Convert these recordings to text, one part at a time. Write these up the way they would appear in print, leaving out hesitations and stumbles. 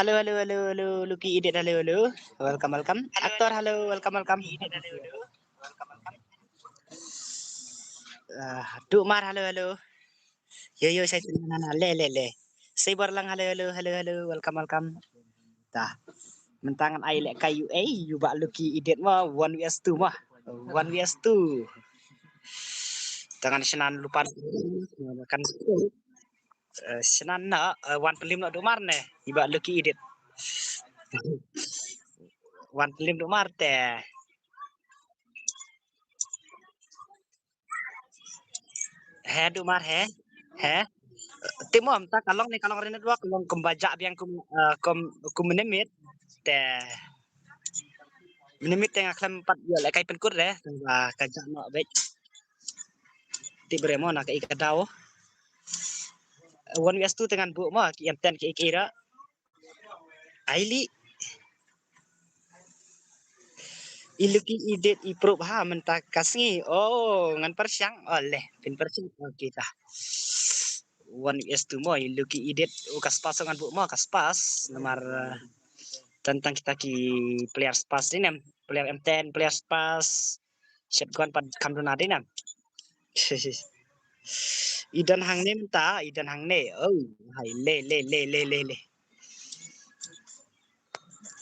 Halo, halo, halo, halo, Lucky Edit, halo, halo. Welcome, welcome. Aktor, halo, welcome, welcome. Duk Mar, halo, halo. Yo, yo, saya Nana, le. Sabar lang, halo, halo, halo, halo, welcome, welcome. Dah, mentangan ai lek kayu, you bak Lucky Edit mah, 1vs2 mah. 1vs2. Tangan senan lupa kan senan na 1 pelim nak Duk Mar ne, ibak Lucky Edit. 1 pelim Duk Mar teh. He Duk Mar he. Timo am ta kalong ni kalong rinat dua kalong kembajak biang kum menimit teh menimit tengah klem 4 dia lek kai penkur deh kajak nak baik ti bremo nak kai kadau 1vs2 dengan bu ma ki emten ki kira aili iluki idet iprop ha mentak kasngi oh ngan persyang oleh pin persyang kita 1vs2 mo iluki idet ukas pas dengan bu ma kaspas nomor tentang kita ki player spas ini player M10 player spas shotgun pad kamdun ade nam idan hang ne menta idan hang ne oh hai le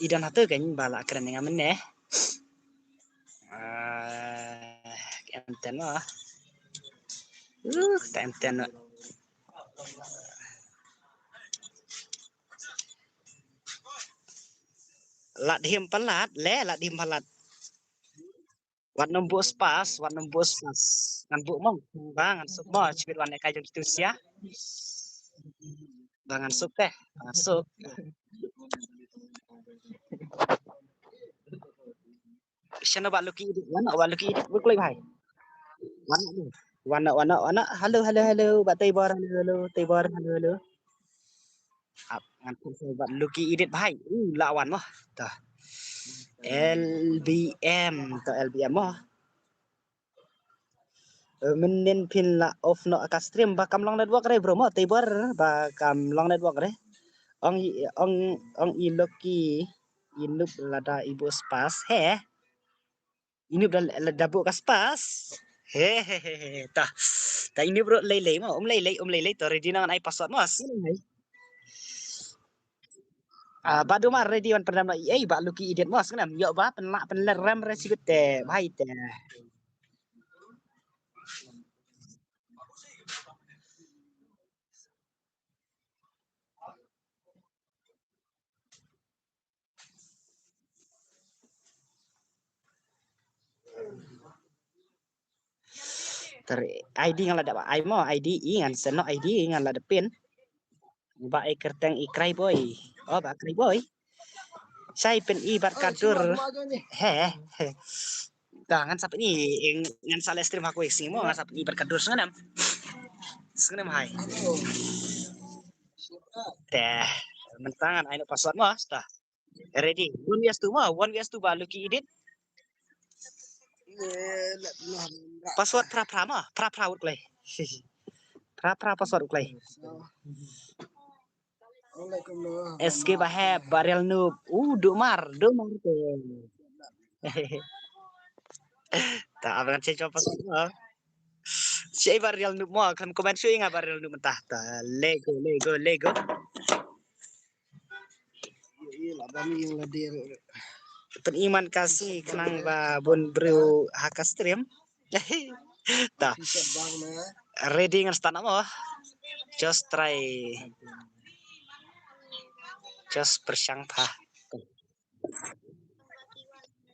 idan hatu kan bala keren dengan meneh M10 mah M10 lat him palat le lat him palat wat nombor spas ngan bu mong bangan semua cipit wan kai jong itu sia bangan sup teh bangan sup siapa nak luki ini berkulai bahai wana halo bat tibor halo ngan bat luki edit bahai lawan mah tah LBM mah menin pin la off no ka stream bakam long network re bro mo tibor bakam long network re ong iloki inup lada ibu spas he inup lada bu kaspas hehehe tah ini bro lele mah lele to ready nangan ai password mas badu mah ready wan pernah ba luki idet mas kenam yo ba penleram resikut teh bahai teh ID ngan lada ai mo ID ngan seno ID ngan lada pin ba ai kerteng ikrai boy oh ba krai boy saya pen ibat kadur he tangan sampai ni ngan salah stream aku isi mo ngan sampai ibat kadur sengenam hai teh mentangan aino password mo sta ready 1vs2 mo 1vs2 ba luki edit password pra mah pra utlai pra password utlai SK baheb barel noob Duk Mar tuh tak abang saya coba si barel noob mo kan komen sui nga barel noob mentah ta lego peniman kasih kenang ba bon bro haka stream ta ready ngan stand mo just try just bersangka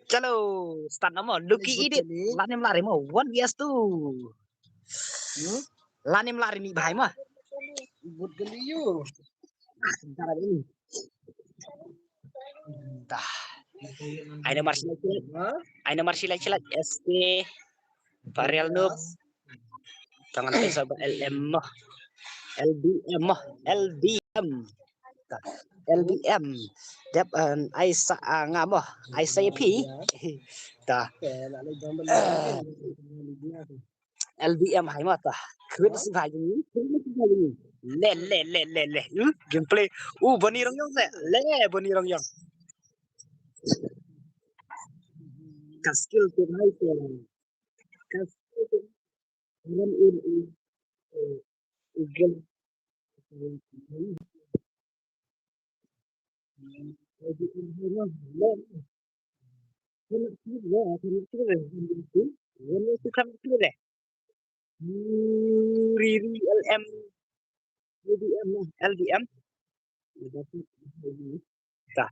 chalo stand mo luki edit lanim lari mo 1vs2 lanim lari ni bahai mah but geliu sebentar ini dah Aina Marsila cilat ST Varial Noob tangan pesa LM mah LBM dep Aisa ngamo Aisa P dah LBM hay mà ta khuyến sinh hay như le gameplay bani rong yong se le bani rong yong ka skill tu hay tu ka skill tu run in game LM LDM ta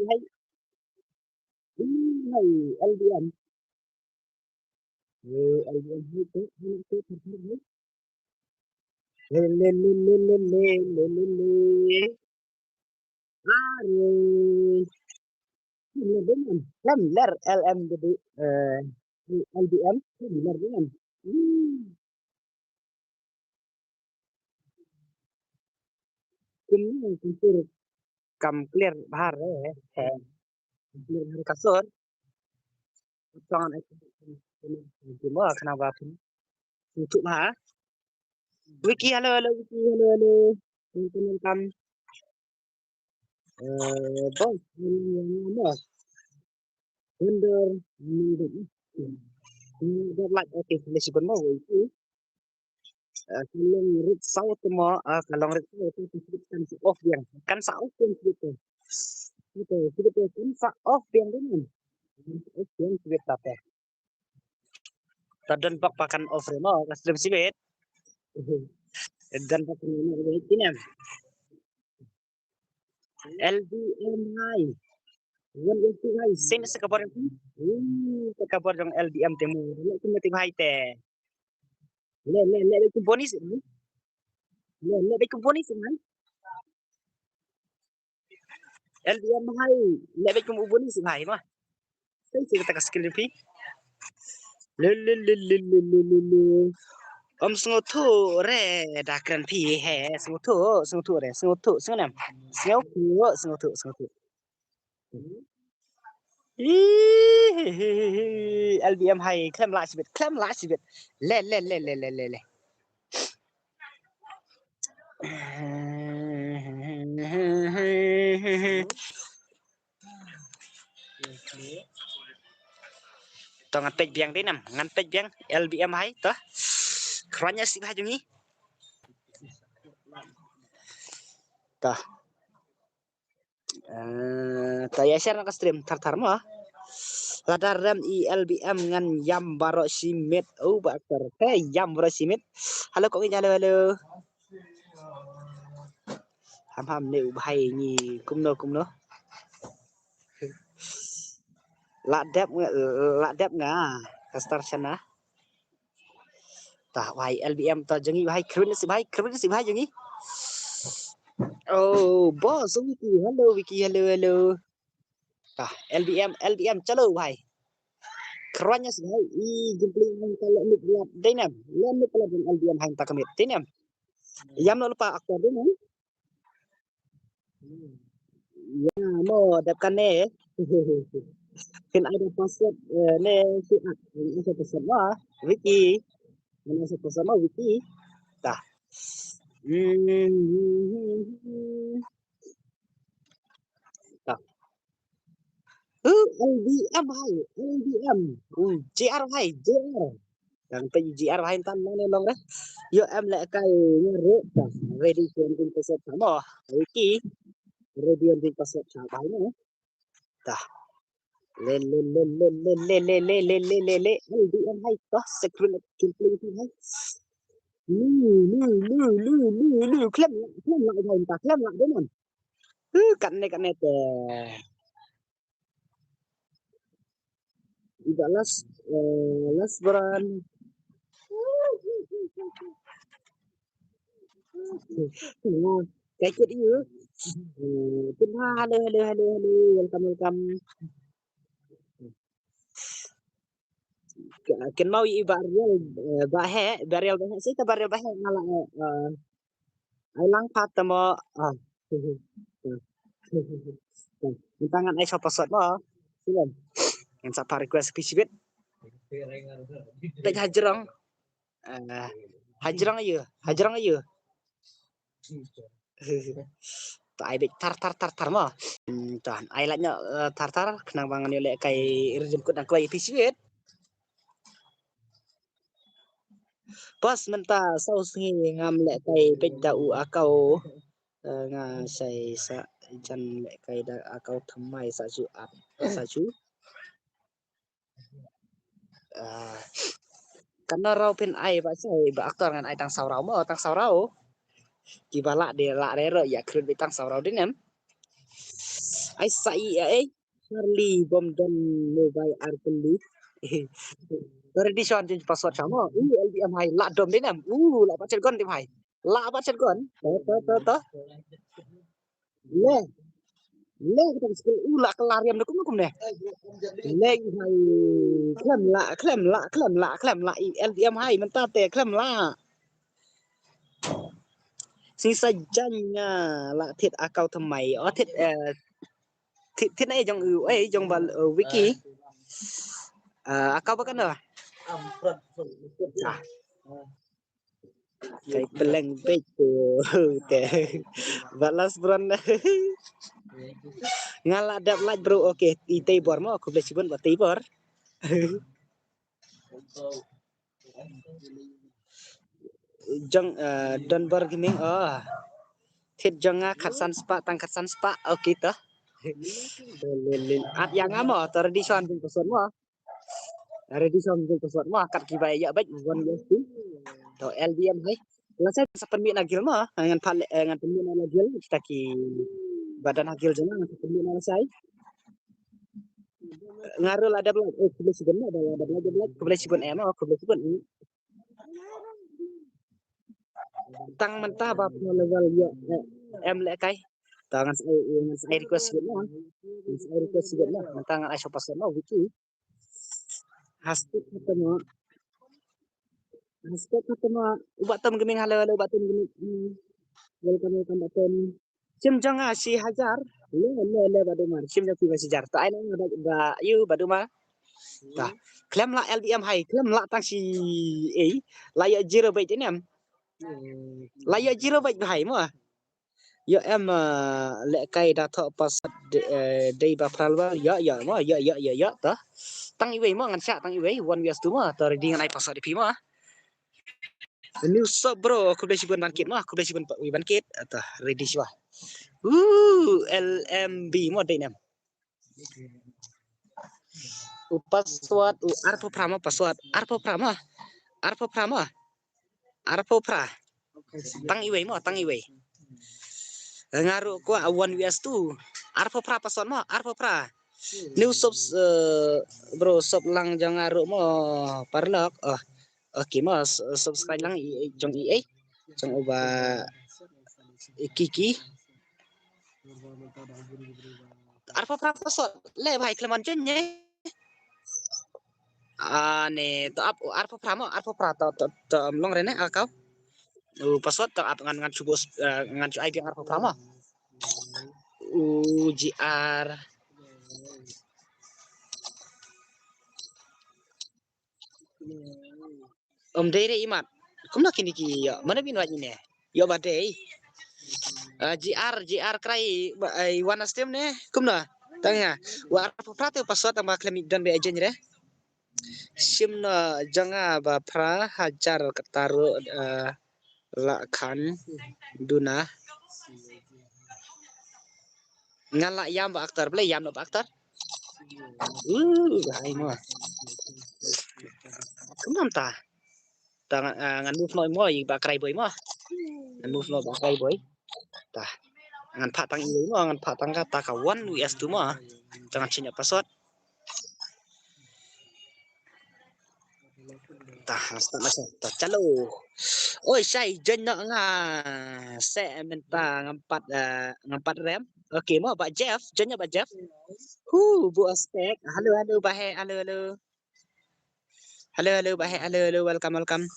hay LDM Lem ler LM jadi LDM ler dengan ini kuntur kam clear bahar clear hari kasur jangan cuma kenapa pun untuk lah wiki halo wiki halo teman-teman bos bos vendor ini like oke flash benar itu kalau red south mau kalau red south itu kan off yang kan off yang gitu gitu kan off yang dengan off yang gitu tapi tadon pak pakan off mau kasih sibet dan pakan ini ini LBM high Wan itu high sen sekabar itu sekabar yang LBM temu itu mati high teh le itu bonus le itu bonus kan LBM high le itu bonus high mah saya cerita ke skill lebih le sengotu re dakran pi he sengotu re sengonam sengotu LBM high klem lah sibet le to ngantek biang deh nam ngantek biang LBM high toh kerannya sih haju ni toh taya share nak stream tar mah ladar ram LBM ngan yam baro simit bakar yam baro simit halo kok ini halo ham neu hay ni kumno ladap nga kastar sana tah wai LBM ta jengi wai keren si bhai jengi oh bos wiki halo tah LBM chalo bhai kerennya si bhai gameplay kalau lihat denam lemit pala dengan LBM hang tak kamit denam yam no lupa aktor denam ya mau dapkan ne kan ada password ne si ada password wah wiki mana sa password wah wiki tah tah LBM hai LBM JR hai JR dan pe JR hai tan ne long dah yo em lại cái re ready to tin password sama wiki ready to tin password sa bai ne tah lên LBM hay có secret gameplay tu hay klem lại thành ta klem lại đấy man cạnh này iba las beran cái chuyện yếu tin halo welcome ken mau barial sih ta barial bahe ngalang ai lang pat mo tangan ai sapa sot mo silen yang sapa request pisibet Pej hajrong. Hajrong aja. Tai bej tar mah. Tahan ai lanya tar kenang bangan yo lek kai jemput aku ai piswet. Pas menta saus ngi ngam lek kai pej dau akau nga sai sa jan lek kai da akau thamai sa chu ap sa chu. Karena rau pin ai ba sai ba aktor ngan ai tang saurau mo tang saurau. Ki bala de la re ro ya krut bitang saurau dinem. Ai sai ai Charlie bom dan mobile arkelit. Dari di son jenis password sama. LBM hai la dom dinem. La pacet gon tim hai. La pacet gon. To. Le kita skill la kelariam dekum dekum deh. Le hai klem la LBM hai mentate klem la. Sisa janya la thit akau thamai thit thit này trong trong bà wiki akau bakan dah cái peleng page tu teh balas brand ngala dap like bro oke itay bor mo aku boleh sibun buat tibor jang don bargaining thit jonga khatsan spa tang khatsan spa oke toh at yang amo tradision pun pesan mo tradision pun pesan mo kat kibai ya baik bukan gitu to LBM hai Lasa sa panmi nagil mo ngan pale ngan panmi na nagil kita ki badan nagil jana ngan panmi na sai ngarul ada belak kuble siben ada belak kuble siben kuble siben tang mentah ba level ya em lek kai tangan saya request siben mentang ai sopa sono wiki hastu ketemu ubat tem geming halo ubat tem geming welcome baton sim janga si hajar le badumar sim jaku si jar ta ai ba yu badumar ta klem la LBM hai klem la tang si la ya zero bait nem la ya zero bait hai mo ya em le kai da tho pas dei ba pralwa ya mo ya ta tang iwe mo ngan sa tang iwe one years tu mo ta di ngan ai pas di pi mo New shop bro, aku udah simpan bangkit mah, aku udah simpan bangkit atau ready sih wah. LMB mau deh nem. Password arpo prama password arpo prama. Tang iwe mo tang iwe. Ngaruh ko one US tu. Arpo pra password mo arpo pra. New shop bro shop lang jang ngaruh mo parlok. Oke mas subscribe lang jong jong uba kiki arpa prapa so le bhai kleman jenye ne to arpa prama arpa prato to long rene akau password to ngan subos ngan ID arpa prama UGR dere imat kumna kini ki ya mana bin wajin ne yo badai GR krai wana stem ne kumna tanya war prato password ama klemi dan be ajen re simna janga ba pra hajar ketaru la khan duna ngala yam ba aktar ble yam no ba aktar hai mo kumam ta ngan move noi moi ba krai boy mo ngan move no ba krai boy ta ngan pha tang iu mo ngan pha tang kata kawan US tu mo jangan cinya password ta start macam ta calo oi sai jenna nga se menta ngampat rem oke mo Pak Jeff jenna Pak Jeff bu aspek halo bahe halo bahe halo welcome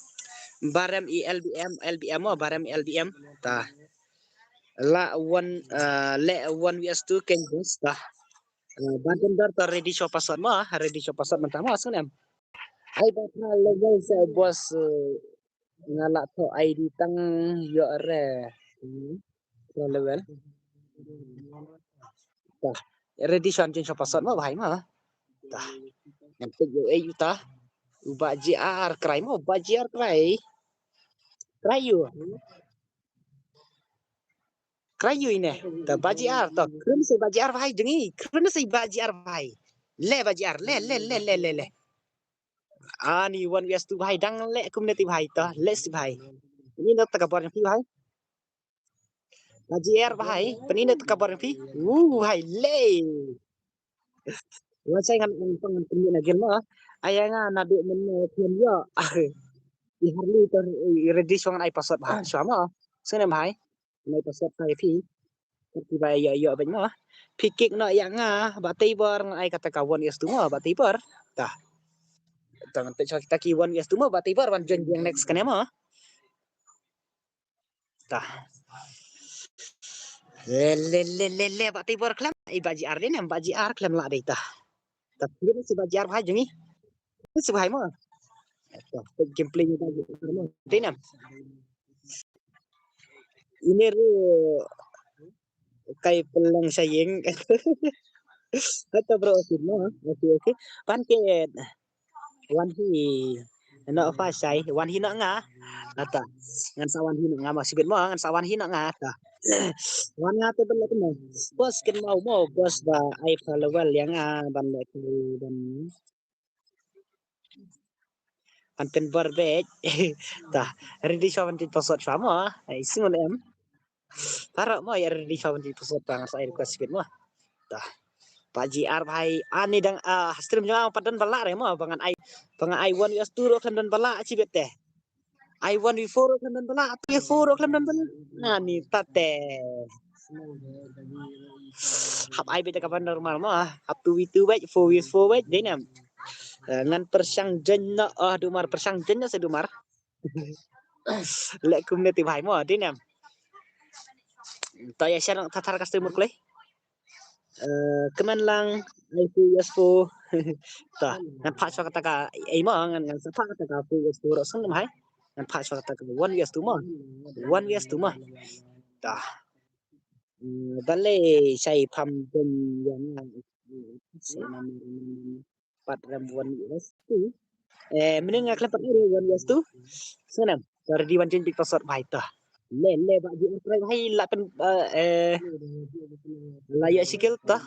barem LBM mo barem LBM ta la one le one US2 ken bus ta badan dar ta ready shop password mo ready shop password mentah mo asun em Ai bakal level sa bos ngalak to ID tang yo re. Level. Tah. Ready shan jin pasat ma bhai ma. Tah. Nanti yo ta. Uba JR cry mo ba JR cry. Cry you. Cry you ini. Ta ba JR to. Kun se ba JR bhai jengi. Kun se ba JR bhai. Le ba JR le. Ani wan wias tu bhai dang le community bhai to. Le si bhai. Ini nak tak kabar yang bhai. JR bhai. Penina tak kabar yang bhai le. Wa saya ngan pengen pengen lagi mah. Ayanga nabi men kian yo. Di harli ter ready songan ai pasat bhai. Sama. Sene bhai. Nai pasat bhai pi. Ti bhai yo ben mah. Pikik no yang ba tibor ai kata kawan yes tu mah ba tibor. Tah. Tangan te kita kiwan yes tu mah ba tibor wan jen yang next kene mah. Tah. Le ba tibor klam ai baji ar den am baji ar klam la dei tah. Tapi ni si baji ar bhai jengi. Si bhai mah. Tah. Gameplay ni baji ar mah. Den am. Ini kayak pelang sayang. Kata bro semua. Oke. Panket. Wan hi. Nak fa sai. Wan hi nak ngah. Nata. Ngan sawan hi nak ngah masih bet mo ngan sawan hi nak ngah ta. Wan ngah tu bela kena. Bos ken mau bos ba ai follower yang ban lek dan anten berbet. Tah. Ready shawan di pasot sama. Ai singon em. Tarak mo ya ready shawan di pasot bang saya request bet mo. Tah. Pak JR bhai ani dang stream jangan padan balak re mo bangan I1 US turo kan dan balak ci bete I1 V4 kan dan balak P4 kan dan balak ani tate hap ai bete kapan normal mo hap tu itu baik 4 baik denam ngan persang jenna dumar persang jenna sedumar lek community bhai mo denam ta ya share tatar customer klei keman lang itu yaspo ta ngan pak so kata ka ai mo ngan sa pak kata ka pu yaspo ro sang mai ngan pak so kata ka 1 years tu mo 1 years tu mo ta bale sai pam pun yang pat ram 1 years tu mending ngak lepat ni 1 years tu senam dari di wancin pik pasot bai ta le ba ji trai hai la pen layak sikil ta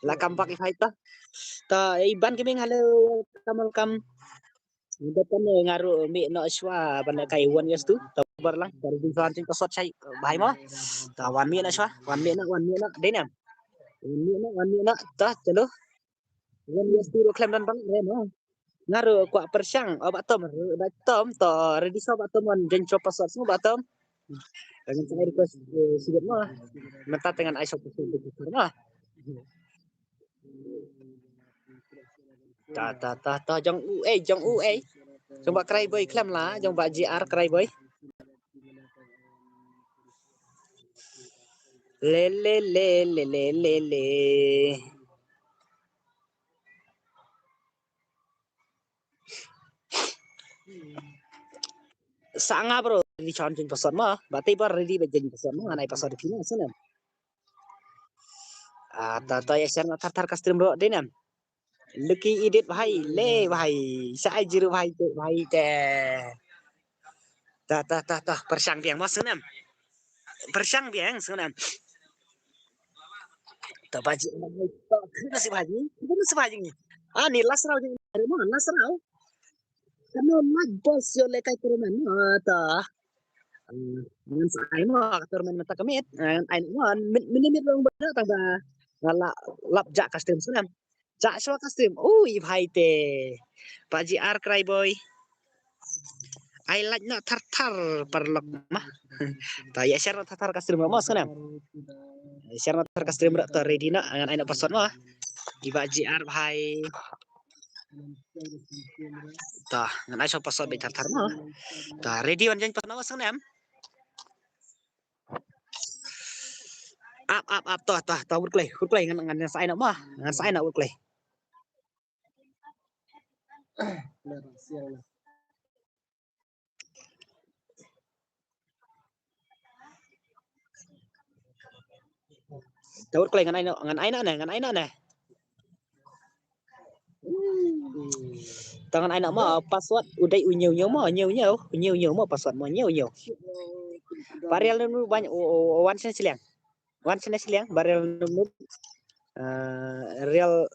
la kampak hai ta ta iban keming halo kamal kam depan ngaruh mi no swa ban kai 1 years tu tabar lang dari di wancin pasot sai bai mo ta 1 mi na swa 1 mi na denam 1 mi na ta chalo 1 years tu ro klem dan bang re no ngaruh kwa persang batom to ready so batom on jen cho pasot semua batom dengan saya request sigat mah mentat dengan iso pasot mah ta jong u coba cry boy klem lah jong ba JR cry boy le sanga bro di chon jen pasot mah batai bar ready ba jen pasot mah nai pasot di sana sana ta ya share tar custom bro denam Lucky edit bhai le bhai sai jiru bhai te ta persang biang mas senam persang biang senam ta baji ta kena si baji ni ani lasrau ni mana lasrau kena mat bos yo le kai turman ta ngan sai mo turman mata kamit ai mo minimit long bana ta ba ngala lap jak custom senam jak so custom ui bhai te baji ar cry boy I like nak tartar perlok mah. Ta ya share tartar custom mah senam. Share tartar custom ta ready nak ngan ai nak password mah. Iba JR bhai. Ta ngan ai so password be tartar mah. Ta ready wan jan pasna senam. Up ta work play ngan sai nak mah. Ngan sai nak work play. Tahu kalau ngan aina nè. Tangan aina mah password udah nhiều mah password mah nhiều. Varial nu banyak one sense liang. One sense liang varial nu real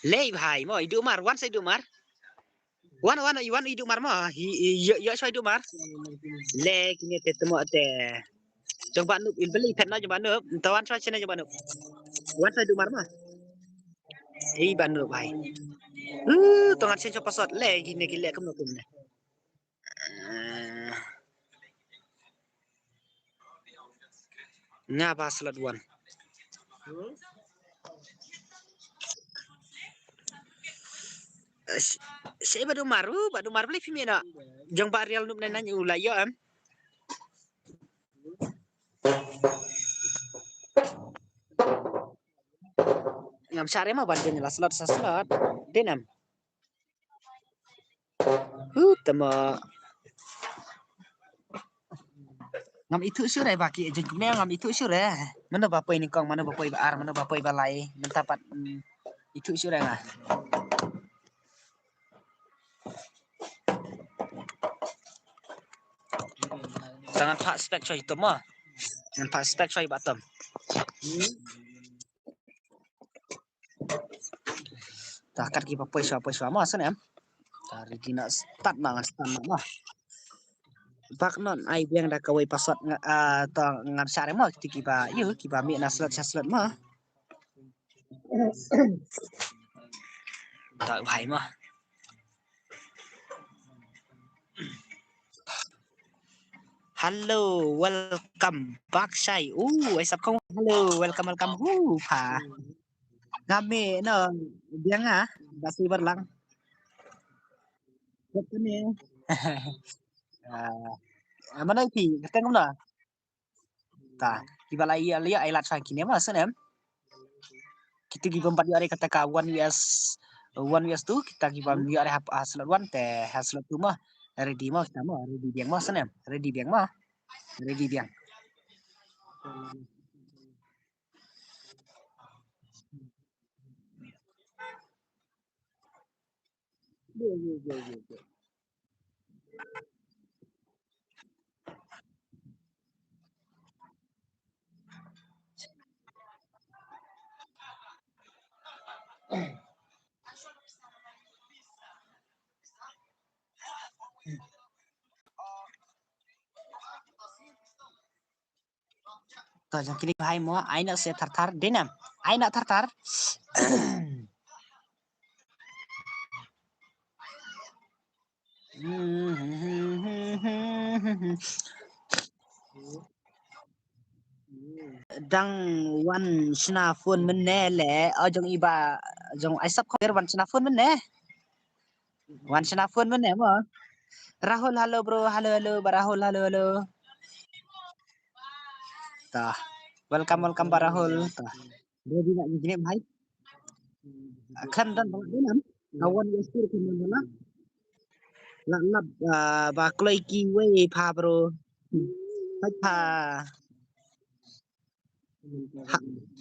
lei bhai mo idu mar one side mar. One idu mar mah ya so idu mar. Le kini tetemo te. Jong ba nu il beli pet na jong ba nu tawan so chene jong ba nu. One side mar mah. Ei ba nu bhai. Tangan sense password le kini kile kem nu kum ne. Nga ba slot one. Saya badu mar beli film na. Jang ba real nup nanya ulai yo am. Ngam sare mah banjanya lah slot denam. Tama ngam itu sure baki jengkne ngam itu sure. Mana bapak ini kong, mana bapak iba ar, mana bapak iba lai, mentapat itu sure lah. Tangan pak spek coy itu mah. Dengan pak spek coy batam. Takkan kita poiswa mah sana am. Dari dina start mah. Bak non ai biang dah kawai password tong ngan sare mah kiba kiba mi na slot mah. Tak bhai mah. Hello, welcome back Shai. Ai sab không? Hello, welcome. Pa. Ngame no biang basi berlang. Betul ni. Mana iti? Kata ngom na. Ta, kiba lai lia ai lat sang kini mah senem. Kita giba 4 hari kata ka 1 US tu kita giba mi hari slot 1 teh slot 2 mah ready mah kita mah ready biang mah senem. Ready biang. To jang kini bhai mo ai nak se thar denam. Ai nak thar. Dang wan sna phone menne le jong iba jong ai sab khair wan sna phone menne. Wan sna phone menne mo. Rahul halo bro, halo Barahul halo. Tah. Welcome Barahul. Tah. Ready nak gini bhai. Kan dan balak denam. Kawan yasir kan mana. Lap ba kloi ki we pa bro. Pa.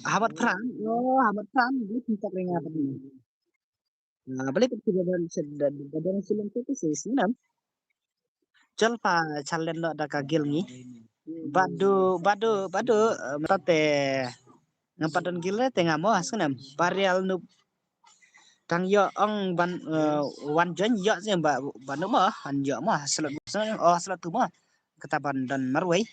Habat Pram, Habat Pram, dia kita peringat tadi. Nah, balik ke badan silang itu sih senam. Jal pa chalen lo da kagil ni. Badu mate ngapadon gile tengah mo senam. Parial nu tang yo ong ban wan jon yo sih banu mo han yo mo slot tu mo ketaban dan marwai.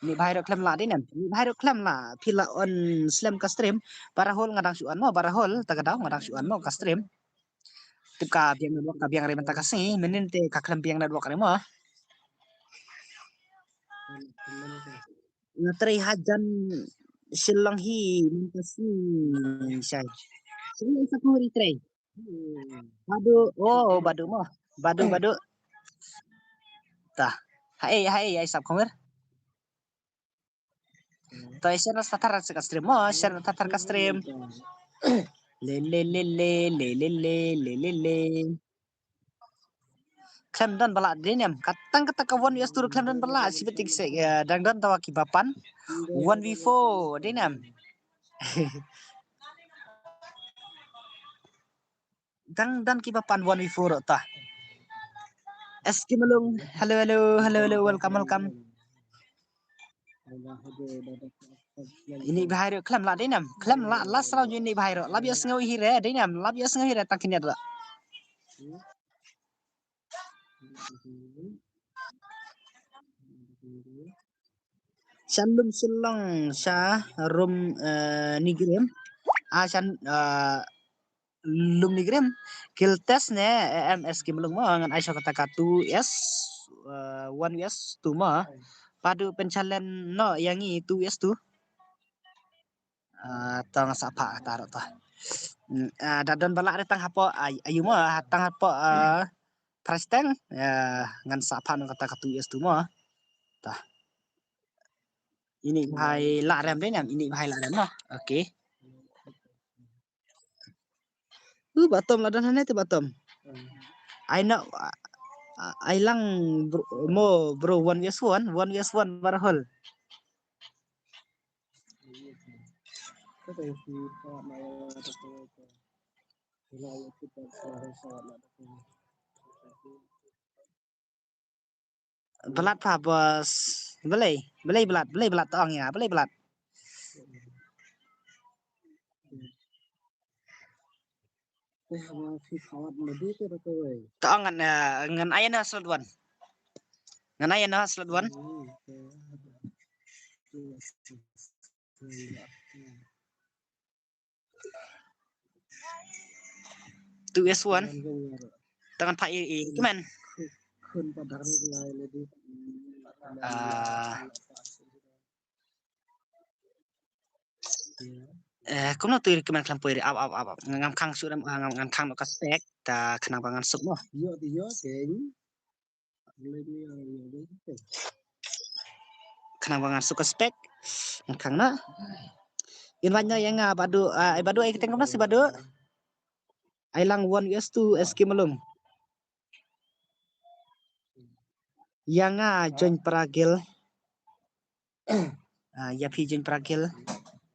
Ni bahai rok klem la di nem. Ni bahai rok klem la pila on slam ka stream. Barahol ngadang suan mo barahol tagadao ngadang suan mo ka stream. Tika biang nadwak ka biang remen takasi menin te ka klem biang nadwak re mo. Natri hajan silang hi mentasi say. Silang sa kuri tray. Badu mo. Badu. Tah. Hai sab konger. To share tatar ka stream mo, share tatar ka stream. Le le le le le le le le le le. Klem dan balak deniam. Katang kata kawan US tur klem dan balak sibetik se dang dan tawa kibapan. 1v4 deniam. Dang dan kibapan 1v4 ta. Eski melung. Hello, welcome. Ini bahaya klem la deniam. Klem la last round ini bahaya. Labias ngawi hire deniam. Labias ngawi hire takinya la. Shalom sulang sha rum nigrem. Shan lum nigrem. Kiltes ne MS kimlung mo ngan Aisyah kata katu yes 1 yes tu ma. Padu pencalen no yang itu yes tu. Tang sapa taruh ta. Dadon balak datang hapo ayu mo hatang hapo presteng ngan sapa no kata katu yes tu ma. Tah. Ini bahai la rem deh ini bahai la rem no. Okey. Batom ladan hane tu batom. I know I lang bro 1v1 barahol. Belat pa bos. Belai belat tong ya, belai belat. Tong ngan ayana slot 1. Ngan ayana slot 1. 2S1 tangan Pak II kemen kuno tu kemen klampoi ab ngam kang su ngam kang no kaspek ta kenang bangan sup no kenang bangan su kaspek kang na inwanya yang badu ai keteng si badu ai lang 1US2 SK melum yang join peragil ya pi join peragil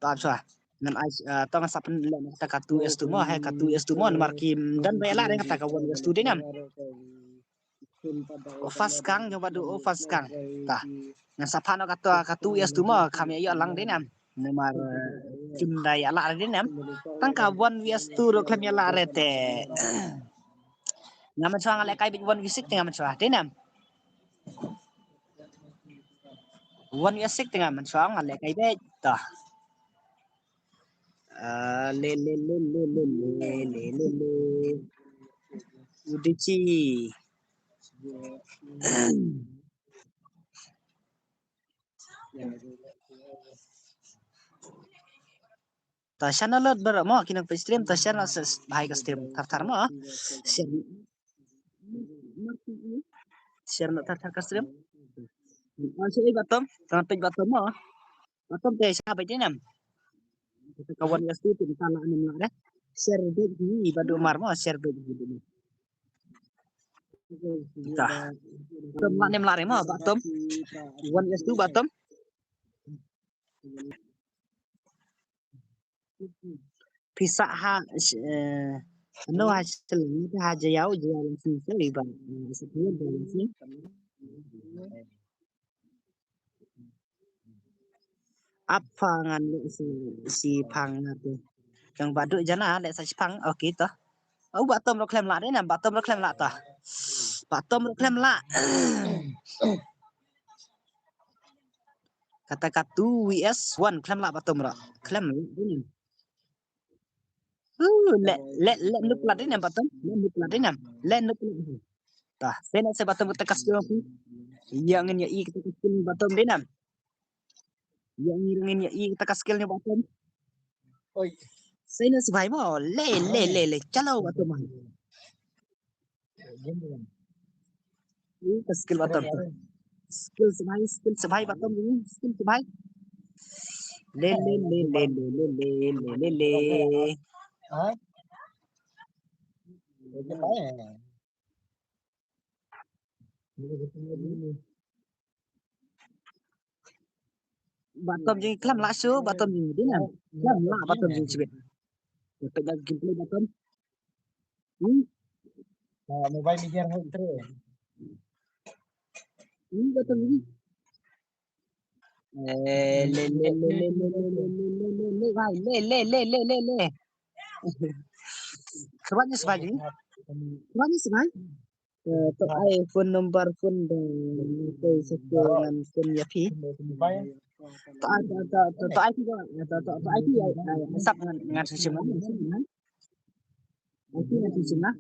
tak sah nan tong sapen le kata katu es tu mo he katu es tu mo markim dan bela dengan kata kawan es tu dinam ofas kang yo badu ofas kang tah ngan sapano katu es tu mo kami yo lang dinam nemar cindai ala dinam tang kawan es tu ro kami ala rete ngamen suang ale kai big one visik ngamen suah dinam one visik ngamen suang ale kai be tah le udici Tasyan lot ber mo kinang stream tasyan bahai ka stream tartar mo share na tartar ka stream masuk batom tangan batom mo batom te siapa dinam kawan ya stu tin tanah anim la share dek ni badu mar mo share dek ni tah batom la nem lare mo batom wan ya stu batom pisa ha no hasil ni haja yau jalan sini bang sebenarnya dalam sini apa ngan si pang tu yang baduk jana lek sa pang okey toh batom ro klem la deh nam batom ro klem la toh batom ro klem la kata katu WS1 klem la batom ro klem ini let nup la deh nam batom nup la deh nam let nup tah sena se batom kita kasih aku yang ya i kita kasih batom deh nam yang ngirungin ya i kita kasih batom oi sena se bhai mo le chalo batom ini skill batom skill sebai batom ini skill sebai le Hả? Cái máy này. Batom jadi kelam lah so batom jadi dinam. Kelam lah batom jadi sibet. Dapat lagi gameplay batom. Mobile mikir terus. Batom jadi. Le भाई ले. Sebabnya sebagai. Sebabnya sebagai. To iPhone nomor phone dan dengan phone ya pi. To IT to IT sắp dengan sistem mana? IT dengan sistem mana?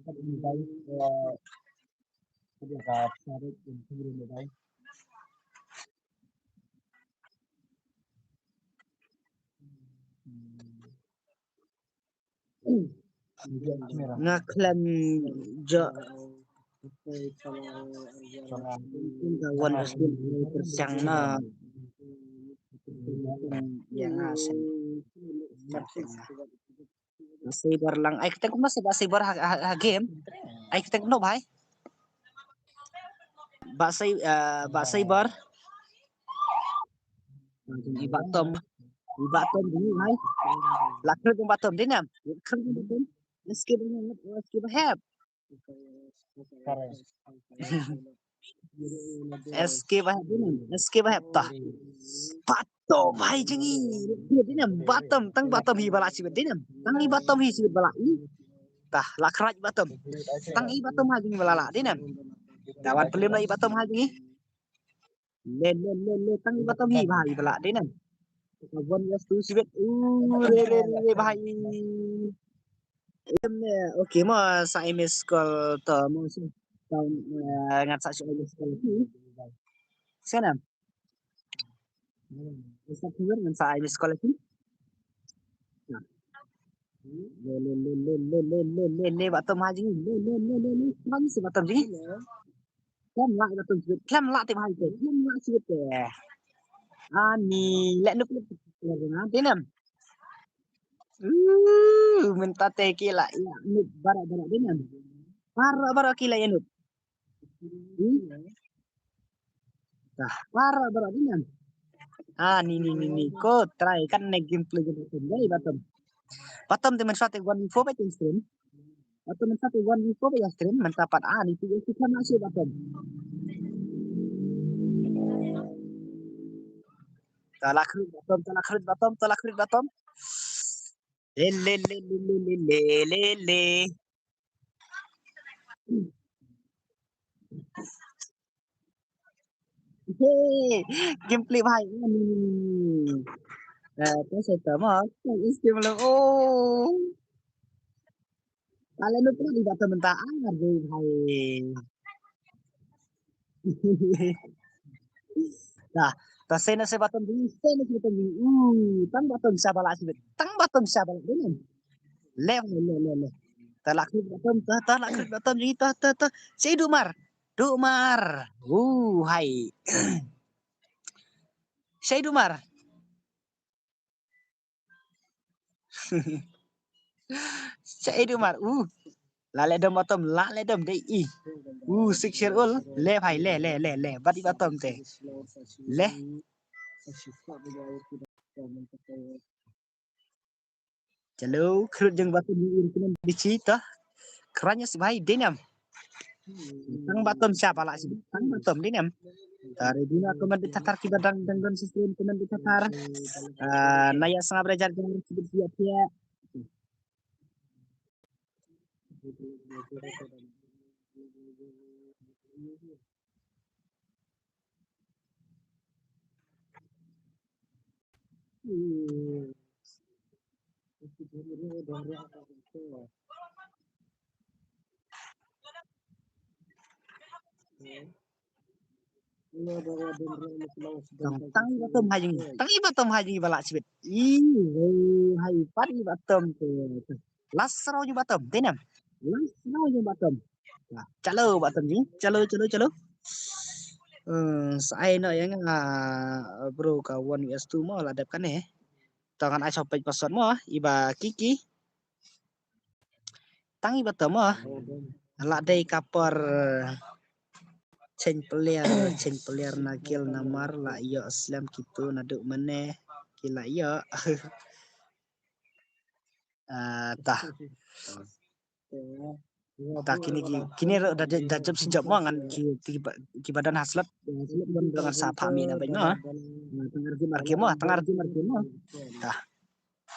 Ngaklan jo kawan Muslim persang na yang asen Saber lang ay kita kung masih Saber ha game ay kita no bhai ba Saber ibatom ini bhai lakno yung batom din yan lakno yung batom skip have escape have tah batom bhai jengi din yan batom tang batom hi bala sibet din yan tang i batom hi sibet bala tah lakraj batom tang i batom ha jengi bala din yan kawan pelim na i batom ha jengi lên tang i batom hi bhai bala din yan kawan tu sibet re bhai okay mo sa MS call to mo tahun ngat sa MS call sana sa keluar ngan sa MS call lagi le batom haji le man si batom ji kan la batom ji kan la te bhai te kan la si te ani le nuk na dinam minta te kila ya nuk bara dinam bara kila ya nuk bara dinam ni ko try kan nek gameplay batom batom teman satu 1v4 pa yung stream atau teman satu 1v4 pa yung stream mantapat itu kita masih batom talakrit batom le gameplay bhai cái sẽ tớ mà stream là kalian lu pernah di batom mentah rồi bhai nah tasena se batom di tang batom sa bala sibet tang batom sa bala din le talakrit batom jadi si Dumar hai si Dumar si Dumar lale dom batom dei 6 year old le bhai le badi batom te le chalo khut jeng batom di cita keranya si bhai dinam tang batom siapa lah sih tang batom dinam dari dulu aku menditatar kibadang dengan sistem menditatar naya sangat belajar dengan dia tang batom haji balak sibet hai padi batom lasro ju batom tinam lasro ju batom chalo batom ni chalo saya no yang bro kawan US2 mo ladap kan tangan ai sopej password mo iba kiki tangi batam mo la dai kapor chen player nagil namar la yo Islam gitu naduk meneh kila yo tah tak kini dah jam sejak mo ngan ki badan haslat dengan sapa mi na baik no tengah mo tah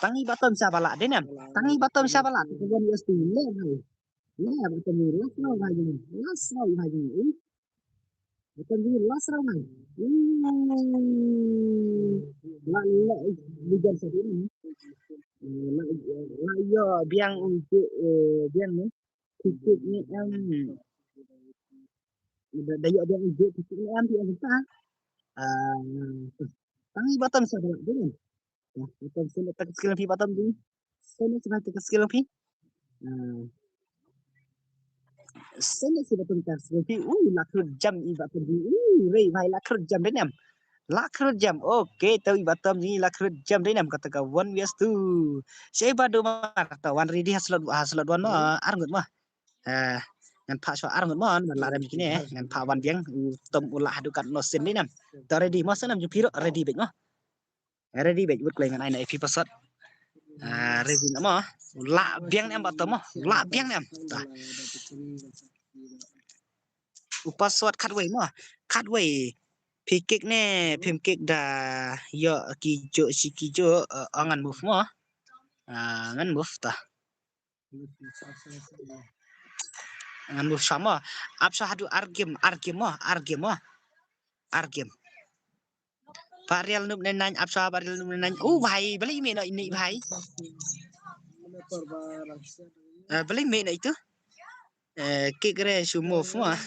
tangi batam siapa lah denam tangi batam siapa lah kemudian dia stile le batam ni las no lagi batam ni las raw ngai la ligan sa ini la yo biang untuk biang ni titik ni dayo biang untuk titik ni di kita tangi batam siapa lah denam batam sini tak skill pi batam ni sini tak skill pi sini sudah tuntas tapi lakur jam ibatam ni rei vai lakur jam denam lakur jam oke tahu ibatam ni lakur jam denam kata kawan bias tu saya badu mah kata wan ready haslat wan mah arngut mah ngan pak so arngut mah la ram kini ngan pak wan biang tom ulah hadukan no sen denam ta ready mah sanam jupiro ready bet mah ready bet buat ngan aina epi pasat ready mah la biang nem batam mah la biang nem upaswat katway mah katway pikik ne pimkik da yo kijo si kijo angan move mah ngan move ta ngan move sama apsa hadu argim Parial nup nenan apsa parial nup nenan bhai beli me no ini bhai beli me no itu kikre su move mah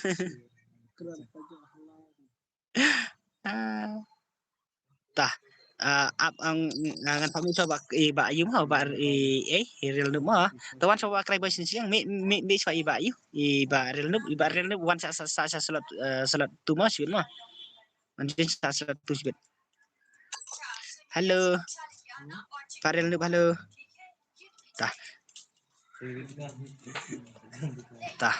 tah ap ang ngan pami coba ba yu mah ba real nup mah tawan coba krai boy siang me coba ba yu ba real nup wan sa salat tu mah sih mah anjing sa salat tu sih halo Farel nup halo tah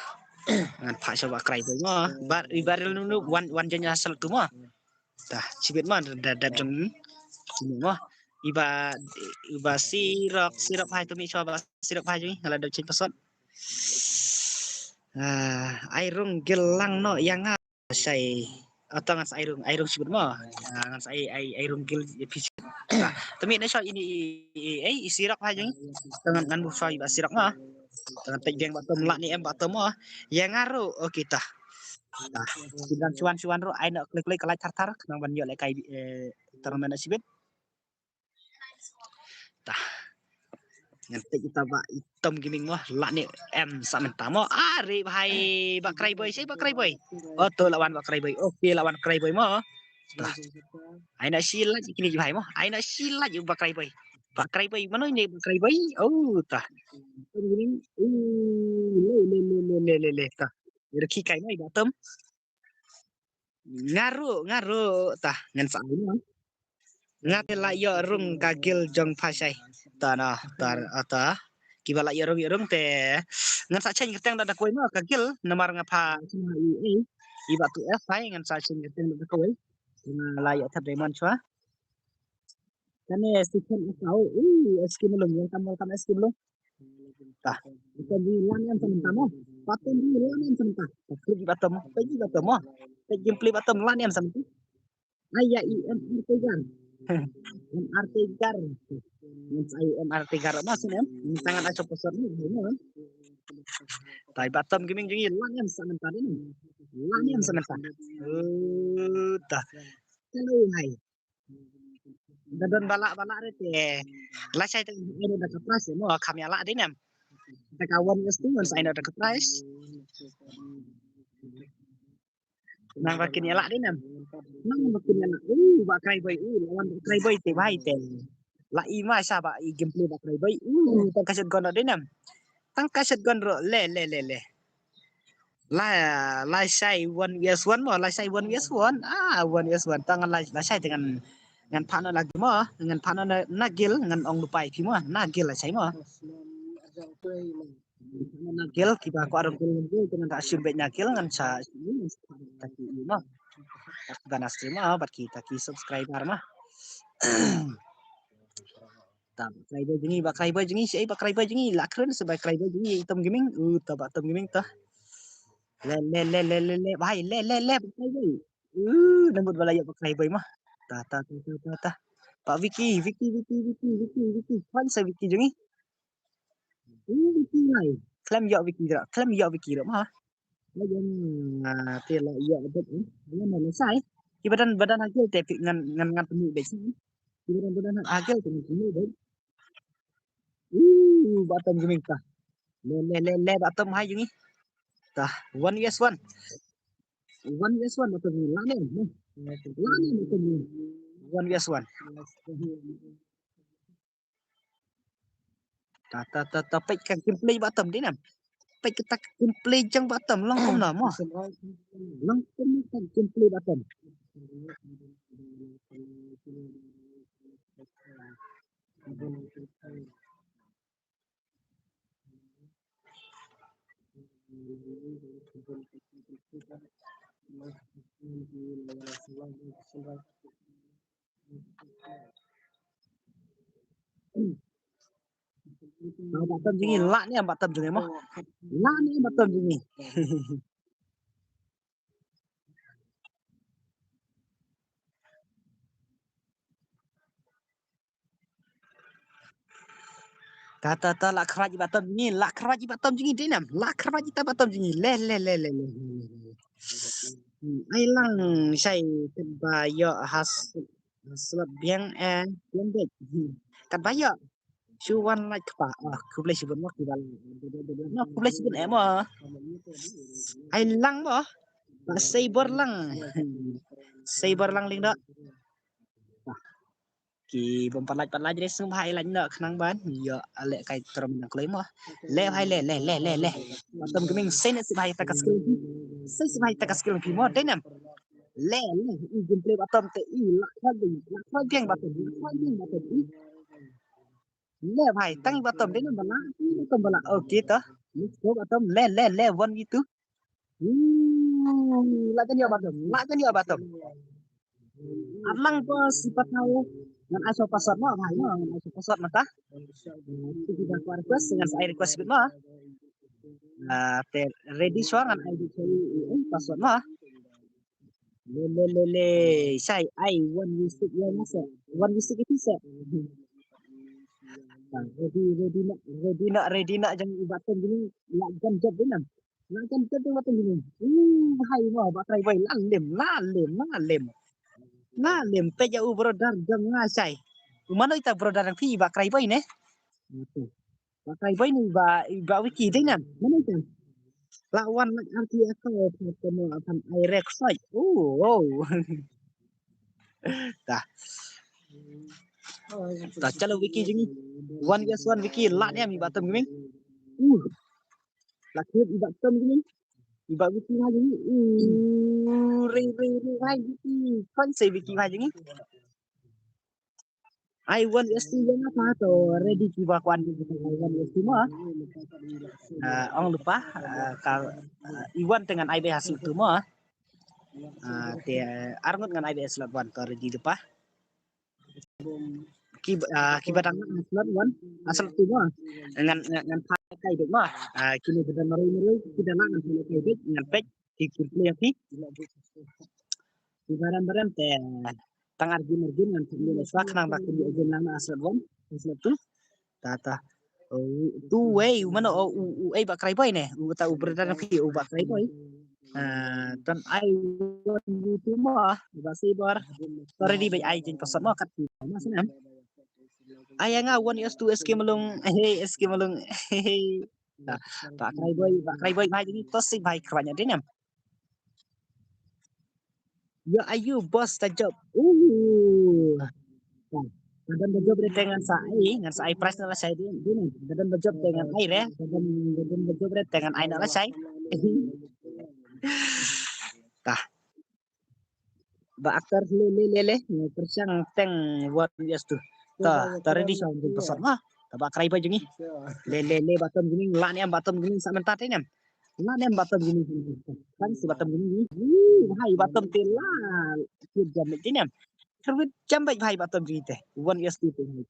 ngan pak coba krai boy mah ba real nup wan janya salat tu mah tah sibet mah dadam mah iba sirap hai tu mi coba sirap hai ni kalau ada cin pesot airung gelang no yang saya atau ngan airung sibet mah ngan airung gel fisik tapi ini soal ini sirap hai ni ngan bufa iba sirap mah dengan tegjeng batam lak ni batam mah yang ngaruh kita cuan ro ai nak klik kelai tar nang ban yo lek kai termen sibet tah nanti kita bak hitam giming mah lak ni sa mentah mah are bhai bak krai boy sai bak krai boy tu lawan bak krai boy oke lawan krai boy mah tah ai nak sila kini bhai mah ai nak sila bak krai boy mana ni bak krai boy tah giming le tah reki kai mai batam ngaruh tah ngan sa ngate la yo rung kagil jong pasai ta na ata kibala yo rung te ngan sa chen keteng da koi ma kagil namar ngapa iba tu ai ngan sa chen keteng da koi la yo thap demon chwa kane sikhen akau skim long yang kamal kam skim long tah kita di lan yang sama paten di lan yang sama pergi batam pergi gameplay batam lan yang sama aya MRT Gar MRT Gar maksudnya sangat acok besar ni tai batam gaming jungi lan yang sementara ini lan yang sementara tah kalau hai dadon balak rete la sai teng ada dekat price mo kami ala de nem ta kawan mesti ngan sai dekat price nang bakin ala de nem nang bakin ala ba kai boy lawan kai boy te bai te la ima sa ba i gameplay ba kai boy tang kaset gon de nem tang kaset gon ro le la sai 1vs1 mo la sai 1vs1 1vs1 tangan la sai dengan ngan partner lagi mah ngan partner nagil ngan ong lupai pi mah nagil la sai mah Nakil kita aku arung kil dengan tak asyum bet nakil ngan sa ini taki no. Bukan stream mah bat kita ki subscriber mah. Tak bakrai boy jengi si bakrai boy jengi lakren sebagai bakrai boy jengi hitam gaming ta hitam gaming ta. Le bahai le bakrai boy. Nambut balaya bakrai boy mah. Ta. Pak Vicky. Kan saya Vicky jengi. Vicky này. Klaim ya Vicky dak mah. Layan ti la ya bet ni mana sai. Ki badan hakil tapi ngan temu bet sini. Ki badan hakil temu bet. Batam geming tah. Le batam hai jengi. Tah 1vs1. 1vs1 batam ni lane. Lane batam ni. 1vs1. Ta pai kan gameplay batam dia nam. Pai kita gameplay jang batam langkom nama. Langkom kan gameplay batam. Batam jengi lak ni batam jengi mah. Lak ni batam jengi. Ta lak keraji batam jengi dinam. Lak keraji batam jengi. Le. Ai lang sai kebaya haslat biang biang dek. Kebaya. Cuan like pa. Aku boleh sebut mah kita. Aku boleh sebut mah. Ai lang mah. Saber lang ling dak. Ki bompat laj jadi sum hai laj dak kenang ban. Ya alek kai term nak klei mah. Le hai le. Batam geming sen si hai takas skill. Sen si hai takas skill pi mah denam. Le gameplay batam te lak biang batam. Le bhai tăng batam đến batam bala okay ta let's go batam le 1v2 lại cái dia batam atlang ko sifat tahu dengan aso pasar mah bhai mah aso pasar mata kita request dengan saya request bit mah te ready soar dengan ID password mah le sai ai 1v6 ya masa 1v6 itu se ready nak jangan batam gini nak jam job ni nak jam job batam gini hai mah batai boy lem pe jauh brodar jam ngasai mana kita brodar yang pi bakrai boy ne bakrai boy ni ba wiki ding nan mana itu lawan anti aku ketemu akan airek soi dah chalo wiki jengi 1vs1 wiki lak ni mi batam geming lakit batam geming iba wiki ha jengi re hai wiki kan se wiki ha jengi I 1vs2 yang apa to ready kiba kwan di 1vs2 mah orang lupa kalau Iwan dengan IB hasil tu mah te arngut dengan IB slot 1 to ready lupa kibadang slot 1 asal tu mah dengan kai dek mah kini bedan meroi kita nak dengan kai dek dengan pek play api barang te tangar gin dengan pemilih swak nang bak di agen nang asal 1 asal tu tata tu way mana bak kai boy ne ta berdan api bak kai boy tan ai tu mah basi bar ready by ai jin pasal mah kat mas nam ai nga 1vs2 SK melung bak kai boy mai jadi tosi bai keranya denam ya ayu bos tajab dan berjob dengan saya price nala saya din dan berjob dengan air ya dan berjob dengan air nala saya tah ba aktor le persang teng buat dia tu ta ready sa pesan mah Tabak krai ba jungi. Le bottom gini la ni am bottom gini sa mentat ni am. La ni am bottom gini. Kan si bottom gini. Hai bottom tela. Kid jam ni am. Kerwit jam baik hai bottom gini teh. 1 years 2 thing.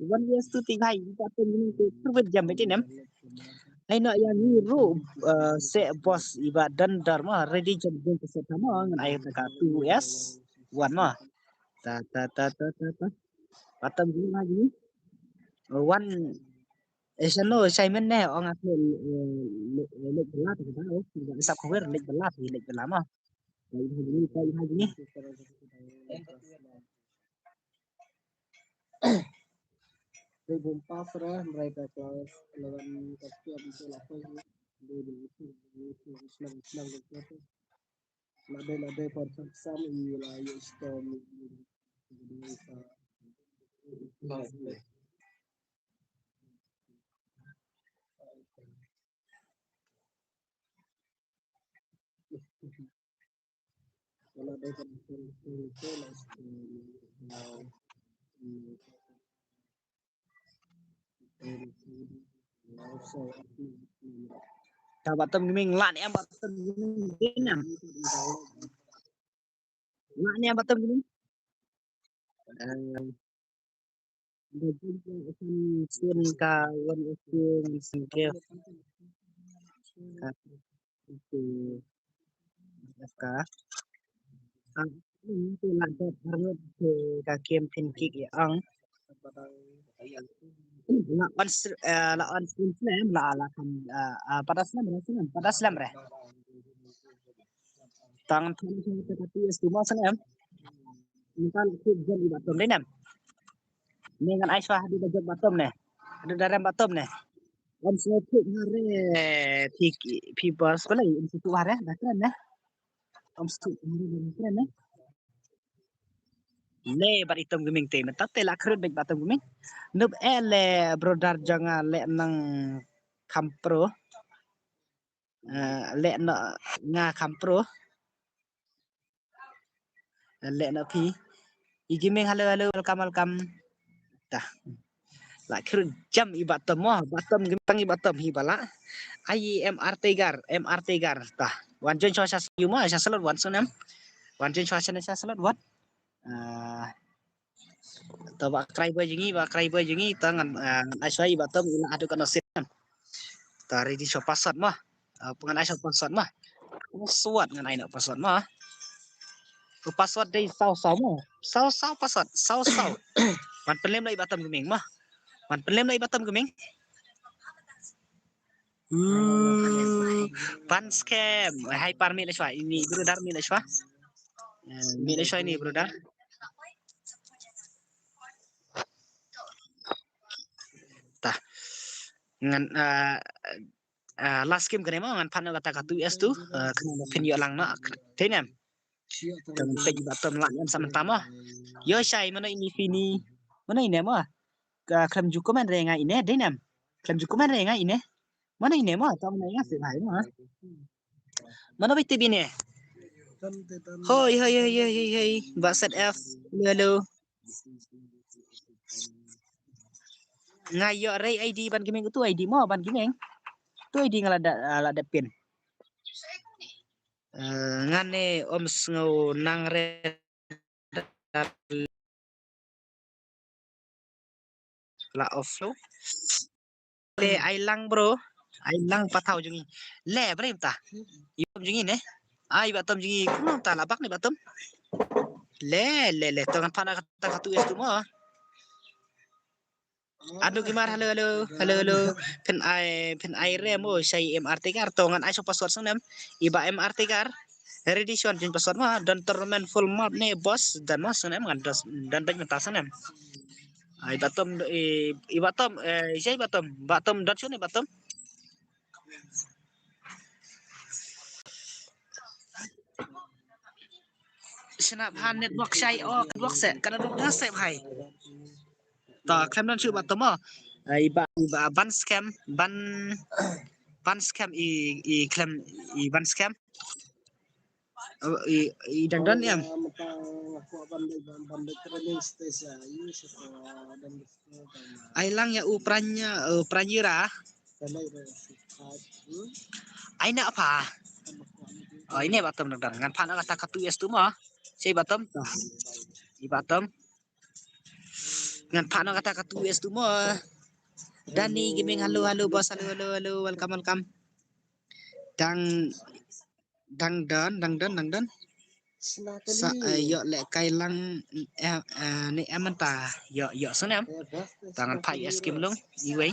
1 years 2 thing hai bottom gini teh. Kerwit jam ni am. Hai nak yang ni ru se bos ibadan dharma ready jam jam kesama ngan ayat ka 2 years 1 mah. Ta. Bottom gini lagi. 1 Esano Simon nè ông ngạc lên lịch belat thì tahu tidak bisa cover lịch belat thì lịch lama kayak gini Pasrah mereka kelas lawan kaki habis apa itu Islam lade person sam wilayah Islam kalau ada person itu ta bottom gaming lan em bottom gaming din nè lan em bottom gaming sun ka wan usun singke itu ka itu lantai harus ka kem pin kick ya ang la on Islam la kan pada Islam re tangan kita tapi semua Islam misal jam di bottom ni nam ni kan Aisyah di bagian bottom ni ada dalam bottom ni on sepuk hare pi bos ko lai on sepuk hare dah keren nah om sepuk hare keren nah le bar itom geming te mentat te la keren baik bottom geming nub ele brodar jangan le nang kampro le na nga kampro le na pi igiming halo welcome dah la keren jam i bottom gempang i bottom hi bala ai MRT gar tah wan jon cho sa yuma sa salot wan sunam wan jon cho sa salot wat to ba krai ba jingi tangan asai bottom ila adu kana sin tari di pasat mah pengan ai pasat mah suat ngan ai nak pasat mah pasat dei sau mah sau pasat sau wan pelem lai bottom geming mah wan pelem lai bottom geming pan scam hai par mi leswa ini brother mi leswa ini brother tah ngan last game kene mo ngan pan kata katu es tu kena pin yo lang na tenam dan pej bottom lang yang sama tama yo sai mana ini fini mana ini mo klam jukuman renga ini denam klam jukuman renga ini mana ini mo tao này ngasih hai mo mana bete bine hoi baset f halo ngayo ray id ban gaming itu id mo ban gaming tu id ngalada pin ngane om sngo nang re la offlo le ailang bro ailang patau jungi le brem ta iom jungi ne ai batom jungi kuno ta labak ni batom le tangan pana kata katu es tu mo aduh gimana halo pen ai remo sai MRT kar tongan ai so password sanam iba MRT kar reddition jin password ma dan termen full map ne bos dan mas sanam kan dan banyak tasanam ai batom i batom sai batom dan sune batom snap han network sai network set kan network set hai ta klem dan chu batom iba ban scam i klem i ban scam i dan em Aku bandai training station ini dan Ai lang ya upranya pranyira. bandai sikat. Ai na apa? Oh ini batam nagdang ngan pana kata katu es tu mah. Si batam. Di batam. Ngan pana kata katu es tu mah. Dani giming halo bos halo welcome. Dang dan sa yo le kai lang ni amanta yo sunam tangan pai eskim long iwei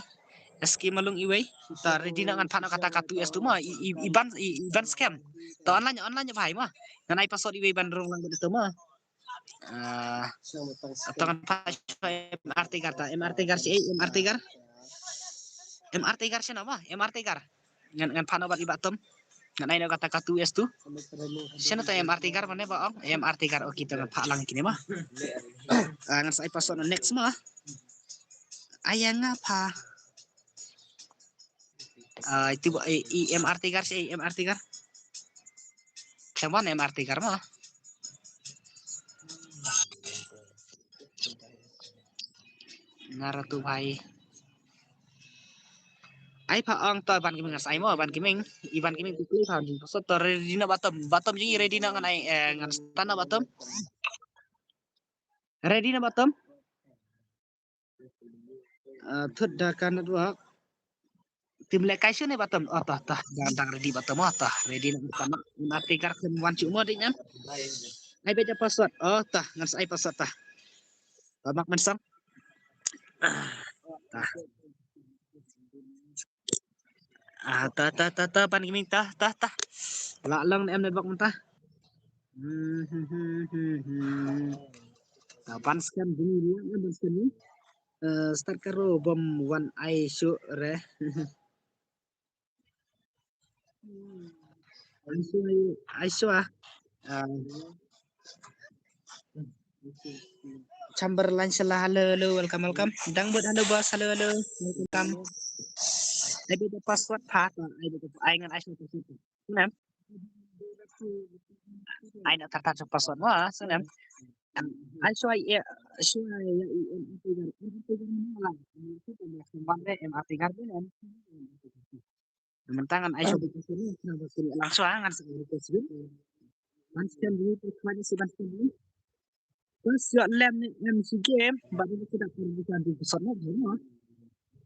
eskim long iwei tar di nangan pana kata katu es tu mah iban scam to online pai mah ngan ai pasod iwei bandrong lang tu mah tangan pai MRT gar si MRT gar siapa mah MRT gar ngan pana bat ibatom ngan ai kata katu es tu siapa tuh MRT gar mana baong MRT gar oh kita ngan lang kini mah ngan sai pasod next mah ayang apa itu MRT gar si MRT gar siapa MRT gar mah naratu bhai ai pha ong to ban kiming sai mo ban kiming iban kiming pikir pha so to ready na batam jing ready na ngan ai ngan stana batam ready na batam thud da kan dua tim lekai sune batam oh tah dang ready batam oh tah ready na kana mati kar ken wan cuma di nyan ai beja password oh tah ngan sai password tah mak mensam tah ta pan kiming tah la lang em net bak mentah pan scam dulu ya ban scam ni start karo bom one eye show re aiso Chamberlain salah halo welcome dang buat halo bos halo welcome ai beda password pass ai ngan ai suatu situ nam ai nak tata password wah senam ai so ai ya MRT kan mentangan ai so langsung angan Banskan dulu kepada si Banskan dulu terus ya lem si game baru kita pergi di pesona semua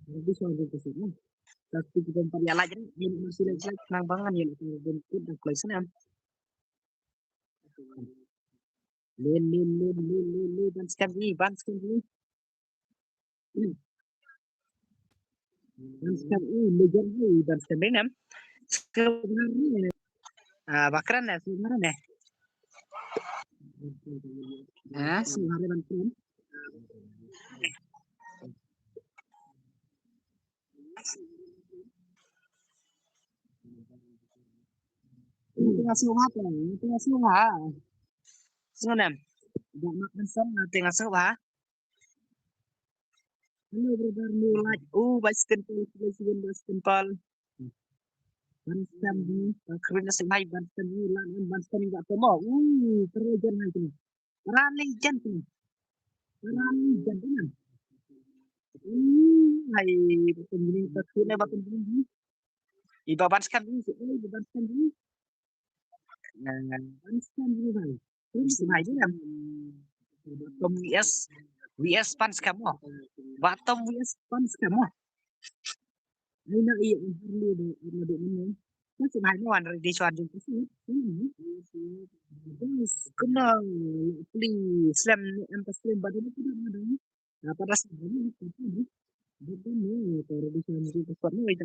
lebih soal di pesona tapi kita pergi lagi di masih lagi nang bangan ya itu bentuk dan place le Banskan dulu Banskan dulu Banskan benam sebenarnya bakran ya sebenarnya sebenarnya Banskan tengah suha tengah suha senam dak makan sama tengah suha halo brother mulai Banskan Banskan di kerana sengai Banskan di lan Banskan enggak temo kerejan itu rani jan kan hai pembimbing terkini bapak pembimbing iba Banskan di Banskan di Banskan di bang terus sengai kan batom WS Banskan mo batom WS Banskan mo ai na iya ada ini masih banyak wan di suara juga sih kenal please slam empat slam badan itu ada nah pada saat ini betul nih kalau di suara juga suara itu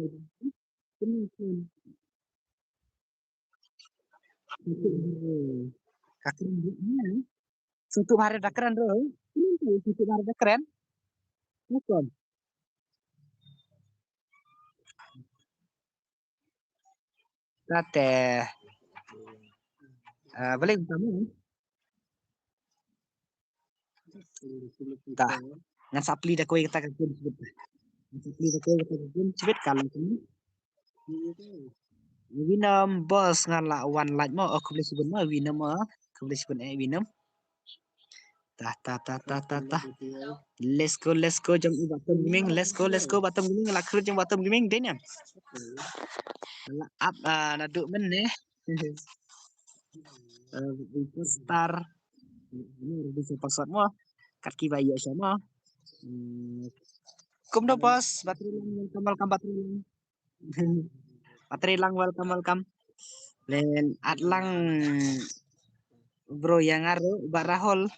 keren dia suatu hari dah keren bro suatu hari dah keren bukan Rate boleh kamu dah ngan sapli dah kowe kata kan sapli dah kowe kata kan sebut kalau kamu winam bos ngan la one light mo aku boleh sebut mo winam mo aku boleh sebut winam Tah. Let's go jom Batam Gaming. Let's go Batam Gaming lah kerut jom Batam Gaming deh nyam. Lah up naduk men star. Ini bisa password mo. Kat ki bayi sama. Kum do bos, bateri welcome bateri. Bateri lang welcome. Len atlang bro yang ngaruh barahol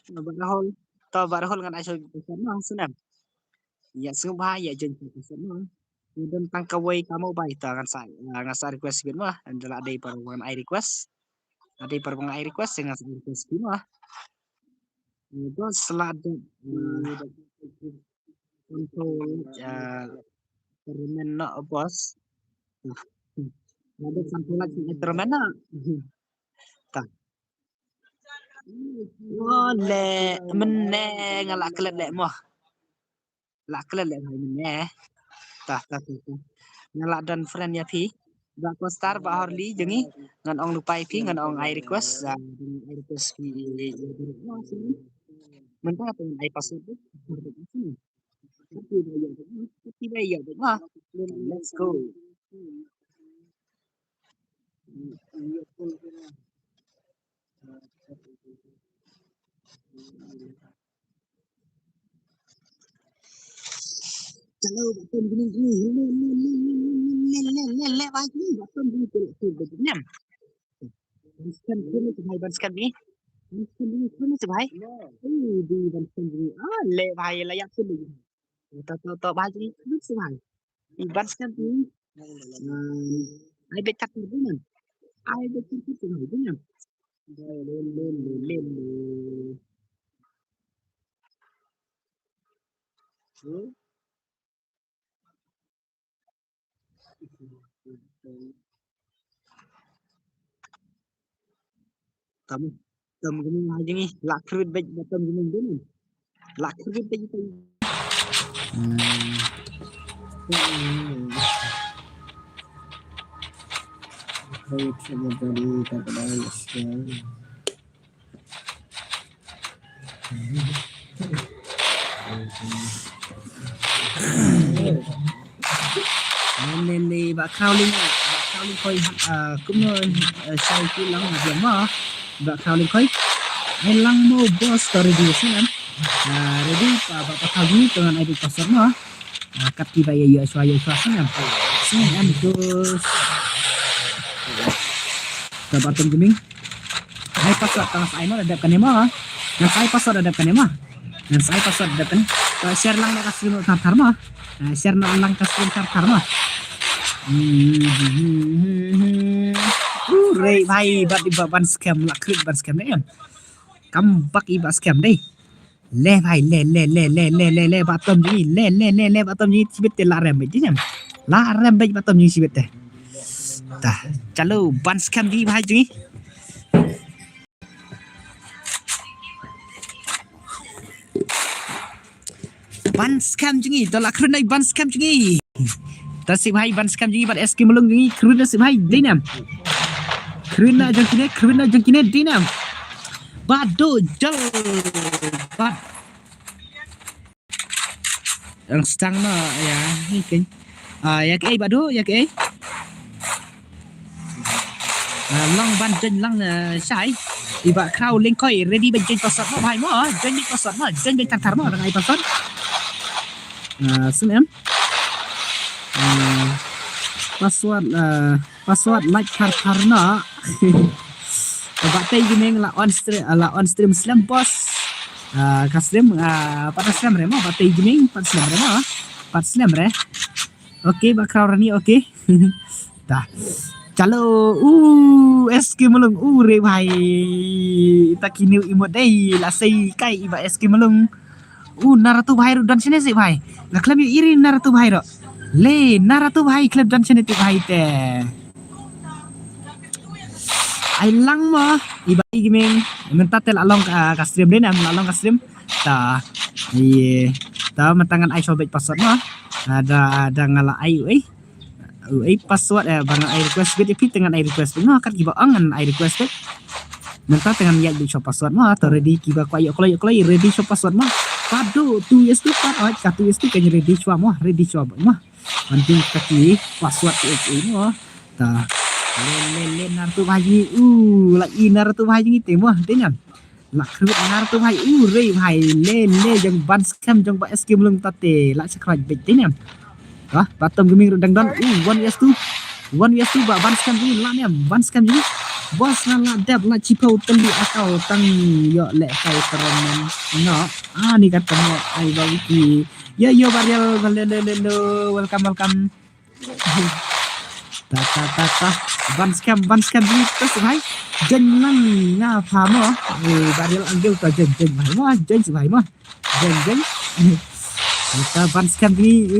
to barahol ngan aso sama senam. Ya sumpah ya jen sama. Dan tangkawai kamu baik tangan saya ngasar request bin mah adalah ada perbangan air request dengan request bin mah itu selada kontrol permen no bos ada sampai lagi permen no tak le meneng ngalak kelet lek mah lak kelet lek meneh tak ngalak dan friend ya pi Bak Kostar, Bak Horli, jengi ngan ong lupa IP ngan ong I request pi mentah dengan I password tu tapi bayar mah let's go Chalo Batam gini le baju Batam gini tu nyam Banskan tu भाई Banskan ni tu भाई di Banskan ni le भाई layak tu to baju ni tu भाई di Banskan ni ai bet tak tu nyam ai bet tu nyam lên Tâm Gaming aja nih lak kerut baik Batam Gaming dulu lak kerut baik itu baik sama tadi kata nên bakal linh khơi cũng sau khi lắng việc mà bakal linh khơi hay lắng mau bos story dia sini ready bapak kali dengan ID password mah kat tiba ya suaya sana sini terus Batam Gaming hai password tang saya mah ada kan mah yang saya password ada kan mah yang saya password ada kan share lang nak kasih tartar mah share lang kasih tartar mah Ray भाई बात इबा ban scam lah klik ban scam deh kambak iba scam deh le भाई le Batam ni le Batam ni sibet la rem bej Batam ni sibet teh dah chalo ban scam di भाई जी ban scam jengi to la khrunai ban scam jengi Tasik भाई ban scam jengi bat SK melung jengi khruna si भाई dinam khruna jengkine dinam bado jal bat ang stang na ya hikin ya ke bado ya ke long ban jen lang sai iba crowd link koi ready ban jen password mo भाई mo jen password mo jen tartar mo dengan password sun em password like karena Bapak Gaming la on stream slam bos stream pada slam remo Bapak Gaming pada slam remo pada slam re oke bakal rani oke dah chalo SK melung re bhai takini imot dei la sei kai iba SK melung naratu bhai ru dan sini sih bhai la klub iri naratu bhai ro le naratu bhai klub dan sini tu bhai te ai lang mo iba Gaming minta tel along ka stream din along ka stream ta iya ta matangan ai sobek password mo ada ngala ai password bang ai request bit pi dengan ai request no kan giba angan ai request bit Nanti dengan ya di shop password mah atau ready kiba kwa yo ready shop password mah padu tu yes tu pat oi ka tu yes tu kan ready shop mah penting kaki password itu mah ta len nartu bhaji lagi nartu bhaji gitu mah dengan lak khut nartu bhaji rei bhai le jang ban scam jang ba escape lung tate lak sakraj bet dengan batam geming dang dan one yes tu ba ban scam ni la ne ban scam ni bos la dab la chipau tali akau tang yo le kai teromen no ni kata mo ai ba wiki yo barel le welcome ta ban scam ni terus bhai jen lang na pha mo barel anggil ta jen bhai mo jen ta ban scam ni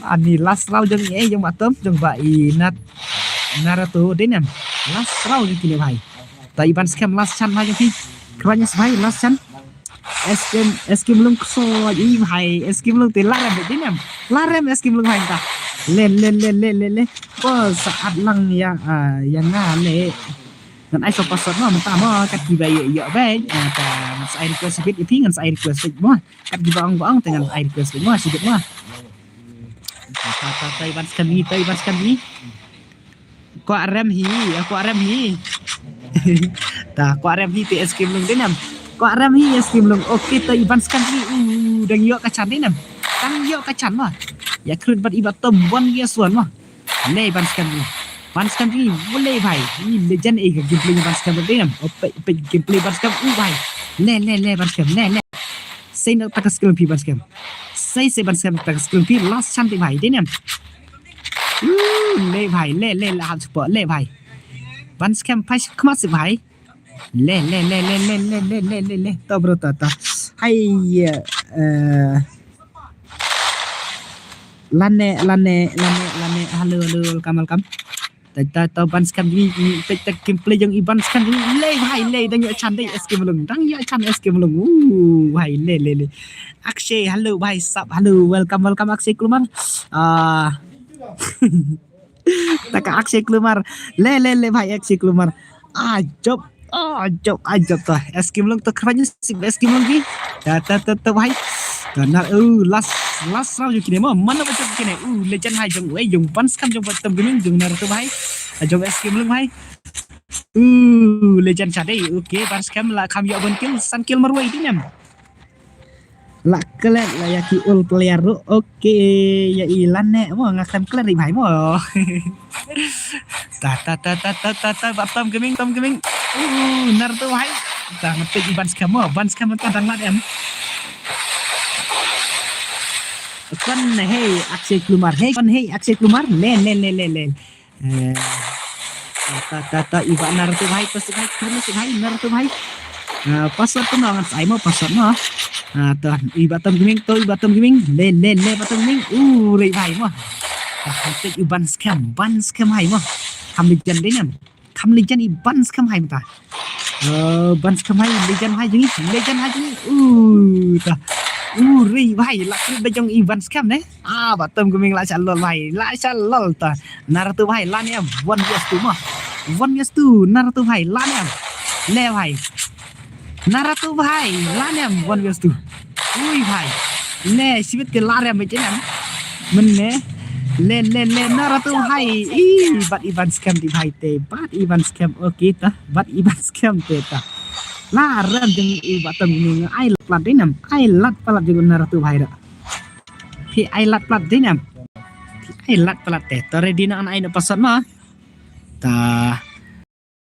ani last round jeng batam jeng ba inat Naruto đến em last round như thế này tại ban scam last chance hai khi các bạn last chance escape lung so ý hay escape lung tiền la đến em la escape lung hay ta lên có saat lang yang ngale ngan ai so password mà ta mo kat di bayi ya bae ta mas ai request bit itu ngan ai request mo kat di bang dengan ai request mo sibit mo ta ban scam ni ko rem hi ta ko rem hi te escape lung đến em ko rem hi escape lung okay ta iban scan hi dang yo ka chan đến em dang yo ka chan ma ya khun bat ibat tom one year suan ma le ban scan hi boleh bhai ni legend e gameplay ban scan đến em pe gameplay ban scan bhai le ban scan le say no tak skill pi ban scan say ban scan tak skill pi last chance te bhai đến em ले भाई ले हाथ पर ले भाई ban scam phai khmat si भाई ले to bro ta hay lane halo welcome ta ban scam ni tek gameplay yang iban scam ni le भाई le dang yo chan dai escape lung भाई ले Akshay halo भाई sub halo welcome Akshay keluar tak Akshay keluar le भाई Akshay keluar ajab tuh escape lung tuh kerannya si escape lung ki ta भाई karena last round như kini mana baca kini legend hai jong ban scam jong batam geming jong Naruto भाई jong escape lung भाई legend sadai okay ban scam la kam yo bon kill san kill marwai dinam la kalian la ya ki ul player ru oke ya ilan ne mo ngakam kalian ri bhai mo ta batam geming Naruto bhai ta ngetik ban scam ta dang lat em kan hey Akshay keluar len ta iba Naruto bhai pasti bhai karena si bhai Naruto bhai password tu nangan sai mo password mo to ibatam gaming le batam gaming rei bhai mo ta iban scam hai mo kam legend đến kam legend iban scam hai ta ban scam hai legend hai jing ta rei bhai lak da jong iban scam ne batam gaming la chan lol ta Naruto bhai la ne one years tu Naruto bhai la ne le bhai Naruto bhai la ne one years tu bhai le sibit ke la re me chen men ne le Naruto bhai bat iban scam di bhai te bat iban scam okay ta bat iban scam te ta la ram jeng batam ni ai lat dinam ai lat palat jeng Naruto bhai ra pi ai lat palat dinam ai lat palat te tore dina an ai no password ma ta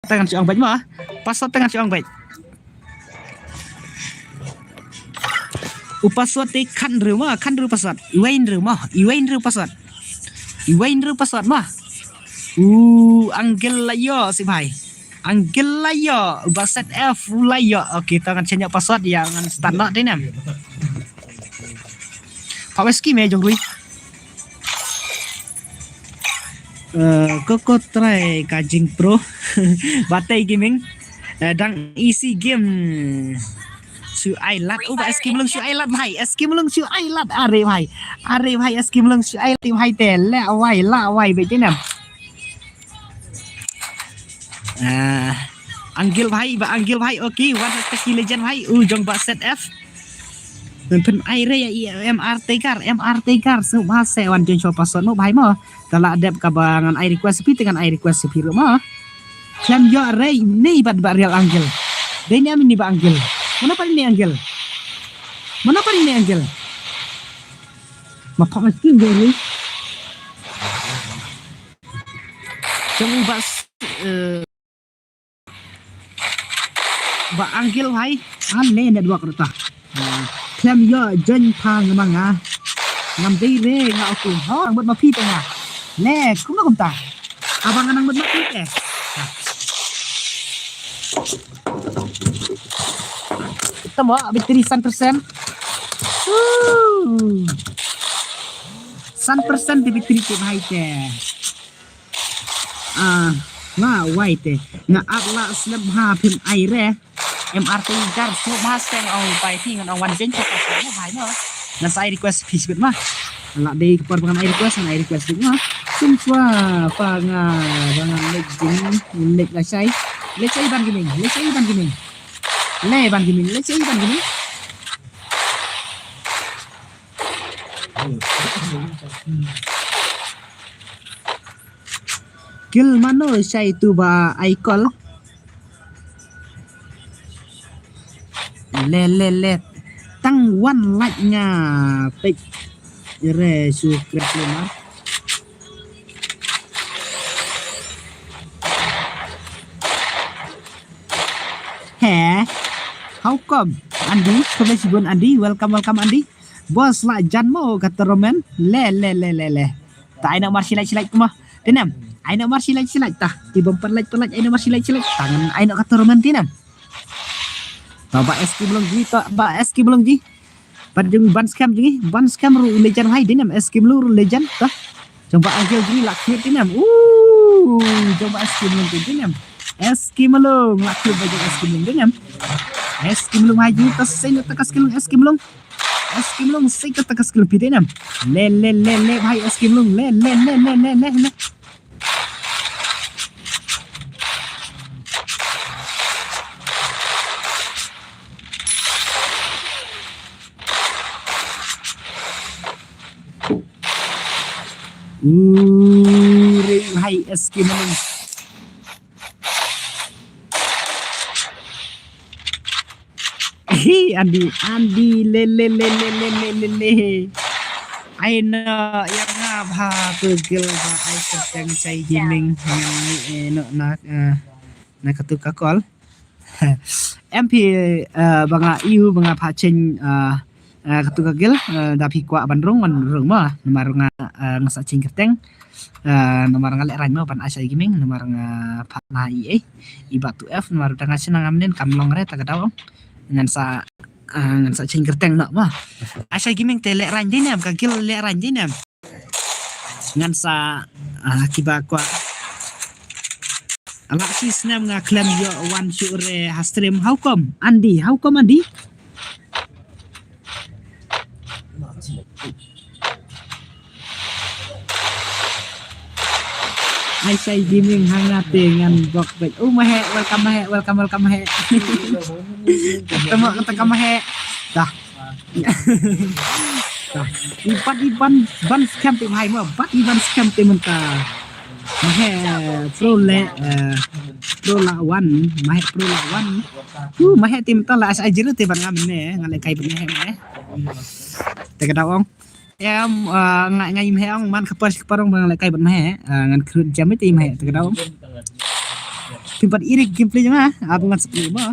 tangan si ong baj ma password tangan si ong baj password te kan ru password iwain ru password ma anggel layo si bhai anggel layo baset f layo okay tangan change password yang standar din em paweski me jong rui koko try kajing pro batai gaming dang easy game su ai lat escape lung su ai lat bhai are bhai escape lung su ai lat bhai te la wai be thế nào Anggil भाई okay one की लेजेंड भाई jong ba set F pen aire ya MRT car su bahasa wan jeng so pasono भाई mo tala adep kabangan air request sepi dengan air request sepi mo klam yo re ni bad real anggil deni amin ni ba anggil mana pa ni anggil mapak maskin dulu jong ba anggil भाई aneh ne dua kereta klam yo jen pang manga ngam dei re nga aku hong buat mapi tengah le kuma kumta abang anang buat mapi kita mau bateri 100% 100% di bateri ke भाई te nga wai te nga akla slab ha phim aire MRT car so masteng au pai thi ngan wan jen chok ko hai no na sai request fish bit mah la dei par bangan air request bit mah sum swa pa nga bangan lek ding lek la sai ban giming le ban giming kil mano sai tu ba aikol le tang wan like nga pek re su kreplema he how come Andi kebetulan Andi welcome Andi bos lah janmo kata Roman le tak nak marsilai kumah tenam ai nak marsilai tah tiba perlaj ai nak marsilai tangan ai nak kata Roman tinam ba eski belum ji padung ban scam ru legend hai dinam eski belum ru legend tah coba angel ji lakir dinam coba eski belum dinam eski belum lakir baju eski belum dinam eski belum haji tas sen takas kilung eski belum sei takas kilung dinam le bhai eski belum le hai eski belum Andi le aina yang ngabha pegel ba ai sedang sai gaming no na katu kakol MP banga iu banga phacheng katu kagel dapi kwa bandrong mah nomor ngasa cing kerteng nomor ngalek ranyo pan asai gaming nomor patna ibatu F nomor tanga senang amnen kamlong re tagadau ngan sa cing kerteng nak mah asai gaming telek ranjinam kagel lek ranjinam ngan sa kiba kwa Alexis nam nga claim yo one sure stream how come Andi ai say gaming hangate ngan bok bek mahe welcome he ketemu mahe dah iban ban scam tim hai mah bat iban scam tim menta mahe pro la one mahe tim ta la asai jiru te ban ngamne ngale kai ban he te kadawong em ngai me ong man keparong bang le kai ban me ngan krut jam te me te kadawong timpat irik gameplay mah abang sepi mah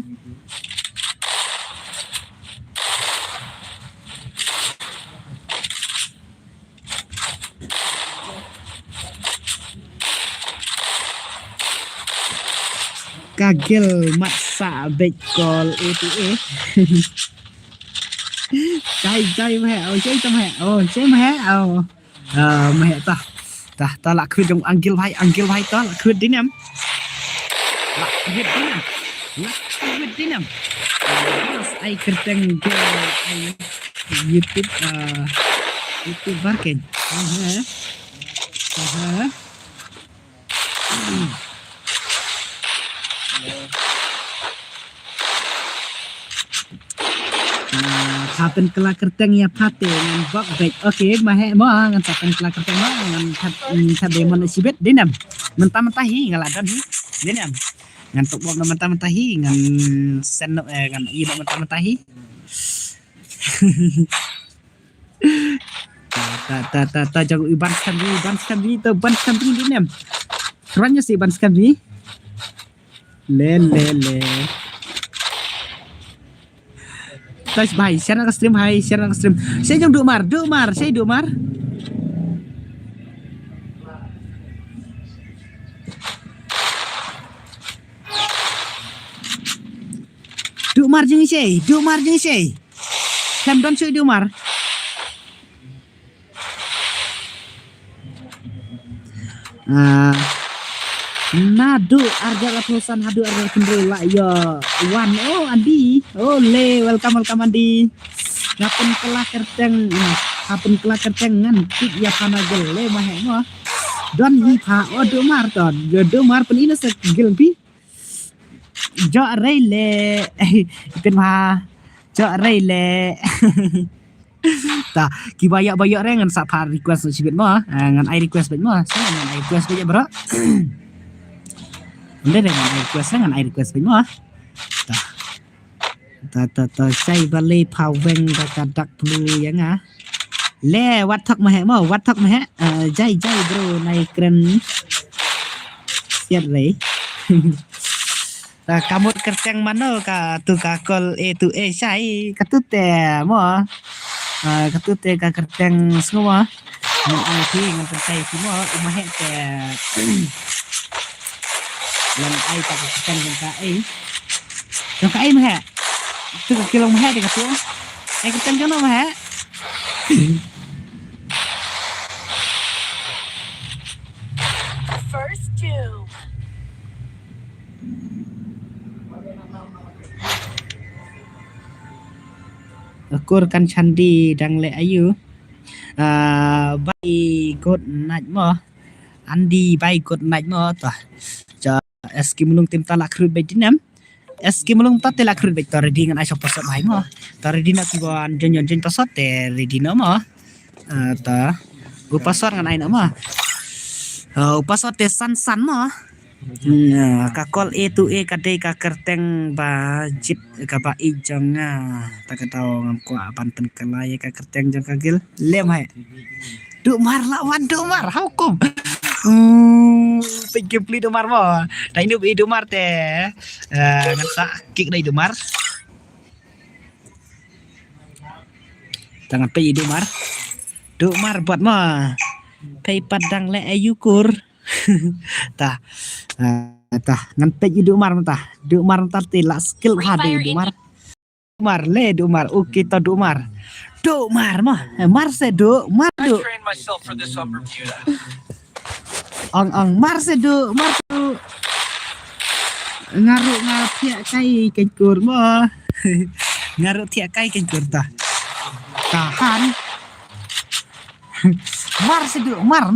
kagel maksa bekol itu chay mẹ chơi tâm hệ chơi mẹ mẹ ta là khuyên trong angel vai ta là khuyên đến em ai kerteng ke YouTube barken happen kelak kerteng ya pate ngan bak baik oke mah mo ngan happen kelak kerteng mo ngan thabe mon sibet denam mentah-mentahi ngaladan hi denam ngan tok bok mentah-mentahi ngan sen ngan i mentah-mentahi ta jago iban skambi to ban skambi denam keranya sih ban skambi le guys bhai share ke stream saya jong Duk Mar saya Duk Mar jeng sei kam don cuy Duk Mar nadu arja ratusan hadu arja kendala ya wan oh Andi oh le welcome Andi ngapun kelak kerteng ngan tik ya panagel le mahe mo don hi pha o Duk Mar ton Duk Mar pen ina se gel pi jo rei le pen ma jo rei le ta ki bayak rengan sa par request sibet mo ngan I request bet mo saya ngan I request bet bro Udah dengan air request banyak ah. Ta saya balik paweng kadak blue yang ah. Le watak mah jai bro naik keren. Siap le. Ta kamut kerteng mana ka tu ka call A sai katute mo. Katute ka kerteng semua. Ngan ngan percaya semua umah te lần ai ta cái chân trong cái mà hả tức là kêu mà hả thì cái chỗ ai cái chân cho nó mà hả first two kur kan Chandi đang lệ ayu bay cột nạch mo Andi bay cột nạch mo ta eski mulung tim talak krut baik dinam eski mulung ta telak krut baik tar di ngan ai pasat bai mo tar di nak kiban jen pasat te di na mo ta upasar ngan ai na mo upasar te san mo ka call A to A kadai ka kerteng ba jip ka ba ijang ta ka taw ngam ko banten kalai ka kerteng jang ka gil lem hai Duk Mar lawan Duk Mar hukum pikir beli Duk Mar mo dah ini beli Duk Mar teh ngasa kick dari Duk Mar tangan pe Duk Mar buat mo pe padang le ayukur tah ngan pe Duk Mar telak skill hade Duk Mar oke to Duk Mar mah Mar se Duk Mar Duk ong Mar se Duk Mar tu ngaru ngapia kai kenkur mo ngaru tiak kai kenkur ta tahan Mar se Duk Mar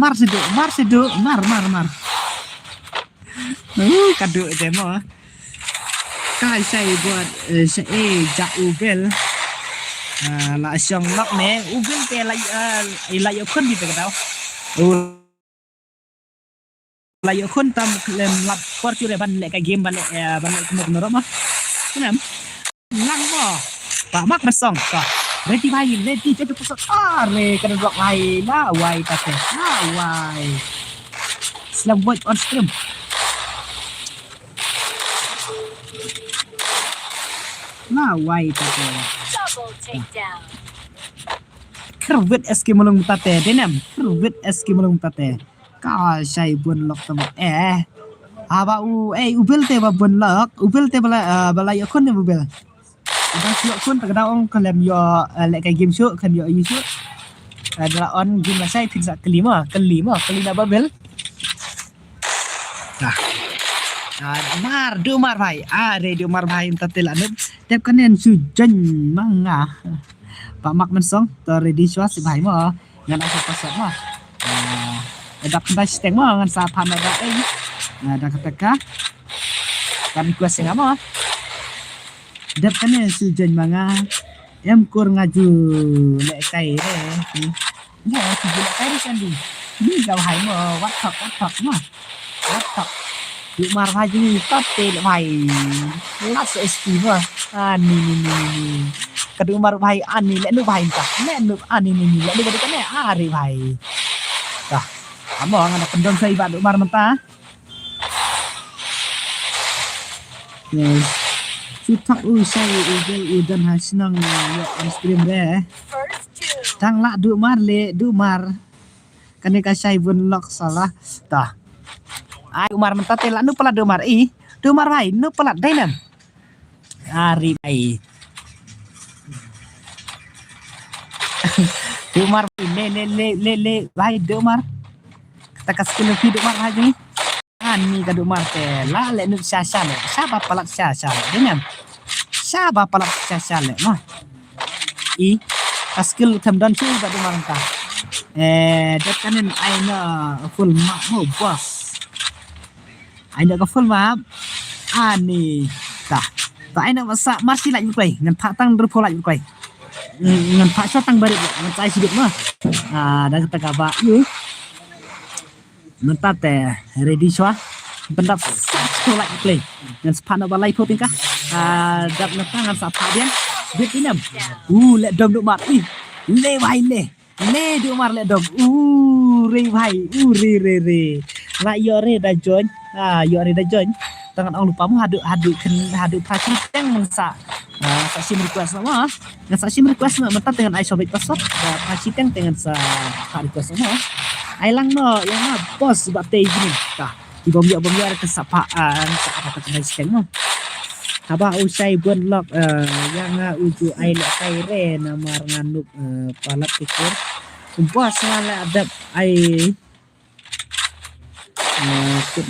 kadu demo kai saya buat saya jak ubel la siang lak ne ubel ke lai khun di te tao lai khun tam lem lap por chu le ban le ka game ban le kumuk noro ma nam lang mo pa mak masong ka ready jadi pusat re kan rock lai la wai ta te wai slam watch on stream la wai ta te kerwit eski mulung tate denam kerwit eski mulung tate ka sai bun lok tam aba ubel te ba bun lok ubel te bala yakun ne ubel ba siok kun ta daong kalem yo le ka game show kan yo isu adalah on game la sai pizza kelima babel nah Duk Mar bhai Duk Mar bhai tatel anep tep kanen su jen manga pak mak mensong to ready shot si bhai mo ngan apa pasat mo dak ndai steng mo ngan sa phamada dak kataka kan request nga mo tep kanen su jen manga em kur ngaju lệ cây đấy nè chỉ lệ cây đi xem đi đi đầu hải mà vắt thật mà vắt thật dụ mà phải gì tắt tê lại phải lát sẽ mà ni kedua mar bhai ani le nu bhai ka le nu ani ni le nu bade kane ari bhai dah amo ngana pendon sai ba mar menta sutak usai udan hasinang ya stream re tang la du mar kane ka sai bun lok salah dah ai umar menta te la nu pala du mar bhai nu pala dainan ari bhai Dumar le vai Dumar kita kasih lebih Dumar lagi ani ka Dumar te la le nu sha le siapa palak sha dengan siapa palak sha le mah I kaskil kamdan cu ka Dumar ta dat kanen aina full map mo bos aina ka full map ani ta aina masa masih lagi play ngan patang berpola lagi play ngan pak shot tang balik ngan tai sidik mah dan kita kaba yu mentat ready shwa bendap sekolah play ngan sepana balai poting kah dap ngetang ngan sapa dia bit inam le dom duk mat le vai le duk mar le dom re vai re la yore da join yore da join tangan orang lupa mu hadu pasir yang mengsa saksi request nama dengan saksi request nama mentat dengan ai sobek password pasir yang dengan sa request nama ai lang no yang na bos bate gini tah di bom ada kesapaan apa kena scan no haba usai buat lock yang uju ai le kai re namar nganuk palat pikir bos selalu ada ai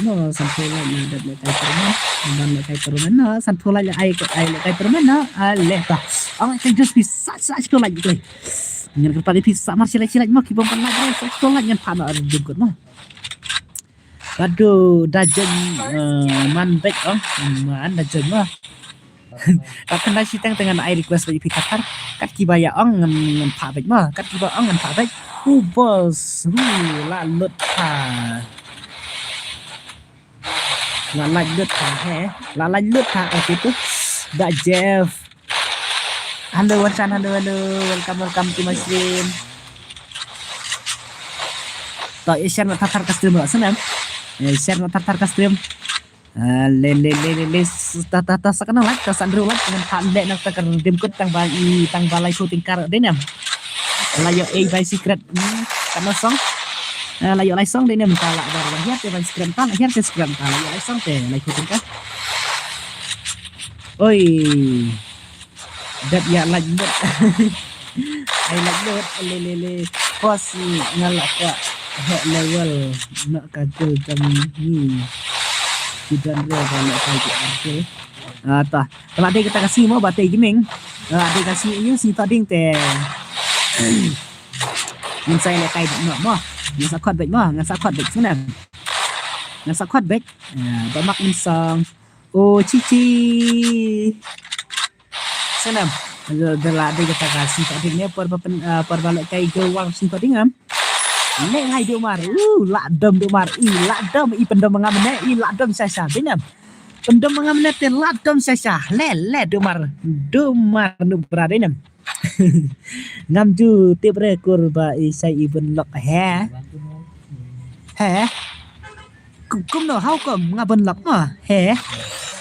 no santola na dat le kai permen dan le kai permen no santola le ai le kai permen no le ta ang kai just bisa sa lagi tu ngan kerpati bisa mar sila mo kibom pan lagi sa ngan pan ar jenggot no aduh dajen man back man dajen mah akan nasi teng dengan air request bagi pitatar kat kibaya ong ngan pa back mah kat kiba ong ngan pa back bos la lut pa la lanjut oke itu Dak Jeff halo Wansan halo welcome to my stream tak share nak tatar ke stream lah senang share nak tatar ke stream le tata sakana like ta sandro like dengan pandai nak takar demkut tang balai shooting kar denam layo by secret kana song layo lai song denam kala baru hiat by secret tan hiat ke secret tan layo lai song te lai shooting kar oi dat ya lanjut ai lanjut le pos ngalak ka level nak kacau kami dan dia kalau kaji tah kalau ada kita kasih mau batai gaming ada kasih ini si tading teh mình say là cây nữa mà mình sẽ quạt bệnh mà mình sẽ quạt bệnh thế nào mình sẽ quạt bệnh đó mặc mình sang ô chi thế nào giờ là đây kita kasih tadingnya per balik cây gawang si tading am le hai do mar ladem do mar ladem pendem mengamne ladem sasa benam pendem mengamne te ladem sasa le do mar nu bradenam ngam ju tip re kurba isai ibn lok he kum no hau kum ngaben lok ma he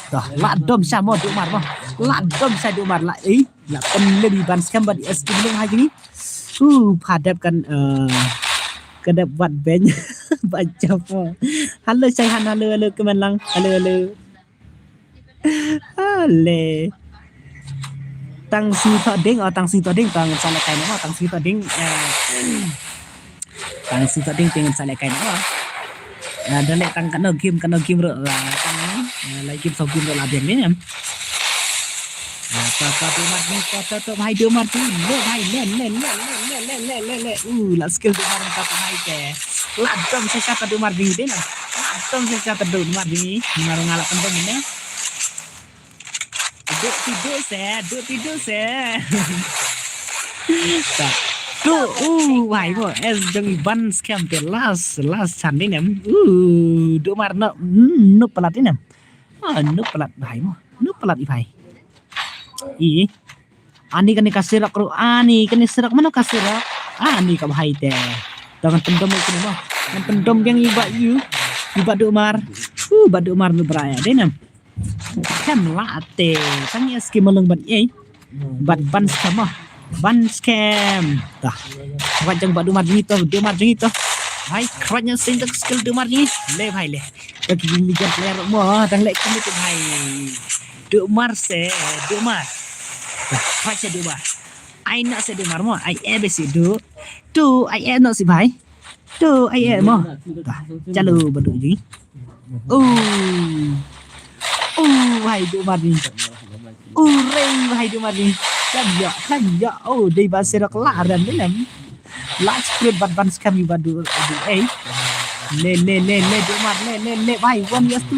dah ladem sama do mar ma ladem sa do mar la la pen lebih ban skam bad es belum hari ni hadapkan kedap buat bench baca apa halo Syaihan halo kemenlang halo tang si toding tang salah kain nama tang si toding dengan salah kain nama dan lek tang kena game ro lah tang lagi game so game ro lah biang ni Tata Domar ni tata bhai Domar tu le bhai le la skill Domar tata bhai ke ladam se kata Domar ni de na ladam se kata Domar ni ngarung ngalak pendem ni Duk tidur se. Tak. Tu, why mo? Es jeng ban scam te last Sunday nem. Duk mar no pelat ni nem. No pelat bhai mo. No pelat i bhai. Ani kan kasih rak ani kan serak mana kasih rak. Ani ka bhai te. Dengan pendom itu mo. Dengan pendom yang iba duk mar. Ba duk mar nu beraya de nem. Kem late. Tang eski melung bat bat ban scam mo. Ban scam. Tah. Wajang badu marjing itu. Hai keratnya sintak skill du marjing. Le bhai le. Bagi ligan player mo dang lek kami tu bhai. Du mar se, du mar. Tah, bhai se du mar. Ai nak se du mar mo. Ai ABC du. Tu ai nak si bhai. Tu ai mo. Tah, chalu badu ji. Bhai du marjing. Rei bhai du marjing. Kaya, di bahasa rak laran ni nem. Last script ban scam you badu le domar le bhai 1 years tu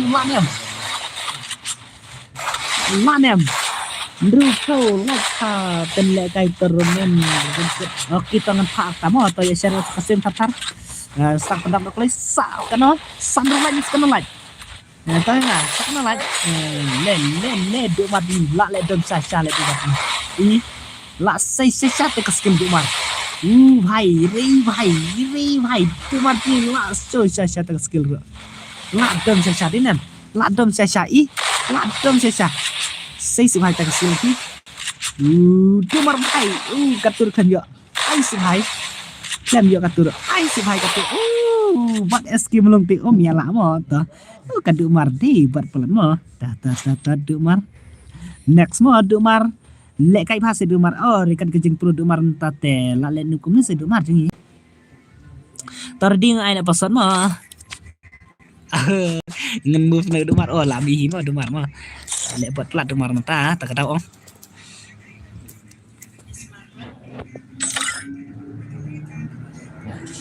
lanem Ruko lakha ten le kai terunen kita ngan pak tamo atau ya share kasim tatar sang pendam kali sa kano sandro lagi kano lagi tahu nggak kano lagi le domar di la le dom sa le domar ini la sai te kaskim domar भाई तुम्हार की लास्ट शा तक स्किल लाडम शा दिन लाडम शा सही से भाई तक स्किल की तुम्हार भाई कतुर खंजो आई से भाई kem yo katur ai si भाई katur bat eski melung ti om ya lama ta kadu mar di bat pelan mo ta du mar next mo du mar lek kai phase du mar rekan kejing pro du mar tate la le nukum ni se du mar jingi tarding ai na pasan ma ngen move na du mar la mi ma du mar ma lek buat plat du mar ta kadau ong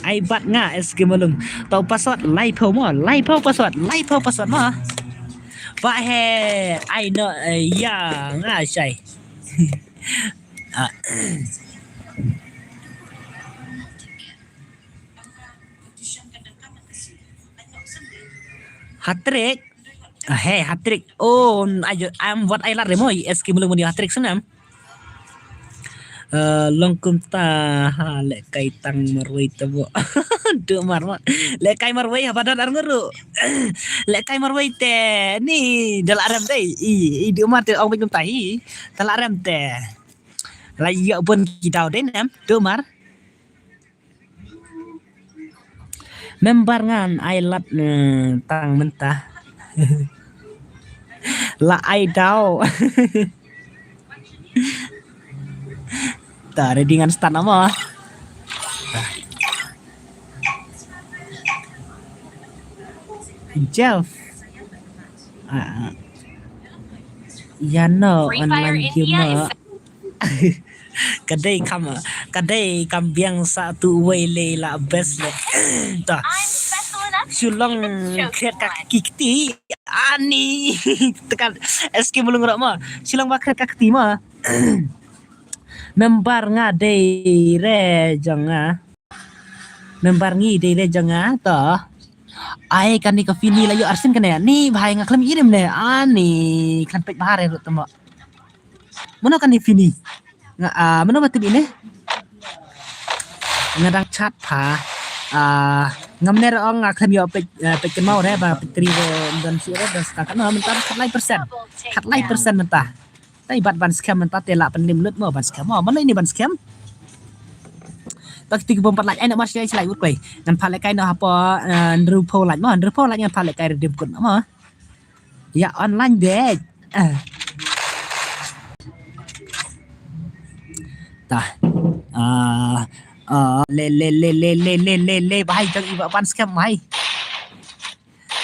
ai bat nga es gemelung tau password lai phau password ma ba he ai no ya nga sai Hattrick hattrick ayo what I like mo eski belum di hattrick senam longkum ta le kai tang marwai tabo du marwa le kai marwai apa dar nguru le kai marwai te ni dal aram te i du mar te ong ping tai dal aram te la ya pun kita den nam du mar member ngan ai lat tang mentah la ai dau ta ready ngan start nama Jeff ya no online game kadai kambiang satu wele la best le ta sulong kret kaki kiti ani tekan eski mulung rak ma sulong ba kret kaki ma membar ngade re janga membar ngi de re janga ta ai kan ni ka fini la yo arsin kan ya ni bhai ngaklam irim ne ani kan pek bahare ro temo mana kan ni fini mana batib ini ngadang chat pa ngamner ong ngaklam yo pek mau re ba petri dan sire dan stakan mentar kat lai persen mentah tai ban scam mentah tela pendim lut mo ban scam mana ini ban scam tak 34 laj ai nak masih selai ut koi nan phalai kai no apa nrupo laj yang phalai kai redim kun ma ya online deh ta le bahai jang iba ban scam mai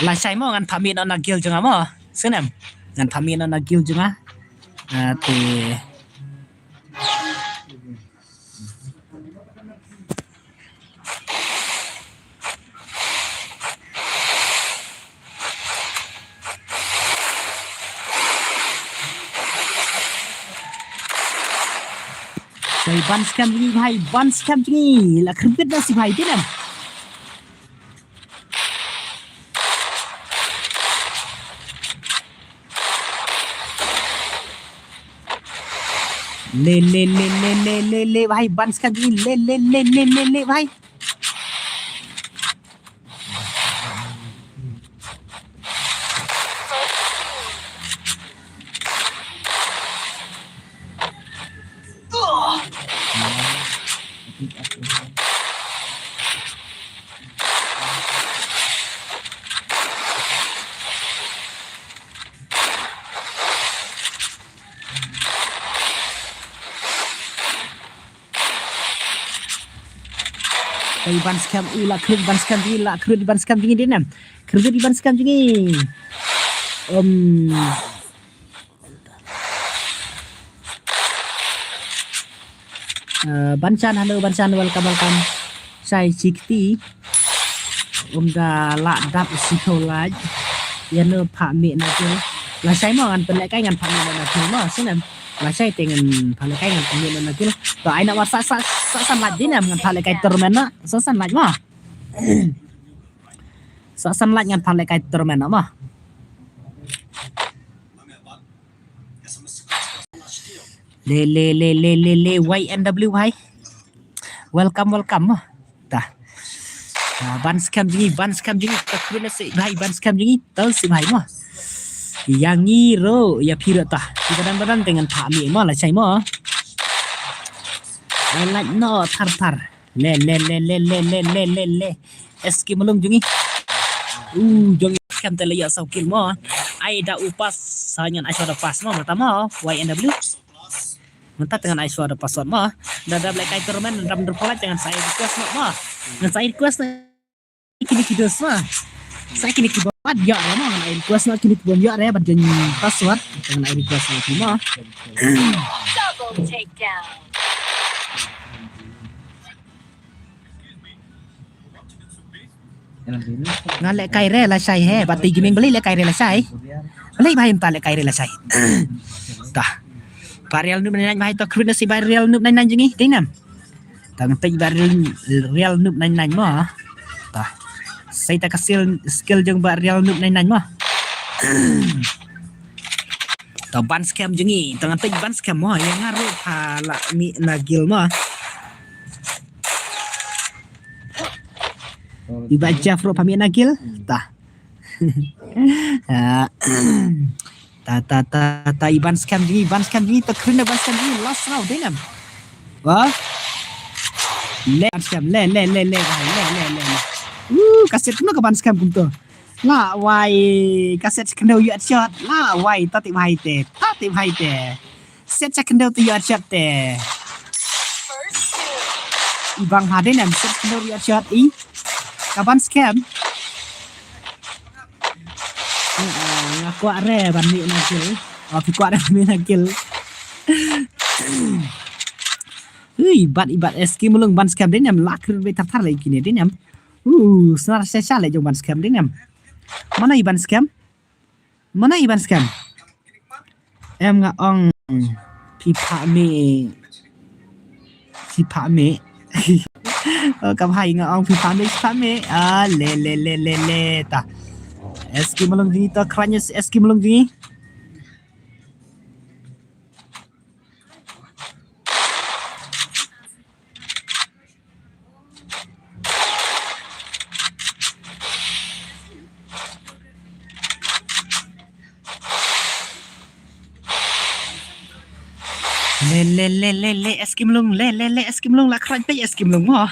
la sai mo ngan phamin on agil jang mo senam ngan phamin on agil jang te Say ban scam jingi bhai, ban scam jingi. La kriket na si bhai dinam. ले भाई बंस का जी ले भाई ban scam ila kredit ban scam ila kredit ban scam jingi dinam kredit ban scam jingi Banchan halo Banchan welcome saya Cikti da la dap sikolaj ya no pha me na ke la sai mo an pen kai ngan pha me na ke mo sinam la sai tengen pha kai ngan pha me na ke to ai na wa sa san laj dinam ngan pha kai turmen na sa san laj mo sa san laj ngan pha kai turmen na mo le YNW bhai welcome ta ban scam jingi takwina se bhai ban scam jingi tal si bhai mo yang ngiro ya pira ta kadang-kadang dengan pak mi mo la chai mo I like no tar le eski melung jingi jongi scam tele ya sau kil mo ai da upas sanyan ai da pas mo pertama YNW mentah dengan Aiswa ada password mah dada black eye turmen dan berpola jangan saya request mah dan saya request kini kidos mah saya kini kibat ya mah dengan air request mah kini kibom ya ya berjanji password dengan air request mah double takedown ngalek kaire la sai he bati gimeng beli le kaire la sai beli bahin ta le kaire la sai tah Varial noob nanya mahito kruda si varial noob nanya jingi dinam. Tang pej varial noob nanya mo. Tah. Saya tak kasih skill jeng varial noob nanya mo. Tah ban scam jingi, tang pej ban scam mo yang ngaruh pala mi nagil mo. Dibaca fro pami nagil. Tah. Ta ban scam jingi to kena ban scam jingi last round dinam wah le scam le kaset kena ke ban scam kumto la wai kaset kena yu shot la wai ta tim hai te set kena tu yu shot te ibang ha dinam set kena yu shot ka ban scam kuat re ban mi nakil kuat re mi nakil ibat eski mulung ban scam dinam lakir be tar lagi kini dinam senar sesa le jong ban scam dinam mana iban scam em nga ong pipa me kam hai nga ong pipa me le ta eski melong jingi ta kranya eski melong jingi le eski melong le eski melong la kranya pe eski melong mo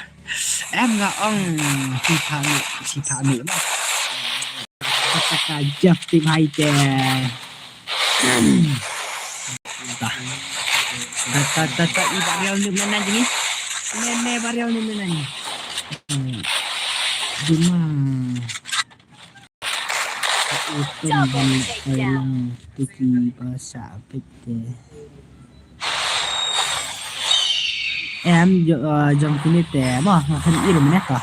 em nga ong pipa mi mo Kajaf tim haite ta ibarial ni mana jingi ne barial ni mana ni cuma utang tiki bahasa pete em jom kini te mah kan iru mana ta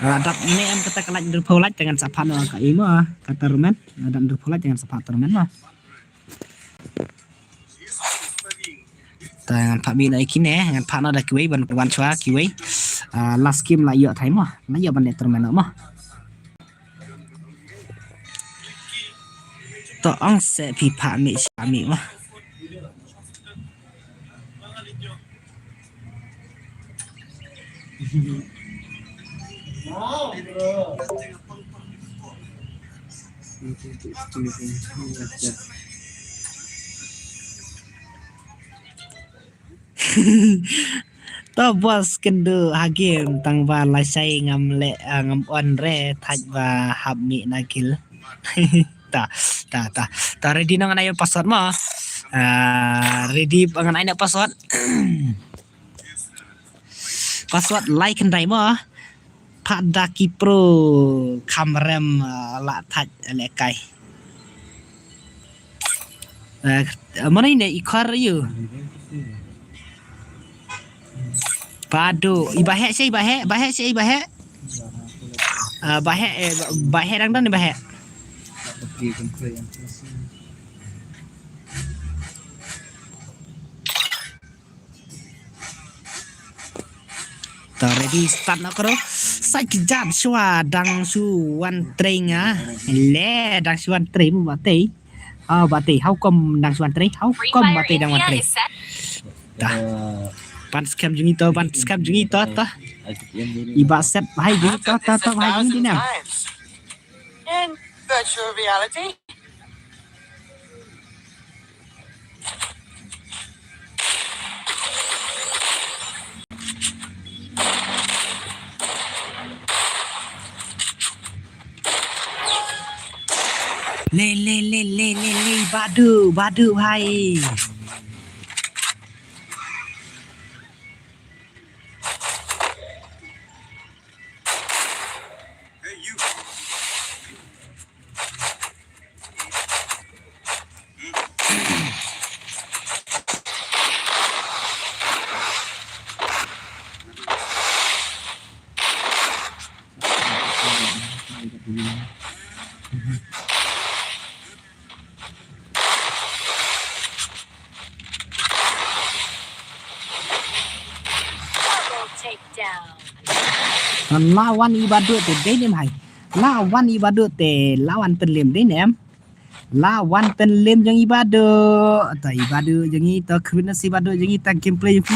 Adap ini em kata kelaj derpolat jangan sapa no ka ima kata rumen adap derpolat jangan sapa rumen mah Tangan Pak Mi nak ikin ngan Pak nak dah kiwei ban chua kiwei. Last game lah yo time mah. Lah yo ban tournament mah. To ong se pi Pak Mi mah. To bos kendo hagim tang ba lai sai ngam le ngam on re thaj ba hab mi nakil. ta ready nang ayo password ma. Ready bangan ayo password. Password like kendai ma. Pak Daki Pro kamerem la thaj le kai. Mana ini ikar you? Padu, ibahe sih ibahe ibahe. Bahe dang dan ibahe. Ready start nak karo. Sai kijat shua dang su wan train le dang su wan train mu batei. Batei how come dang su wan train? How come batei dang wan train? Dah. Pan scam jungi to ta. Iba set bahai jungi to bahai jungi dinam. In virtual reality. Le badu bahai. Lawan ibadut te dei nem hai. Lawan ibadut te lawan penlem dei nem. Lawan penlem yang ibadut. Ta ibadut yang itu kena si ibadut yang itu gameplay yang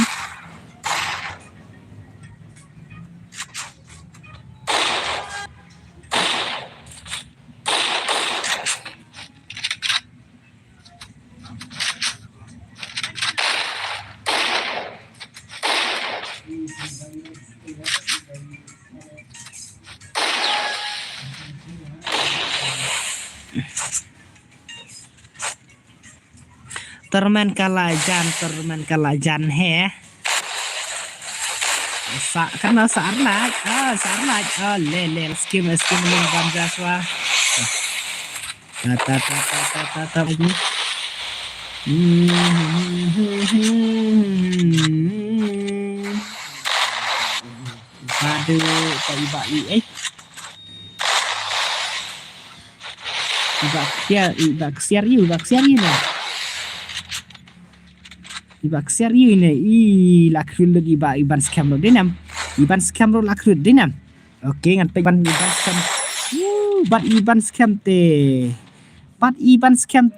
Terman kalajan he. Karena sarlaj. Le skim ling ban jaswa. Ta lagi. Aduh, tak iba Ibaksiar nih. Ibaksiar ini. Lakrul lagi iban scam lo dinam. Iban scam lo lakrul dinam. Oke, ngantai iban scam. Bat iban scam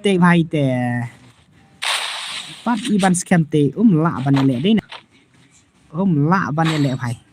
te. Bhai te. Bat iban scam te. La banele dinam. La banele bhai.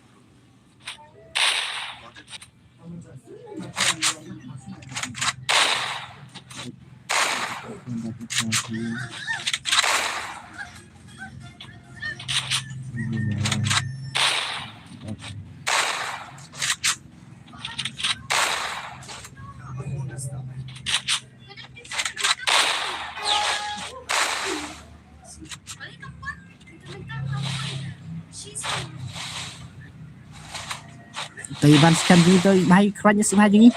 Iban scam gitu bahai keranya si bahai ni.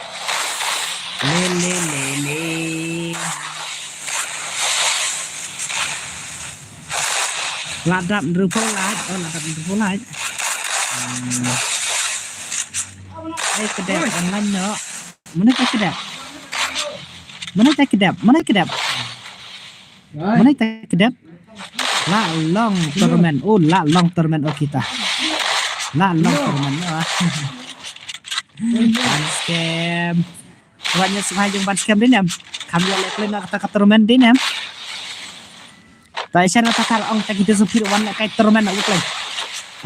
Le. Ladap rupolat. Kedap online no. Mana tak kedap? La long tournament. Oh, la long tournament oh kita. La long tournament oh. Ban scam. Banyak sekali yang ban scam din em. Kami oleh kalian kata tournament din em. Tai sana takal ong tak kita supir wan kai tournament nak play.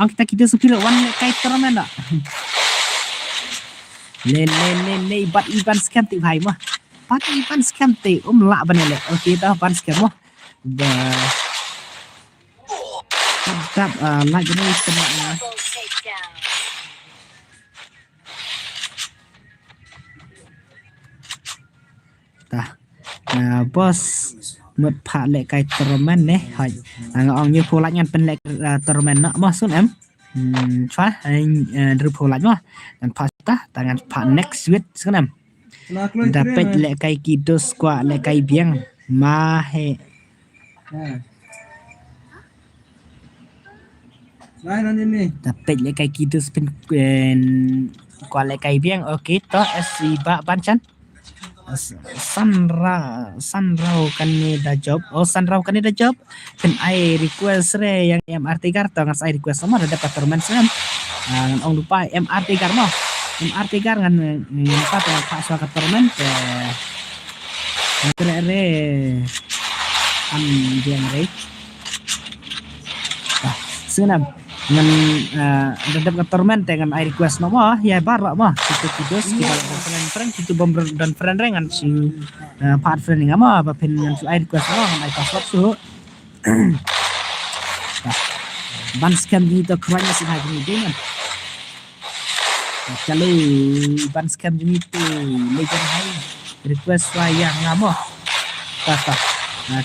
Ong kita supir wan kai tournament nak. Le bat iban scam ti bhai mah. Bat iban scam ti la ban le. Okey dah ban scam mah. Tap like ni semua. Double takedown. Tah. Bos mượt phá lệ cái tournament nè hỏi ông như phô lạnh ngăn bên lệ tournament nọ mà xuống em xóa anh đưa phô lạnh mà ngăn phá ta ta ngăn phá next week xuống em dapat lệ cái kido squat lệ cái biang ma he dapat lệ cái kido spin qua lệ cái biang ok to si ba ban chan Sanrau kan ni dah job. Oh Sanrau kan ni dah job. Kan I request re yang MRT gar tangan saya request sama ada dapat tournament sem. Ong lupa MRT gar mo. MRT gar ngan lupa tangan pak suaka tournament. Kira re dia re. Senam ngan dapat tournament dengan I request nama ya barak mah itu kidus kita friend itu bom dan friend rengan si part friend ngama apa pen yang I request nama I password su ban scam itu kerana sih hari ini kan kalau ban scam itu legend high request yang ngama tak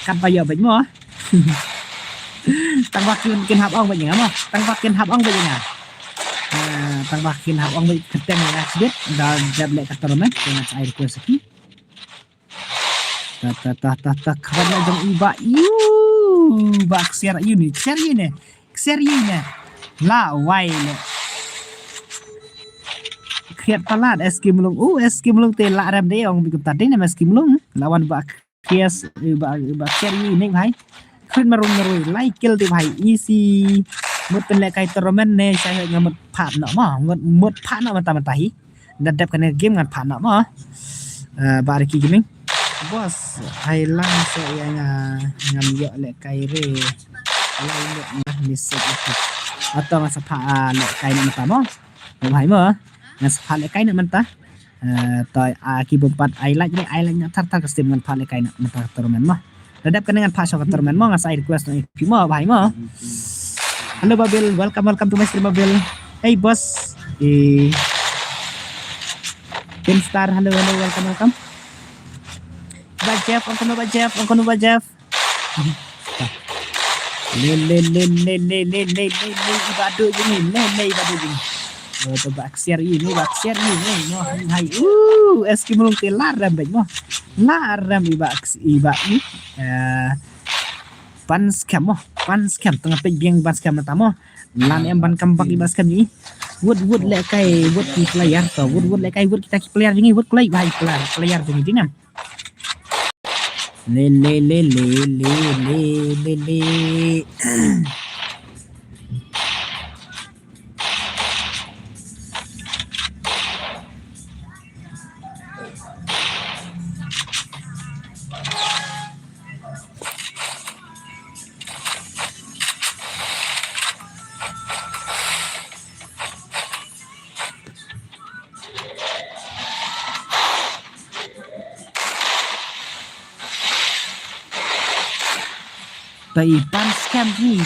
kan bayar banyak mah tăng vakin kiên hạp ong vậy nhỉ mà tăng vakin hạp ong vậy nhỉ tăng vakin hạp ong vậy ketem yang sedikit dan jable tournament dengan air kuasaki ta karena jong iba bak share ini la wai le khiat palat eskim lung te la ram de ong bikum tadi nama eskim lung lawan bak kias bak share ini bhaiขึ้นมารุยไล่เกิลติไผอีซีหมดเป็นแลไกตอร์แมนเนใช่งามผ่านเนาะมาหมดผ่านเนาะมันตามตาหิดัดดับกันเกมงานผ่านเนาะมาบาริกีgaming bos ai lang saya ngam yo le kai re lai le misik itu atau ngasa pha le kai na mata mo bhai mo ngasa pha le kai na mata toy ki bompat ai like nya tar ka stem ngan pha le kai na mata tournament mah Dadap kan dengan Pak Syokot Termen mau ngasih request nih Pimo bahai mau. Halo Babil, welcome to my stream Babil. Hey bos. Star, halo welcome. Bajaf, ongkono Bajaf. Le ibadu gini. Oh, baksiar ini no hai eskimulung te laram baik mo laram iba ni ban scam tengah pegiang ban scam tamo lan em ban kambak iba scam ni wood le kai wood ki player to wood le kai wood kita ki player ni wood play baik player ni dinam le Tapi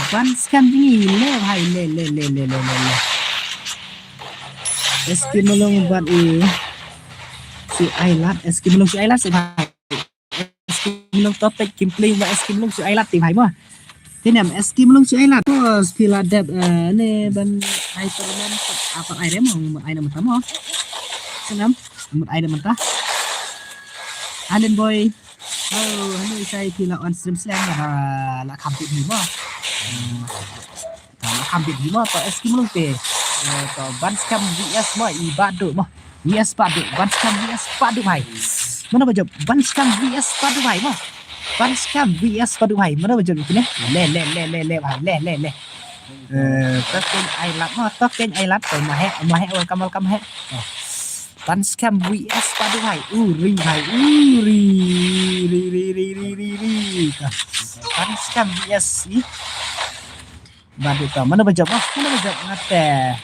ban scam ni le bhai le eskimulung buat si Ailat eskimulung si Ailat si bhai eskimulung topik gameplay buat eskimulung si Ailat ti bhai mo tinam eskimulung si Ailat bos pila dep ne ban ai tournament apa ai remo ai nama tamo senam ai nama ta Allen boy halo saya pila on stream slang la kampit ni mo la kampit ni mo to eskimulung te to ban scam vs mo ibadu mo vs padu ban scam vs padu bhai mana bajo ban scam vs padu bhai mo Banskam vs Badu Hai. Mana baju ni? Le bhai. Le. Token Island mo, Token Island rồi mà hẹ welcome hẹ. Banskam vs Badu Hai. Ri bhai. Ri. Banskam vs ni. Badu ta mana baju mo? Mana baju ngate.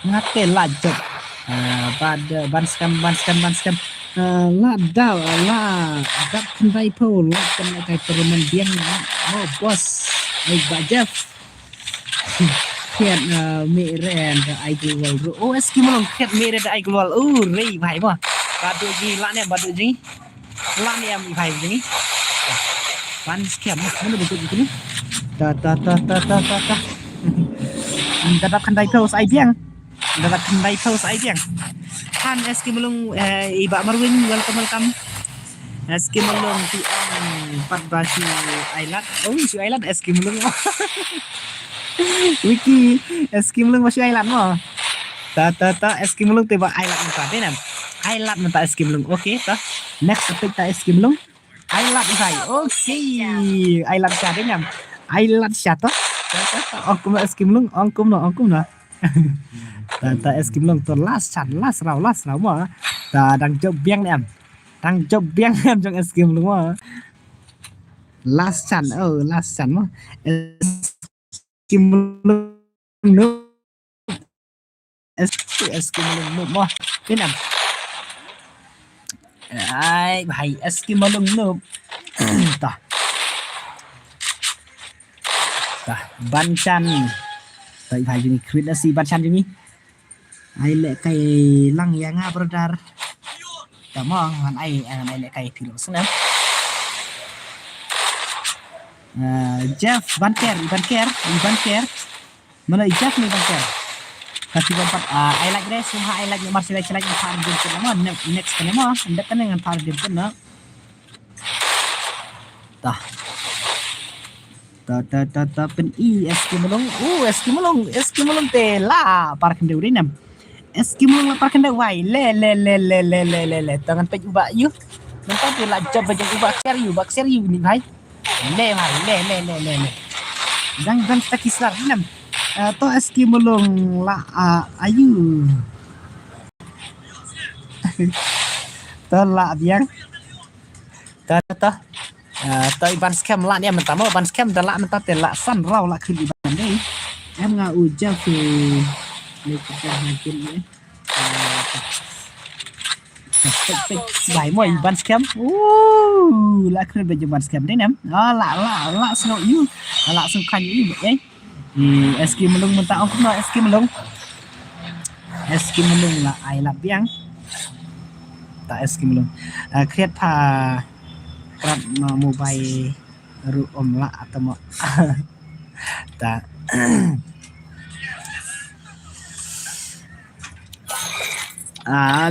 Ngate lajot. Pada Banskam la daw la dap kendai po la kendai kai permen biang no bos ai bajaf kiat meren da ai global oh eskimolong kiat meren da ai global rei bhai mo badu ji la ne badu ji la ne am bhai ji Banskam mana betul ni ta dapat kendai po ai biang dapat kendai po ai biang Han eskimolong iba marwin welcome eskimolong ti ang Patbashi Island si Island eskimolong wiki eskimolong Bashi Island mo ta eskimolong tiba Island ta denam Island mata eskimolong okay ta next topic ta eskimolong Island sai okay Island sa denam Island sa ta ongkum eskimolong ongkum no ta eskimolong to last raw mo ta đang job biang em trong eskimolong mo last chan mo eskimolong no eskimolong no mo tin em ai bhai eskimolong no ta Banchan tại phải jadi create si Banchan ini ai lệ cây lăng ya nga brother cảm ơn ai lệ cây thì lỗ nữa Jeff Van Ker mana Jeff ni Van Ker kasih tempat I like this semua I like nomor select part game pertama next kena mah hendak kena dengan part game kena tah pen eskimolong tela park ndeu ni nam eskimolong park ndeu wai le tangan pe ubak you nampak tu lah job baca ubak share you ni bhai le gang takisar ni nam to eskimolong la ayu to la biang ta tới Banskam lại em tao mà Banskam đã lại ta tiền lại săn rau lại khi đi bàn đây em ngà u cha phê lấy cái hàng tiền nhé bài mồi Banskam lại khi bây giờ Banskam đấy em lạ snow you lạ snow khanh you vậy Eskimolong mình tao cũng nói Eskimolong là ai làm biang ta Eskimolong create pa Krat mobile ru omla atau mo ta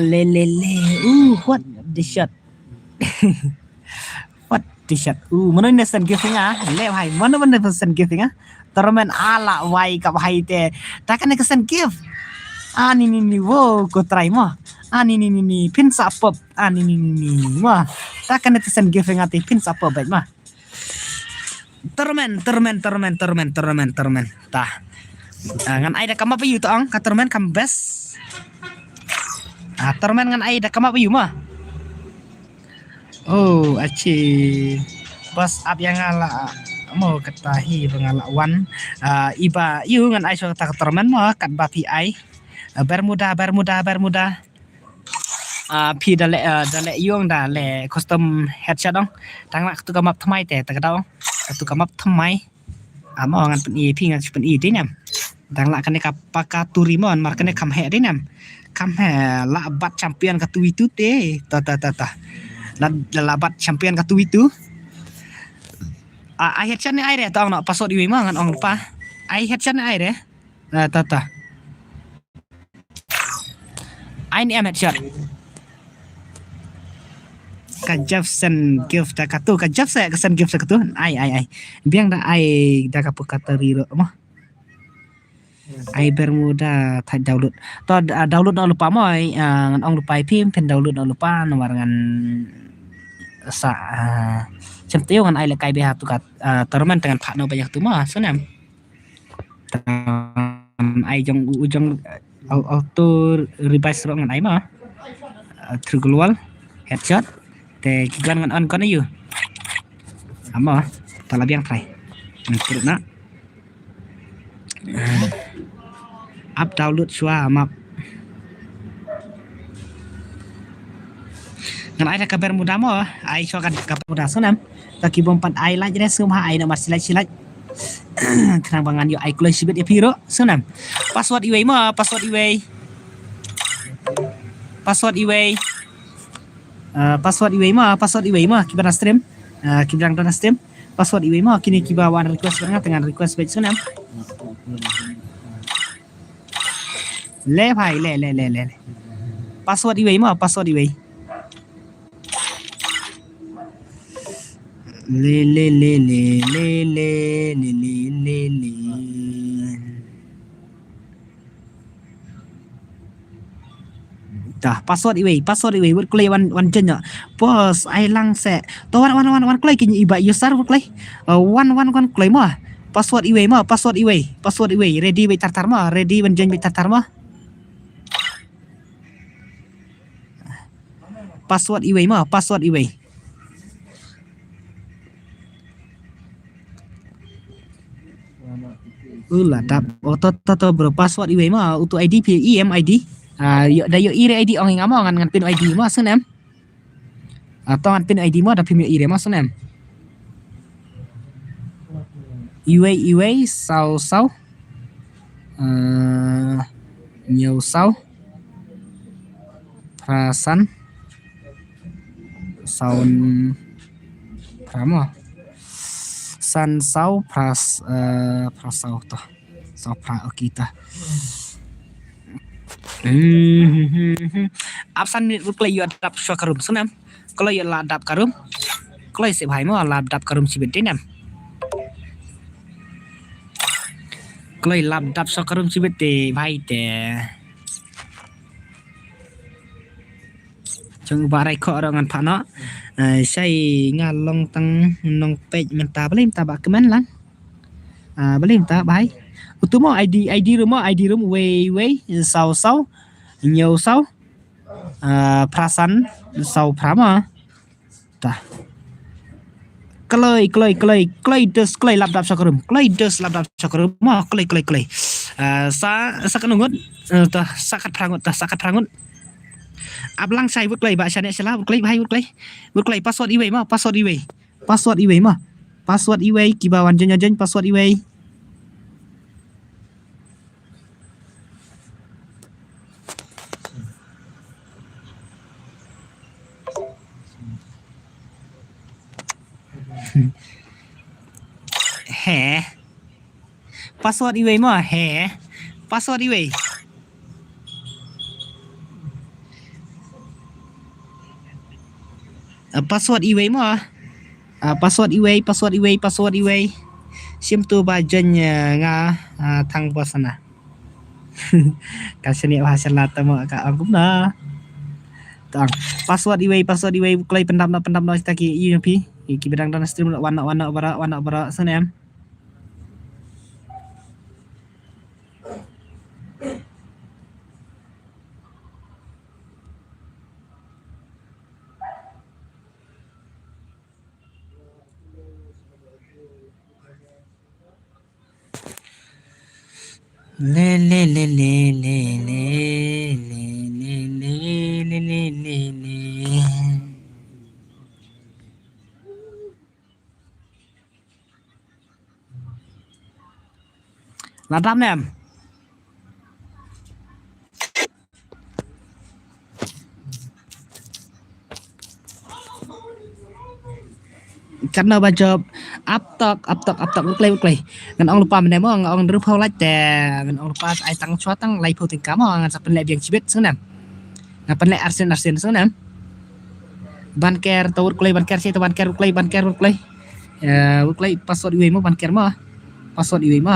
le what the shot mana ni sen giving le bhai mana sen giving tournament ala wai ka bhai te takkan ke sen give ni wo ko try mo ni pin sapop ni wah takkan itu sen giving ati pin sapop baik mah tournament tah ngan ai da kama pa yu tong ka tournament kam best tournament ngan ai da kama pa yu mah aci bos up yang ala mau ketahi pengalawan iba yu ngan ai so ta tournament mah kat ba pi ai Bermuda pi dale yung dale custom headshot dong tang lak tu kamap thamai te ta kadau tu kamap thamai mo ngan pen i pi ngan pen i ti nam tang lak kane kapaka turimon mar kane kam he ti nam kam he la bat champion ka tu itu te ta la bat champion ka tu itu ai headshot ni ai re tong no pasot i mo ngan ong pa ai headshot ni ai re ta ai ni headshot kajaf sen gift ta katu kajaf saya kesen gift ta katu ai biang da ai da ka pukata riro mah ai Bermuda thay download to download no lupa moi ngan ong lupa phim pen download no lupa no warangan sa centeu ngan ai le kai beha tukat terman dengan pak no banyak tu mah senam ai jong ujong auto revise ro ngan ai mah terglual headshot te kigan ngan on kon ayu ama talabiang try terus nak up download shua map ngan ai kabar muda mo ai shua kan kabar muda sunam taki bompat ai la jere sumha ai na marsilat kenang bangan yo ai kulai sibet piro sunam password iway mo password iway password iway mo kibana stream kibang dona stream password iway mo kini kibawan request banget dengan request baik sunam le bhai le password iway mo password iway le dah password iway word klay wan jenya bos ai lang se to wan klay kini iba user word klay wan klay mo password iway ready wait tartar mo ready wan jen wait tartar mo password iway ladap to bro password iway mo untuk ID EMID yo ire ID ong ngamo ngan pin ID mo sunem atau ngan pin ID mo ada pin ire mo sunem iway sau nhiều sau prasan saun pramo san sau prasau to sau pra kita absan minit play yo adap shwa karum sunam kalau yo ladap karum kalau se bhai mo ladap karum sibet denam kalau ladap shwa karum sibet te bhai te chung barai kho rangan phano sai ngalong tang nong page menta boleh minta bak kemen lang boleh minta bhai utama ID room way sau nhiều sau prasan sau prama ta klei des klei laptop sakarum ma klei sa kanungut ta sakat prangut ablang sai wut klei ba chane sela wut klei bhai wut klei password iway ma password iway kibawan jen password iway he password iway mo he password iway password iway mo password iway sim tu bajanya nga thang bosana kasih ni bahasa lata mo ka angkum na tang password iway klay pendam no staki UMP ki bedang dan stream warna bara sanem le ladam nem karena bajab aptok play ngan ong lupa menemo ong dru phau lach te ngan ong lupa ai tang chwa tang lai phau ting kamo ngan sa penle biang chibet sunam ngan penle arsen sunam banker tour play banker si to banker play password iway mo banker mo password iway mo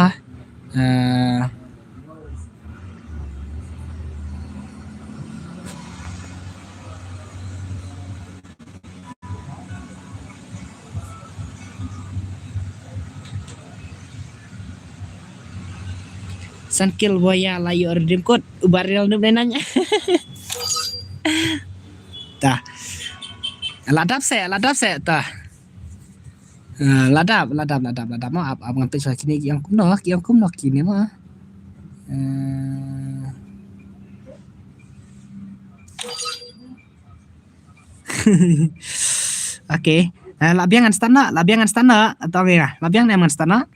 Sankil boya layu redeem code ubaril nu nanya. Tah. Ladap saya tah. Ladap maaf abang ngantuk saya kini yang kumno kini mah. Oke. Labiangan stana atau ya? Labiang neman stana.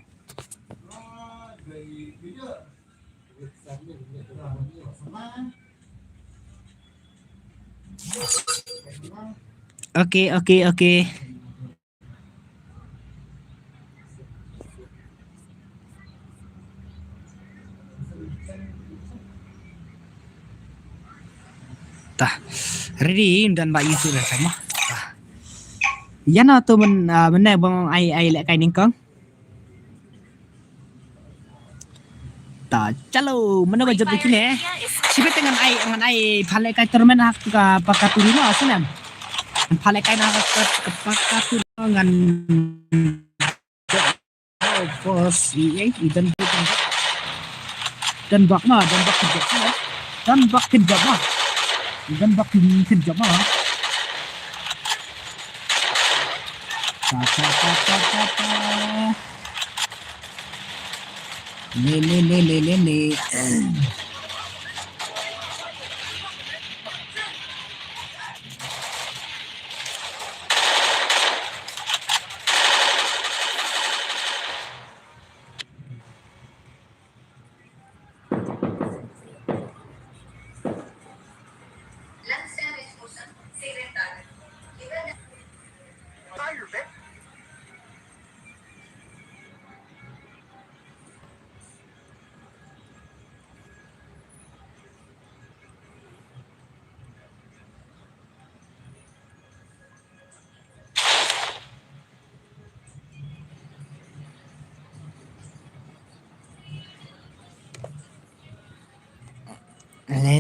Oke. Tah, ready dan Mbak Yusu dah sama. Yana tu mana bang ai lek kain ningkong. Ta chalo mana bajab dikini sibet dengan ai phale kai termen hak ka pakaturi no asenam. Phale kai na ka pakaturi ngan bos dan bak kerja mah.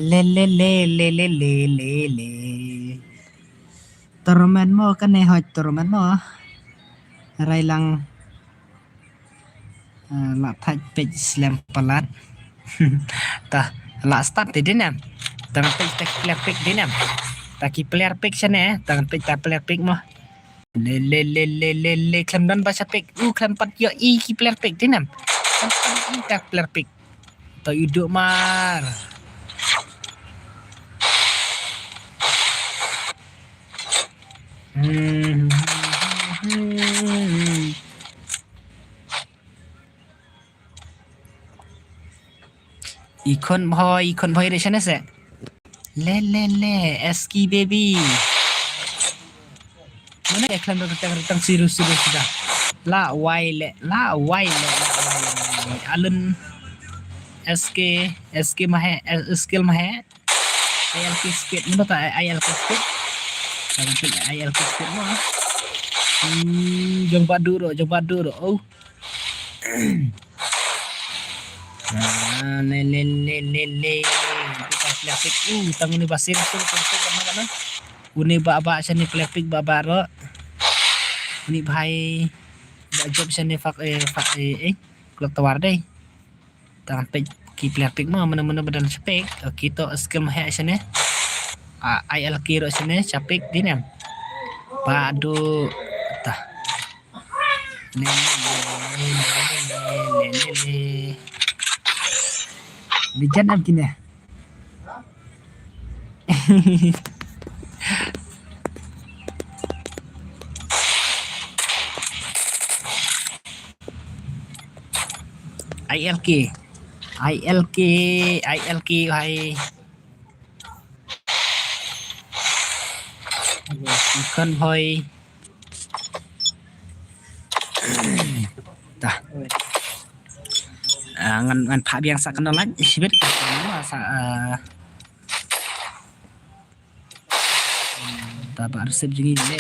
Le. Le. Tormen mo kan hoj tormen mo. Rai lang la thaj page slam palat. Tah la start di dinam. Tangan page tak player pick dinam. Taki player pick sana tangan page tak player pick mo. Le klam dan baca pick. Klam pat yo ki player pick dinam. Klam pat tak player pick. To yuduk mar. Ikon boy de chane se. Le eski baby. Mana ya klan datang serius sudah. La wai le. Alun SK mahe skill mahe. ILK speed mana tak ILK speed. Sampai ILK speed mah. Jompa dulu. Oh. Le. Kita plastik. Tangan ni basir tu mana. Uni ba sini plastik babaro. Uni bhai job sini fak klok tawar deh. Tangan pej ki plastik mah mana badan spek. Kita skill mah sini. ILK ro sini capek dinam. Padu tah. Le. Lijan am kini. ILK hai. Bukan hoi. Tah. Ngan Pak biang sak kenal lagi sibet sa tak resep jengi le.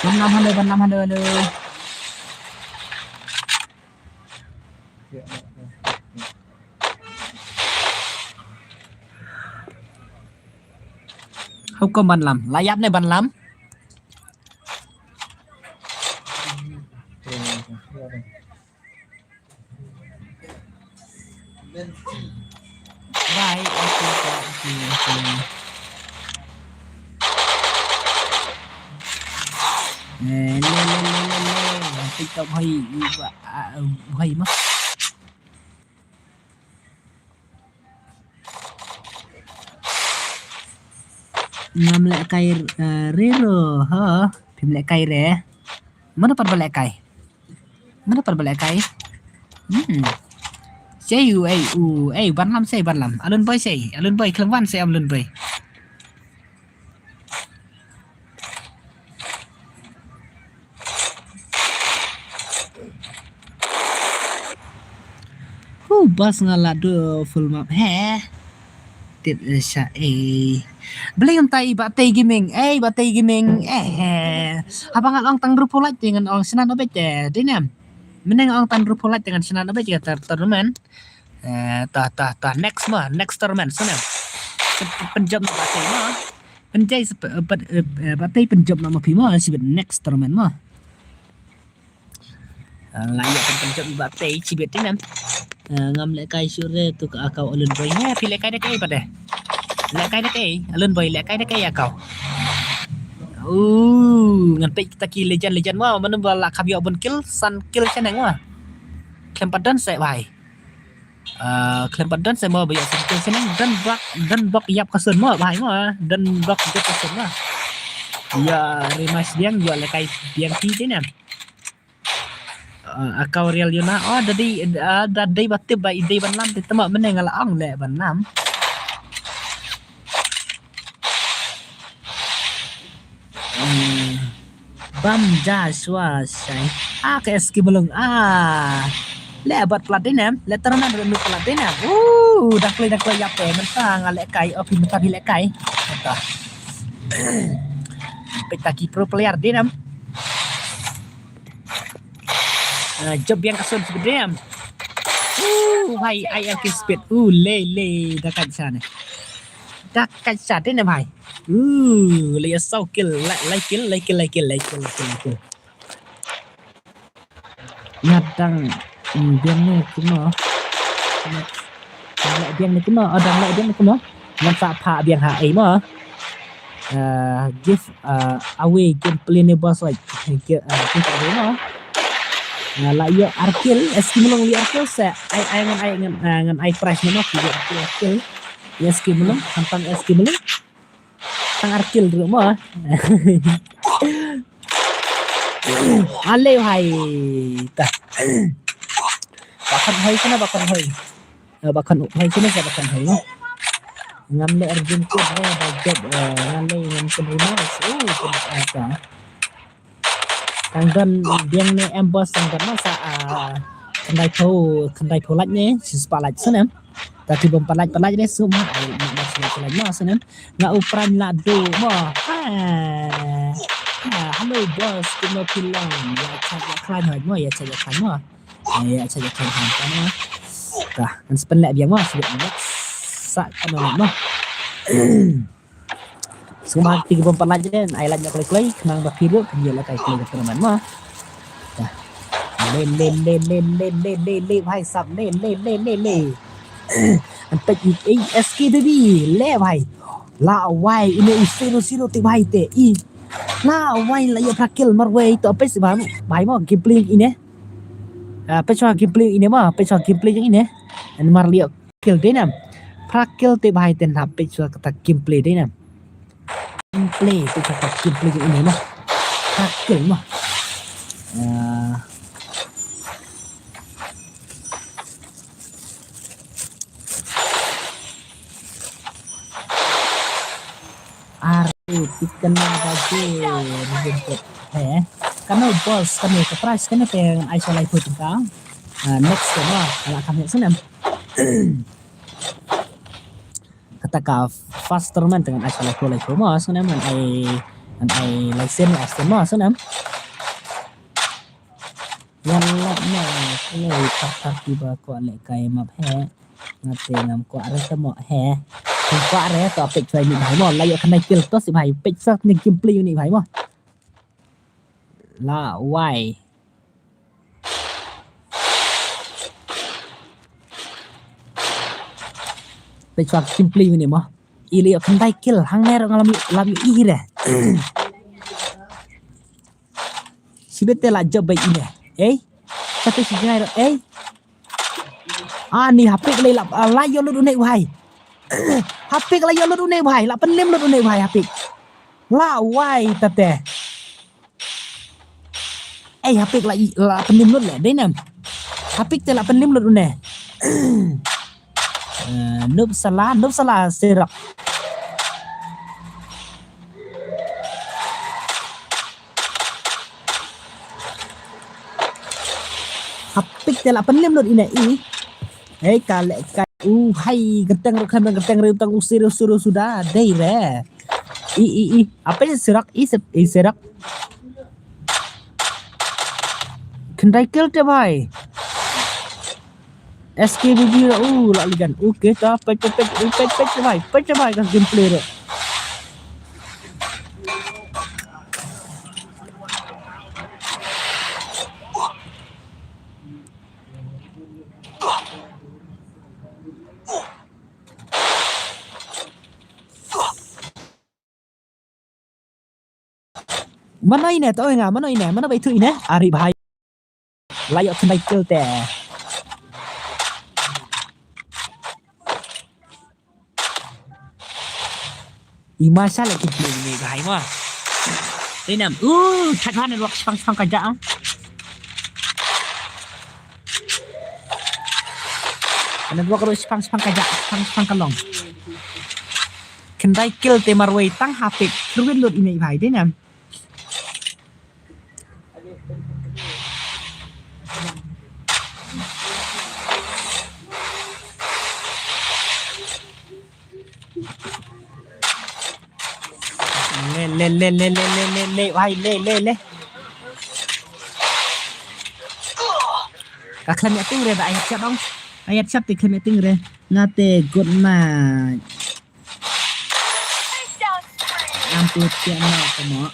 Banam halo. Hukum ban lam, layap ne ban lam. Baik, okey Kak. Okey. Le. TikTok hay hay mah. Ngam lek kai rero ha. Phim lek kai re. Mana par balek kai? Mana par balek kai? Sei ban lam sei ban lam. Alun boy sei, alun boy kelwan sei alun boy. Bas ngala do full map he. Tit sha Beli untai batay gaming. Batay gaming. Habang ang tang grupo light dengan ang sinan obet dinam. Meneng ang tang grupo light dengan sinan obet ya tournament. Ta next tournament sana. Penjam batay mah. Penjai batay penjam nama pima sibet next tournament mah. Layak penjam batay sibet dinam. Ngam lek kai sure tu ka akau alun boy he pi lek kai dak ai pada lek kai dak ai alun boy lek kai dak ai akau ngan pe kita ki legend mah mana bala kabio bon kill san kill chanang mah klempadan sai bai klempadan sai mah bayar san kill chanang dan bak yap kasun mah bai mah dan bak yap kasun mah ya remas diang jual lek kai diang ti dinam akau real yuna dadai batte bai dei ban lam tema meneng ala ang le ban lam bam jaswa sai ke eski belum le bat platinum le terna dulu platinum dah klay yape mentang ale kai opi menta bile kai ta petaki pro player dinam job yang kasun sebenarnya. Hai ILK speed. Le dekat sana. Dekat sana ni bhai. Le sau kill, like kill. Nyatang biang ni kuma. Biang ni kuma, orang lain biang ni kuma. Nampak pak biang ha mah. Give away gameplay ni boss like kita mah. Layo arkil eski melong li arkil se ngan ai price nama juga arkil ya eski melong tentang eski melong tang arkil dulu mah ale hai tah bakan hai sana bakan hai ngam le arjun ko budget ngam le ngam penerima apa tanggan biang ni emboss tanggan masa kendai tho laj ni sispa laj sana tapi bom palaj ni semua palaj mas sana nga upran la do mo hello boss kena pilang ya caja klan hoi mo ya caja klan mo kana tah kan sepen lek biang mo sebab sak kana mo semua 34 laj ni ai laj nak klay kenang bakiru dia lah kai klay teman mah dah lên भाई सब ले anh ta chỉ SKTV ले भाई la wai ini usino ti भाई te i la wai la ya prakil marway to apa sih भाई mau gameplay ini apa soal gameplay ini mah apa soal gameplay yang ini an marlio kill deh nam prakil te भाई ten apa soal kata gameplay deh nam gameplay tu kata gameplay ini mah prakil mah kena baju rumput karena bos kami surprise kena pengen isolate pun tentang next semua kalau kami senam kata ka fast tournament dengan isolate boleh semua senam ai license semua senam yang laknya kalau tak tiba ko lek kai map ngate ngam ko are semua Kuat reh to pek try ni bhai mo la yo khanai kill to si bhai pek sak ni gameplay ni bhai mo la why Pecua simply ini mah. Ili kendai kill hang ner ngalami labi ire. Si bete la job baik ini. Satu si jenai ni HP le la yo lu ne wai. HP la yo lu ne wai, la penim lu ne wai HP. La wai tate. HP la penim lu le dei nam. HP te la penim lu ne. Noob salah serak. Hapik tela penim lot ina kale hai genteng rutang usir sudah dei re. Apa sih serak serak. Kendai kill te bhai. SKBB la ligan. Oke ta pech bhai ka gameplay re. Mana ini tau enggak? Mana itu ini? Ari bahaya. Layak kendai kill teh. Masa lagi kill ini bahaya mah. Ini cakaran waktu spang kerja. Karena gua kalau spang kerja, spang kalong. Kendai kill teh marway tang HP. Terus load ini bahaya deh nam. Le vai le các khăn mẹ tinh rồi đại ayat chat không ayat chat thì khăn mẹ tinh rồi ngate good night ampun tiana kamu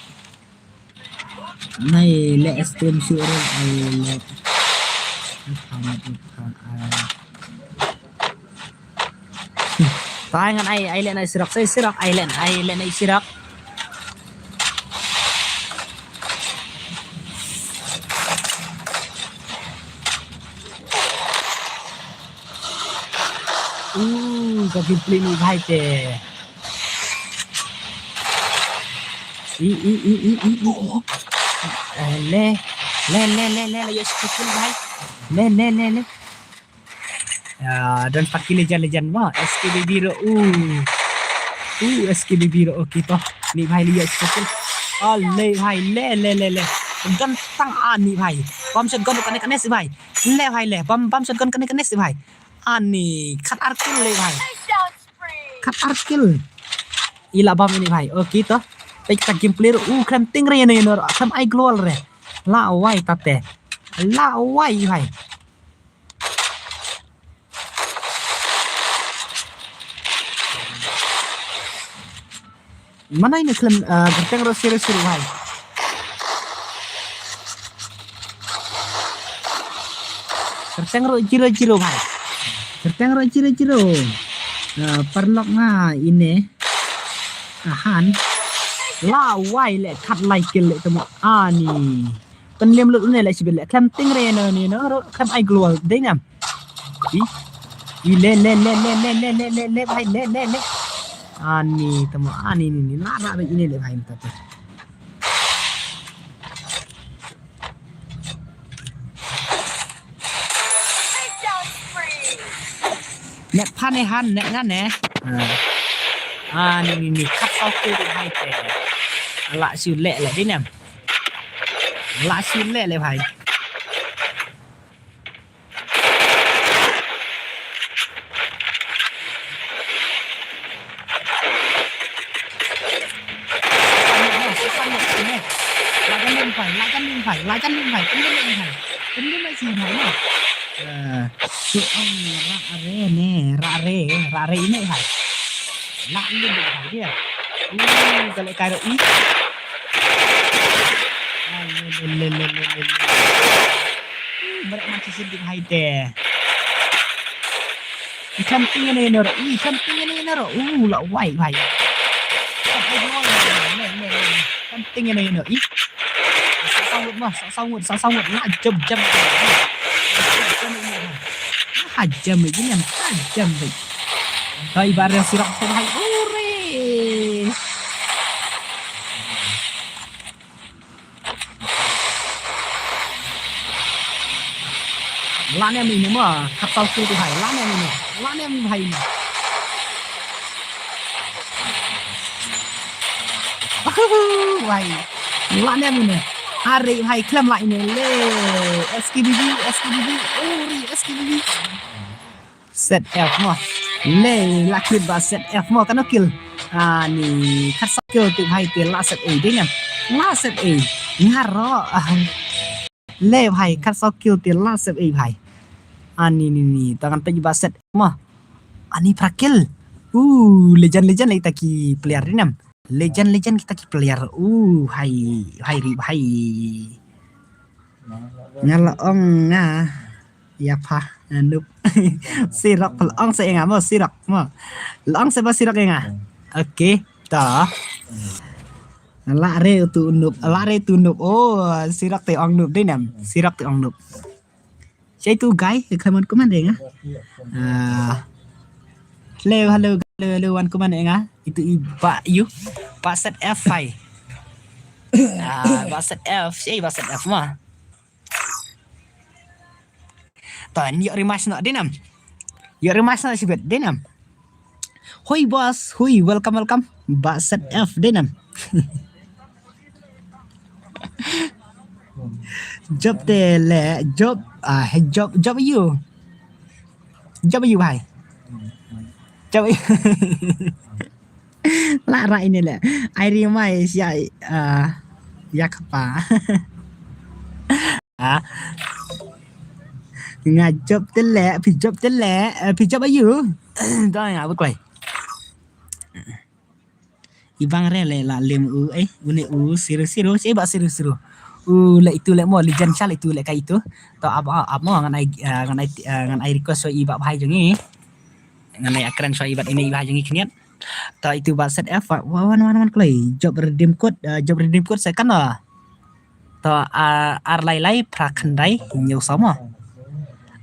này lệ stream sure ai lệ tangan ai lệ này sirak saya sirak ai lệ này sirak. Có gameplay nu bhai te le yo skill bhai le dan pakai legend mah SKBB ro SKBB ro okay toh ni bhai lihat skill le bhai le gantang ani bhai bom shotgun kane si bhai le bhai le bom shotgun kane si bhai ani cut arkil le bhai cut arkil ila bom ini bhai okay toh pekta gameplay kram ting re ne no kram ai global re la wai tate la wai bhai mana ini klam genteng ro seru bhai genteng ro jiro bhai genteng ro jiro perlok nga ini ahan la wai le kat lai kill le temu ani penliam lu ne le sibel klam ting re no ni no klam ai global dei nam le bhai le ani temu ani ni lara be ini le bhai mata nek pane han nek ngan ne ni kat sau ku được hai tè lạ siêu lệ lại đấy nè lạ siêu lệ lại phải lại căn linh phải tính đến lại gì phải nè sự ông ra rê ini phải lạ lên được phải kia cái lại cài được ít lên berat masih sedikit hai teh Camping ini nero. Camping ini nero. Lah wai wai. Camping ini nero. Sawut lah jam. Hajam ini kan hajam baik. Hai bareng sirak hai ore. Lane ini mah kapal tu hai lane ini hai ini. Wai lane ini. Hari hai klam lah ini le. SKBB ori SKBB. Set F mah. Le lakit ba set F mah kan kill. Ni kat skill tu hai tu la set A dia kan. La set A. Ngaro. Le hai kat skill tu la set A hai. Ni tangan pergi ba set mah. Ani prakil. Legend kita ki player ni nam. Legend kita ki player. Hai. Ngala ong nga. Ya pa. Noob. Sirak pelong sa nga mo sirak mo. Long sa ba sirak nga? Okay, ta. Lare tu noob. Oh, sirak te ong noob din nam. Sirak te ong noob. Siya tu guy, comment deh nga. Hello wan comment nga. Itu iba you. Baset F5. Baset F, siya baset F mah. Tan yuk rimas nak denam. Yuk rimas nak sibet denam. Hoi bos, hoi welcome. Baset F denam. Job tele, job you. Job you hai. Job you. Lara ini le. I remai ya kapa. Job tele, job ayu. Dah ya betul. Ibang rele la lem une siru siapa siru. La itu le mo legend chal itu le kai itu. To apa ngan ai request so ibak bahai jengi. Ngan ai akran so ibak ini bahai jengi keniat. To itu ba set F wan klai job redeem code saya kan lah. To ar lai prakandai nyau sama.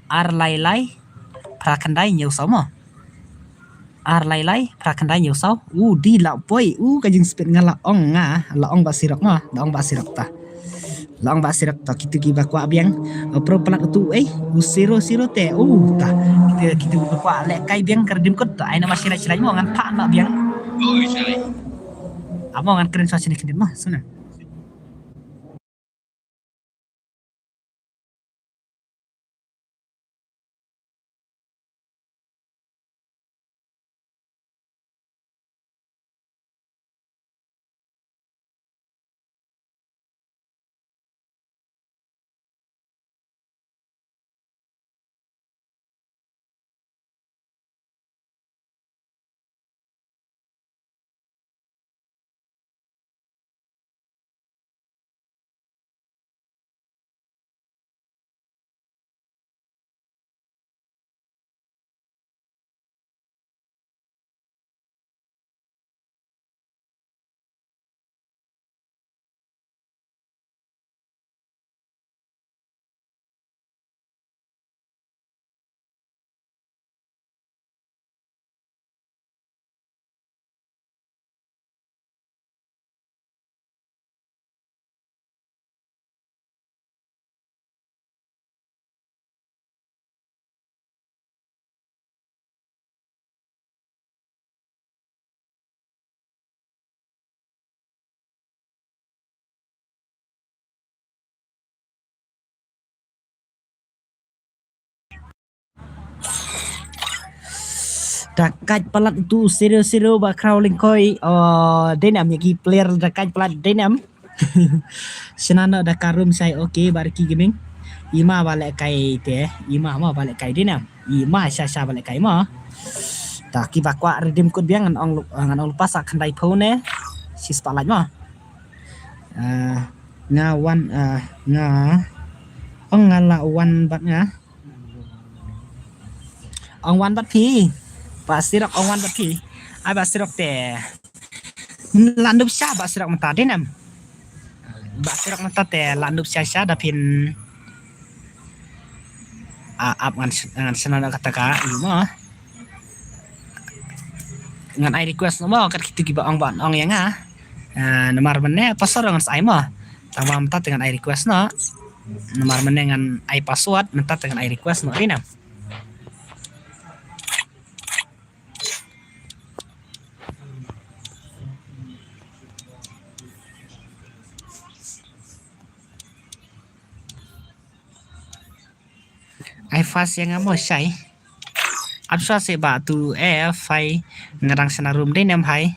Ar lai prakandai nyau sama. Ar lai prakandai nyau sau. Di la boy. Kajing speed ngala ong la ong ba sirak mah, la ong ba sirak ta. Lang ba sirak ta kita giba kwa biang pro pelat tu 0 te ta kita kwa le kai biang kerdim kot ta aina masih sila mo ngan pa na biang amo ngan keren sini kedit mah sana Dakat pelat itu seru ba crawling koi denam yaki player dakat pelat denam senana da karum sai okay barki gaming ima balik kai te ima ma balik kai denam ima sha balik kai ma ta ki bakwa redeem code biang ngan ong lupa sak kandai phone si spotlight ma nga wan nga ong ngala wan bat nga ong wan bat pi ba sirak ong wan bat pi ai ba sirak te landup sya ba sirak mata denam ba sirak mata te landup sya da pin ap ngan senana kata ka mo ngan ai request mo kat kitu ki ba ong yang nomor mana password ngan sai mo tama mata dengan ai request no nomor mana ngan ai password mata dengan ai request no denam ai fast yang amo sai absa se ba tu fai ngarang sana room dei nam hai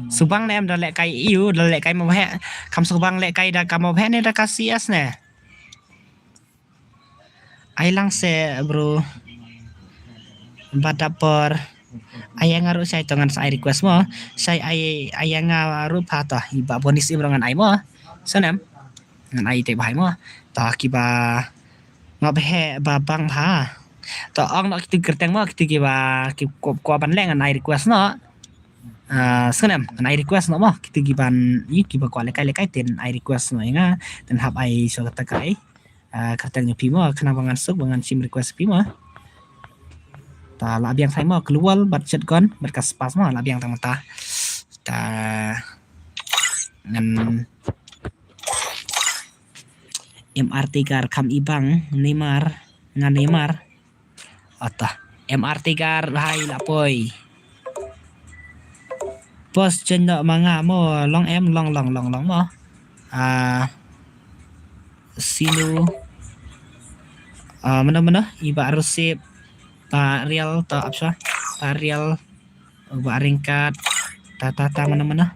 subang nem dah lek kai iu dah lek kai mo he kam subang lek kai dah kam mo he ne dah kasias ne ai lang se bro badapor ayang ngaru sai tongan sai request mo sai ayang ngaru pata iba bonis ibrangan ai mo sanam ngan ai te bai mo ta ki ba ngab he ba bang ha to ong nak kitu kerteng mo kitu ki ba ki ko ban leng ngan ai request no sanam ngan ai request no mo kitu ki ban yi ki ba ko lekai ten ai request no nga ten hab ai so kata kai kerteng pi mo kena bangan suk bangan sim request pi mo ta labiang sai mo keluar budget kon berkas pas mo labiang tang mata ta ngan MRT kar kam ibang Neymar ngan Neymar ata MRT kar hai lapoi pos jenda manga mo long mo sinu mana iba resip ta real ta apa ta real ba ringkat ta mana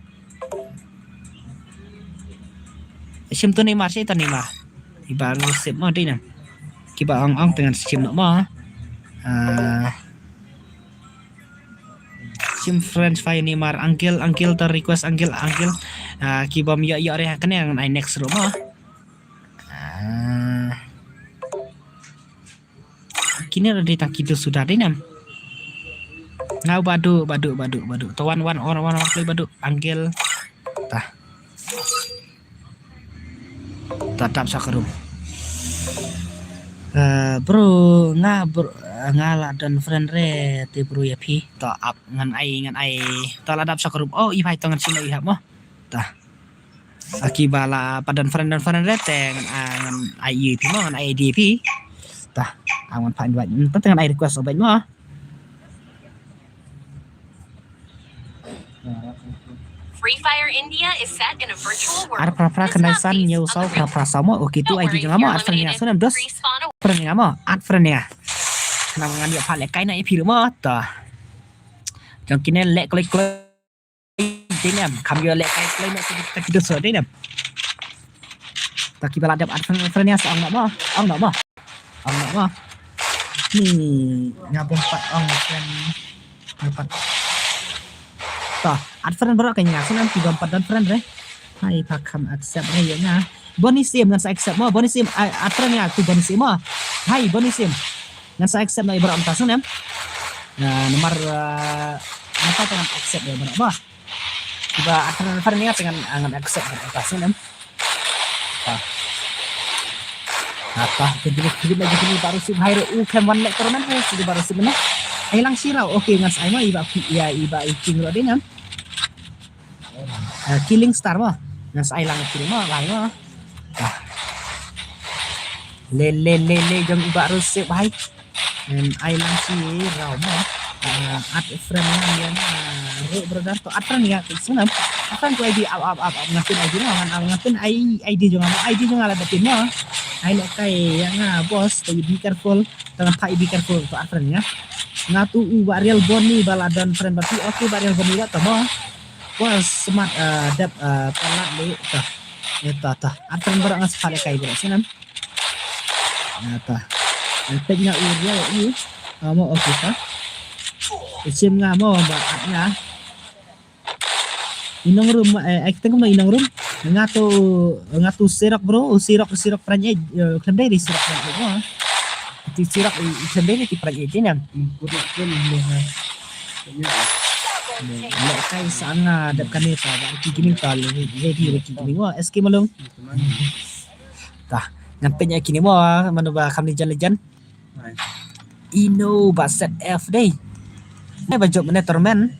sim tu Neymar sih ta Neymar iba resip mo dei nam kiba ong dengan sim no mo sim friends file Neymar angkil ter request angkil kiba mi ya re kene ai next room mo kini ada di takido sudah dinam ngau badu to one play badu anggel tah tatap sakarum bro ngala dan friend re te bro ya pi to up ngan ai to ladap sakarum oh i bai to ngan sino i mo tah akibala padan friend re te ngan ai pi mo ngan ai di pi tah awan pan buat dengan air request obat mo Free Fire India is set in a virtual world. ar pra kenasan nyau sau pra samo oke tu ai juga mo at friend sunam dos friend mo at friend ya kenapa ngan dia pale kai na ipi mo ta jang kine lek klik dinam kam yo lek kai play na kita kido so dinam tak kibala dap at friend ya sang mo nih ngabung 4 ong friend dapat toh ad friend baru kayaknya senang 34 dan friend re hai pakam accept re ya na bonisim ngan sa accept mo bonisim ad friend ya tu bonisim mo hai bonisim ngan sa accept na ibarat amta senam nomor apa dengan accept ya baru bah tiba ad friend ya dengan ngan accept amta senam apa jadi lagi sini baru sih hai kan one leg koronan sudah baru sih benar hilang sirau oke ngas ai mah iba king lo dinam killing star mah ngas ai lang killing mah lai mah le jong iba harus sih hai ai lang sirau mah at friend yang brother to at friend ya sunam akan ku ID up ngatin ID mah ngatin ID juga ala datin mah ai lek kai yang bos to be careful dengan pai be careful to friend ya ngatu varial boni baladan friend berarti oke varial boni wa tamo bos smart dap pelak le tah eta friend barang sekali kai berat senam eta teknya uria ya mau oke ta sim nga mo ba atnya inong room tengok inong room ngatu sirok bro, sirok pranjay klandai di sirok pranjay mo. Ti sirok klandai ti pranjay din yan. Kurang pun boleh. Lekai sana dap kanita ba kikining tal ready kikining mo SK malong. Tah ngampe nya kini mo mano ba kami jalan-jalan. Ino ba set F day. Ba job meterman.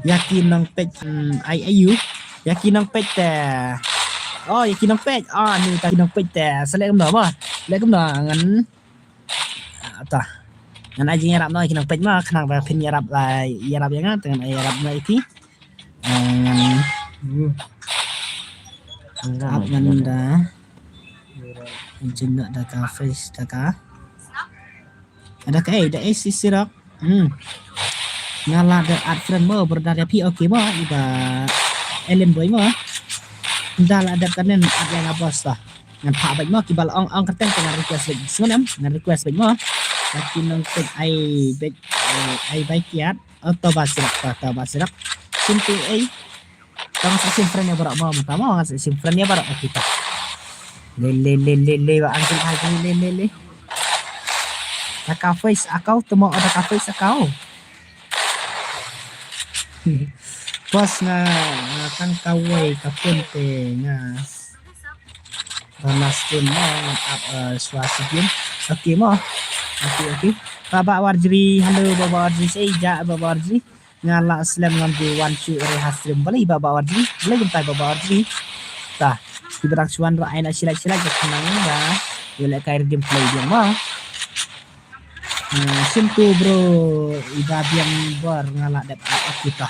Yakin nang page IAU yakin nang page ta yakin nang page ni ta nang page ta selek no ba lek no ngan ta ngan aji yarap no yakin nang page ma khnang ba pin yarap yang dengan yarap na iti ngan da jinna da ka face da ka ada ka da sirak ngala de ad friend mo berdaya pi oke mo iba elen boy mo ndala ada kanen ad yang bos ta ngan pa baik mo kibal ong kerteng dengan request baik sunam ngan request baik mo lakin nang tek ai baik kiat atau basirak simple tang sa friend ya barak mo tama ngan sa friend ya barak kita le ba angkel hai le taka face akau temo ada ka face akau Bos nga kang kaway kapunte nga naskin mo swasikin okay mo okay Baba Warjri halo Baba Warjri seja Baba Warjri ngala slam ngambil one shoot rehasrim balik Baba Warjri boleh bentar Baba Warjri tah ibarak cuan ra aina silak-silak kenang ba boleh kair game play dia mo simple bro ibabiang bor ngala dap kita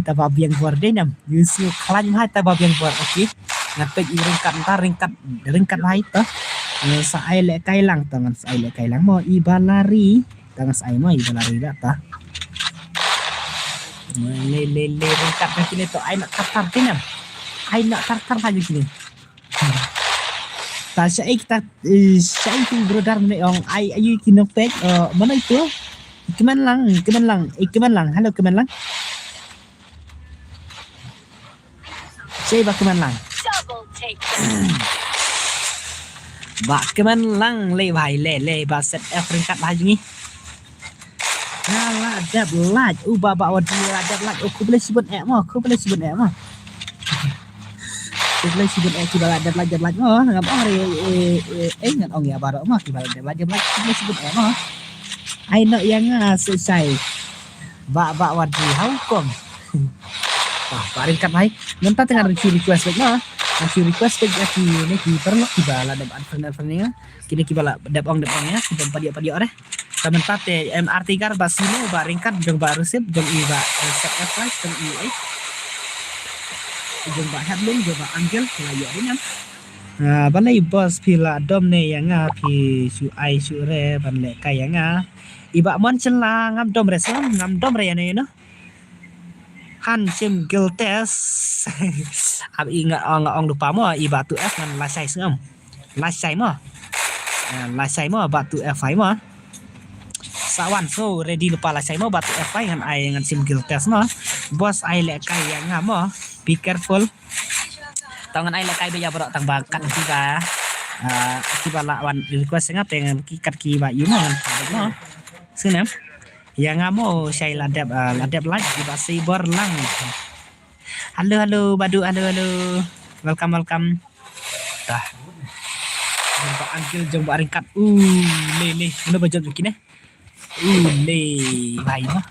tababiang bor denam yusu klan hai tababiang bor okey ngapek ringkat hai ta sa ai le kailang tangan sa ai le kailang mo ibalari tangan sa ai mo ibalari data le ringkat na kini to ai nak tartar denam ai nak tartar ha kini ta syai brother ni ong ayu kinong pek mana itu keman lang halo keman lang saya ba keman lang Double take. ba keman lang le bhai le ba set F ringkat bhai ni ngala dap lag ba wadi dap lag aku boleh sebut mo Boleh sibuk kibalat dan belajar lagi ngap hari ngat ong ya baru mah kibalat dan belajar lagi boleh sibuk mah ai nak yang selesai ba wadi Hong Kong paling kan hai ngenta tengah request baik mah request baik ni perlu kibalat dan advance kini kibalat dap ong ya kita padia ore sementara MRT kar basino baringkat jong baru sip jong iba set F jong i jom ba headline jom ba angel layak dengan balai bos pila dom ne yang pi su ai su re ban le kai yang iba mon chen la ngam dom re sam ngam dom re ne no han sim gil test ab ingat ong lupa mo iba tu F ngan la sai sum la sai mo ba tu F ai mo sawan so ready lupa la sai mo ba tu F ai ngan ai ngan sim gil test mo bos ai le kai yang mo be careful tangan ai lakai beja berok tang bakat kiba lawan request ngap dengan kikat kiba yumo no senam yang ngamo saya ladap lagi kiba cyber lang halo badu halo welcome dah jumpa angkil jumpa ringkat le mana baju begini le baik mah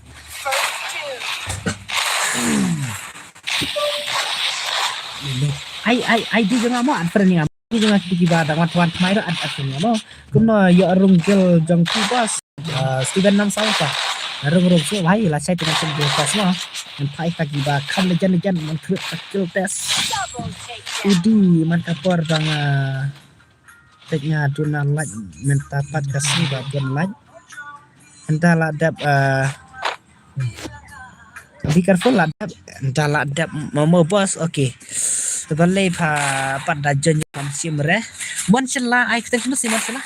ai di jangan mau antar ni di jangan tiba dengan tuan mai ada ni mau kuno ya rungkel jang bos Steven 6 tahun pa rung so bhai la sai dengan sembuh pas no dan pai kaki ba kan lejan mentru skill test udi mantapor bang teknya duna lag mentapat kasih bagian lag entah ladap be careful ladap entah ladap mau bos okey balai pada janji sim re mon chela ai kita kena sim chela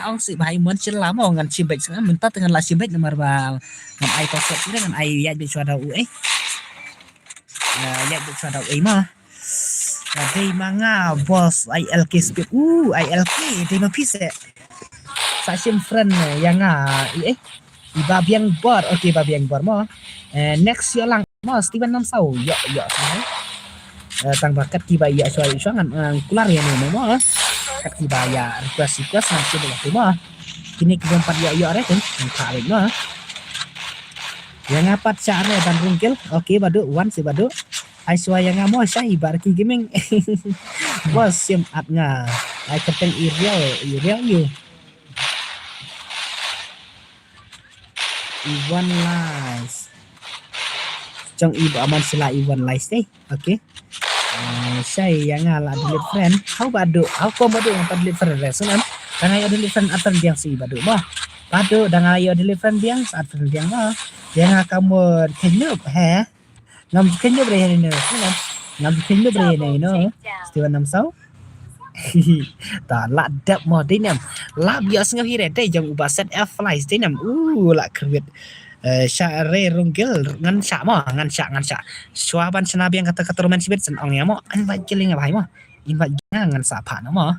ong si bahai mon chela mau ngan sim baik sangat minta dengan la sim baik nomor bang ngan ai tosok dengan ai ya bi suara Ya được sao đâu ấy mà. Đây mà nga boss ILK speed. ILK đây mà pise. Sa sim friend yang iba biang bor. Okay, iba biang bor mo. Next yo lang mo Steven Nam Sau. Yo sana. Tang bakat kiba ya soal isangan kular ya mo. Kat kiba ya request nanti boleh mo. Kini keempat yo kan. Tak baik mo. Yang apat cara dan rungkil. Okay, badu one si badu. Ai suai yang ngamo saya ibar ki gaming. Bos sim at nga. Ai keteng irial you. Iwan Lies. Trong ibu aman sila Iwan Lies deh. Okay. Saya yang ala delete friend. How badu? How kau badu yang delete friend resunan? Karena ya delete friend atas yang si badu mah. Badu dengan ayo delete friend yang saat friend yang mah. Yang kamu kenyup ngam kenyup reh ni ngam kenyup reh ni no. Steven Nam Sau. Ta la dap mo dinam. La bias ngam hire dai jang ubah set F flies dinam. La kerwit. Sya re rungkil ngan sya mo ngan sya. Suaban senabi yang kata roman sibet sen ong ya mo an ba jeling apa mo. In ba ngan sa pa no mo.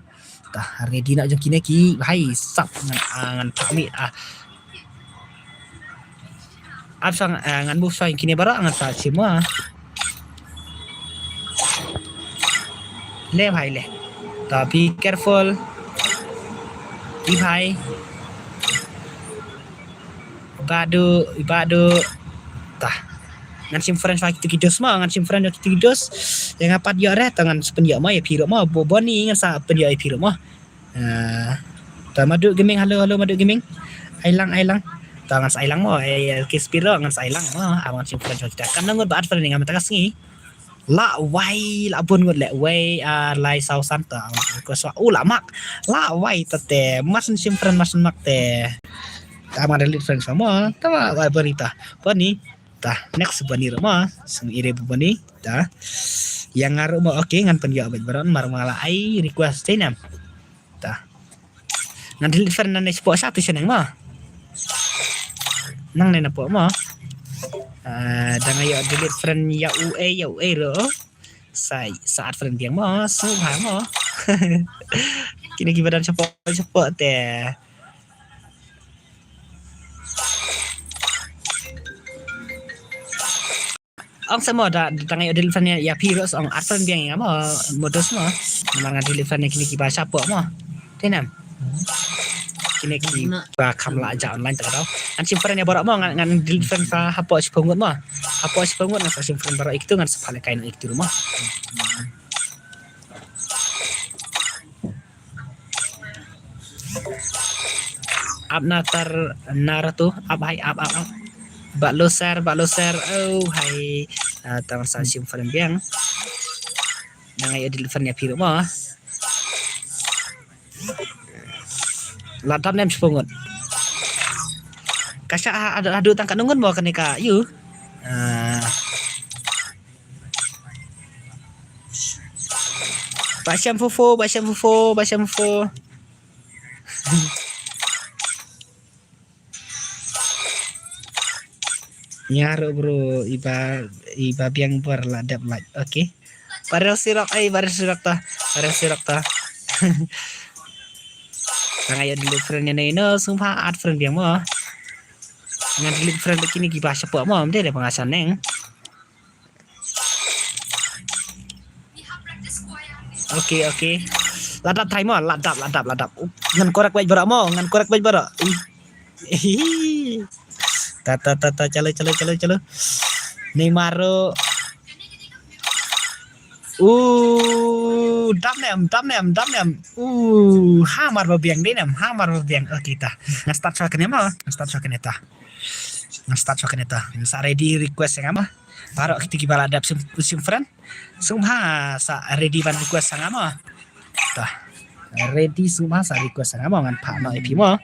Ta ready nak jang kini ki bahai sap ngan pami Absang ngan musa yang kini bara ngan sa semua. Le bhai le. Ta be careful. Di bhai. Ibadu. Tah. Ngan sim friend fakit kidos ma ngan sim friend fakit kidos. Yang apat yo reh tangan sependia ma ya piro ma boboni ngan sa pendia ya piro ma. Ta madu gaming halo madu gaming. Ailang. Tangan sailang mo kispiro ngan sailang mo awan sim friend kita kan ngon baat friend ngam takas ngi la wai la bun ngot le wai lai sau santa ko so la mak la wai tete masen sim friend masen mak te ama delete friend sama tawa berita bani tah next bani rama sing ire bani tah yang ngaru mo okay ngan penja abad baron marmala ai request tenam tah ngan delete friend nan sport satu seneng mah nang nena po mo dengan ya delete friend ya ue ro saat friend yang mo suha mo kini gibadan support teh ong sama da dengan ya delete friend ya piros ong art friend yang mo modus mo memang delete friend kini giba support mo tenam kini ba kam la aja online tak tahu an sim friend ya barak mo ngan delete friend fa hapo sipungut mo hapo sipungut na sim friend barak itu ngan sepale kain itu rumah ab natar naratu ab hai ab bak loser oh hai tangan sa sim friend biang nang ya delete friend ya piru mo ladam nem sepungut kasya ada adu tangkat nungun bawa kenika you Basyam fufo nyaru bro iba biang berladap like okay barel sirok ta Tanga ya delete friend nya no sumpah ad friend yang mo ngan delete friend kini giba sepo mo dia ada pengasan neng okay ladap time mo ladap ngan korek baik bara mo ta chalo Neymaro dam nem hamar babiang kita nge-start shokan eta sa ready request yang ama parok kita kibala adap sim friend sumha sa ready ban request yang ama tah ready sumha sa request yang ama ngan pak no epi mo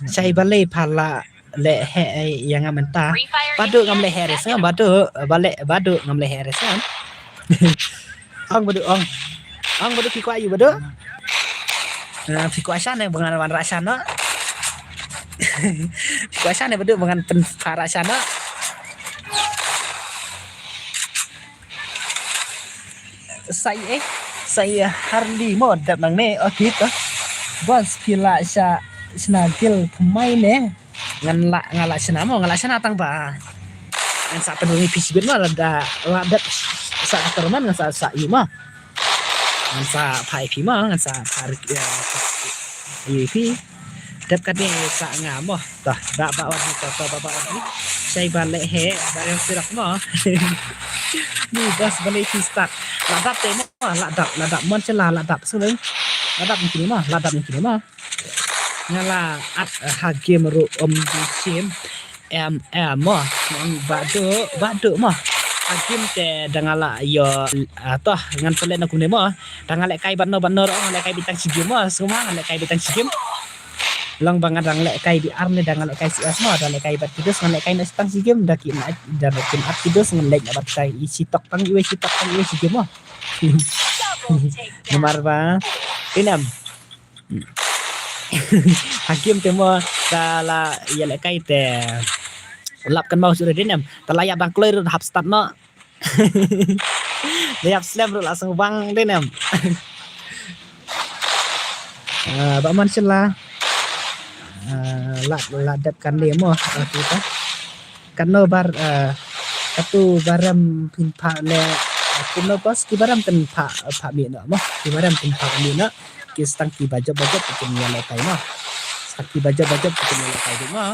saya balai pala le he yang amenta badu ngam le heres ngam badu ngam le heres kan ong badu piko ayu badu piko asana bengan rasana piko asana badu bengan para sana saya Harley mo dap nang ne kita bos pila sa snagil pemain ngala sana tang ba ngan sa penungi pisbin mah ladat sa terman ngan sa ima ngan sa pai pi mah ngan sa parik IP dap kade sa ngamo tah dak ba wadi ta ba wadi saya balik bareng sirak mo ni bos balik start ladap temo ladap mon cela ladap seling ladap ni mah ngala at hagem ru disim mo nang badu mah hagem te dangala yo toh ngan pelet aku ne mah dangale kai banno ngale kai bitang sigim mah semua ngale kai bitang sigim lang banget dang lek kai di arne dang lek kai si asma dang lek kai bat kidus ngan lek kai nas tang si game daki na dan kim at kidus ngan lek bat kai isi tok tang iwe si game mah nomor ba inam hakim temo kala ya lek kai te lap kan mau sudah dinam talaya bang kloir hap start no liap slam langsung bang dinam ba man sila ladap kan demo kita kan no bar satu baram pinpa le kuno pas ki baram kan pa mi no mah ki baram pinpa mi no ki stang ki bajo ke ni le kai mah sakti bajo ke ni le kai mah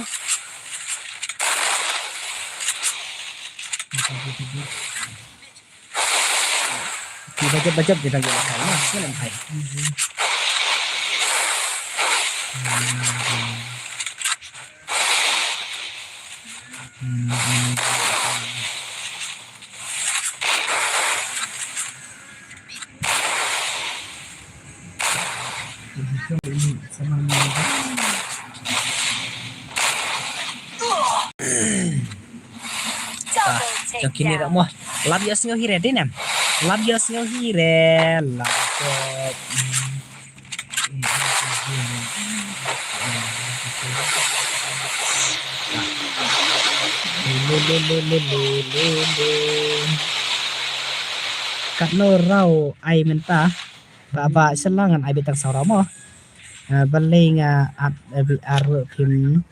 ki bajo di dalam kai mah selam kai Yang kini rak mo labias ngau hire dinam labias ngau hire laptop katno rau ai menta ba selangan ai betang sauramo baling at ar pim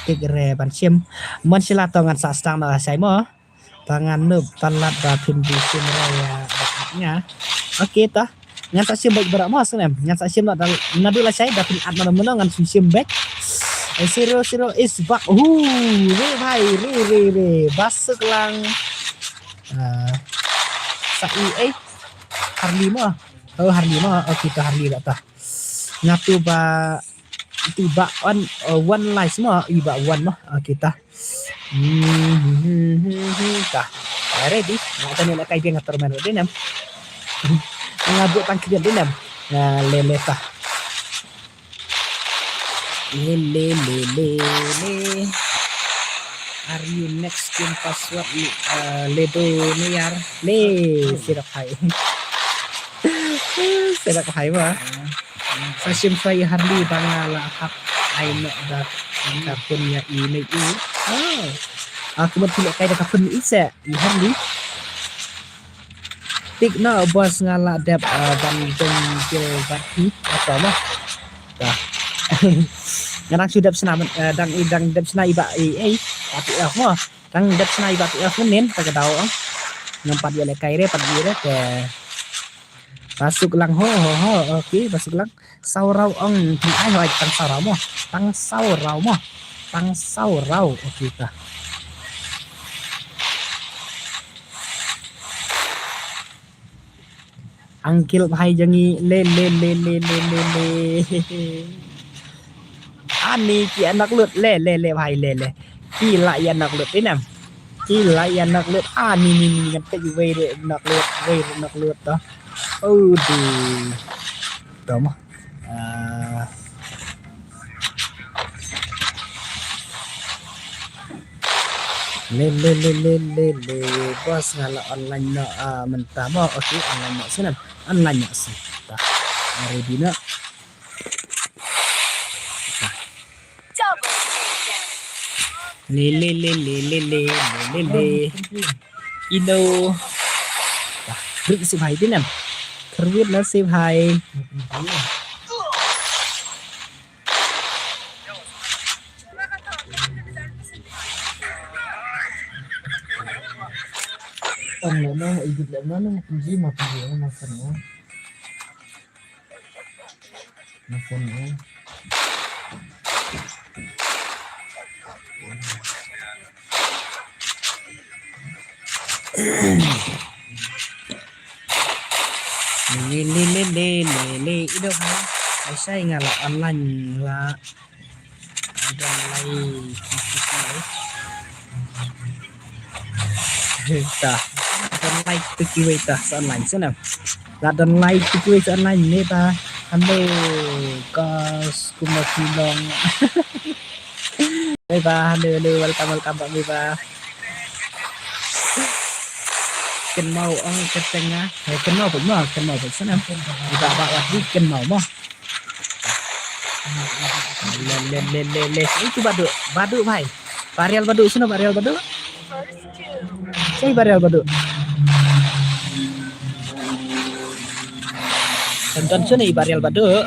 tigre bansim mon sila tongan sa stang na sai mo tangan nub talat ba pim di sim raya nya oke ta ngan sa sim baik berak mo senem ngan sa sim na dula sai da pim at mana ngan sim back 0 is back re bhai re basuk lang sa Harley mo kita Harley dah tah ngatu ba tiba one life mo iba one mo kita tah ready ngata ni kai dia ngatur main dinam ngabuk tangkian dinam na lele tah le are you next game password ledo niar le sirak hai sirak hai wa sasim fai Harley bangala hak ai no da kapun ya ini aku betul kai da kapun isa Harley tik na bos ngala dap bandung bati apa mah dah ngarang sudah senam dang dap senai ba tapi mo dang dap senai ba nen tak tahu ngempat dia kai re pat dia ke masuk lang ho oke masuk lang saurau ong di ai hoi tang saurau oke ta angkil bhai jangi le ani ki anak lut le bhai le ki la ya anak lut ni nam ki la ya anak lut ani ni ngan te ju we anak lut ta di tama le bos ngala online na mentama oke online na sinan online na sih ta ready na le ino Rực xịp hay thế nè. Không biết nó xịp hay. Tầm nó dịch nó gì mà phần nó phần nó Lê đâu hả? Ai say ngà là online là ta online tikiway ta sa online sana. La online tikiway sa online ni ta. Halo kas kumatilong. Bye ba, hello, welcome Pak Bye. Kenal mau ang ketengah, kenal pun sana. Kita bawa di kenal mau. Le. Itu badu bhai. Barial badu sana barial badu. Saya barial badu. Tonton sana barial badu.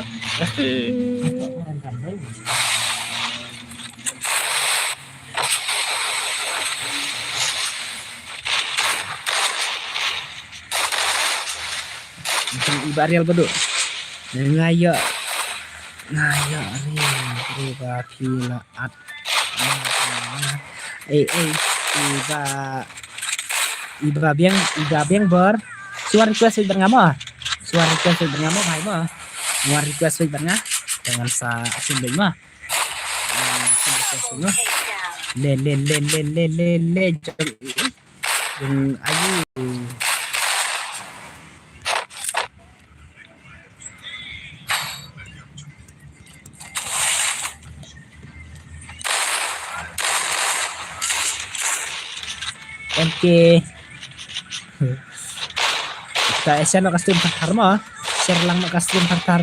Ibarial badu. Ngaya ni pila at. Iba biang ber. Suara request bernama. Bhai mah. Suara request bernama. Jangan sa sundai mah. Le. Jeng ayu. Oke. Share nak stream partar mah. Share lang nak stream partar.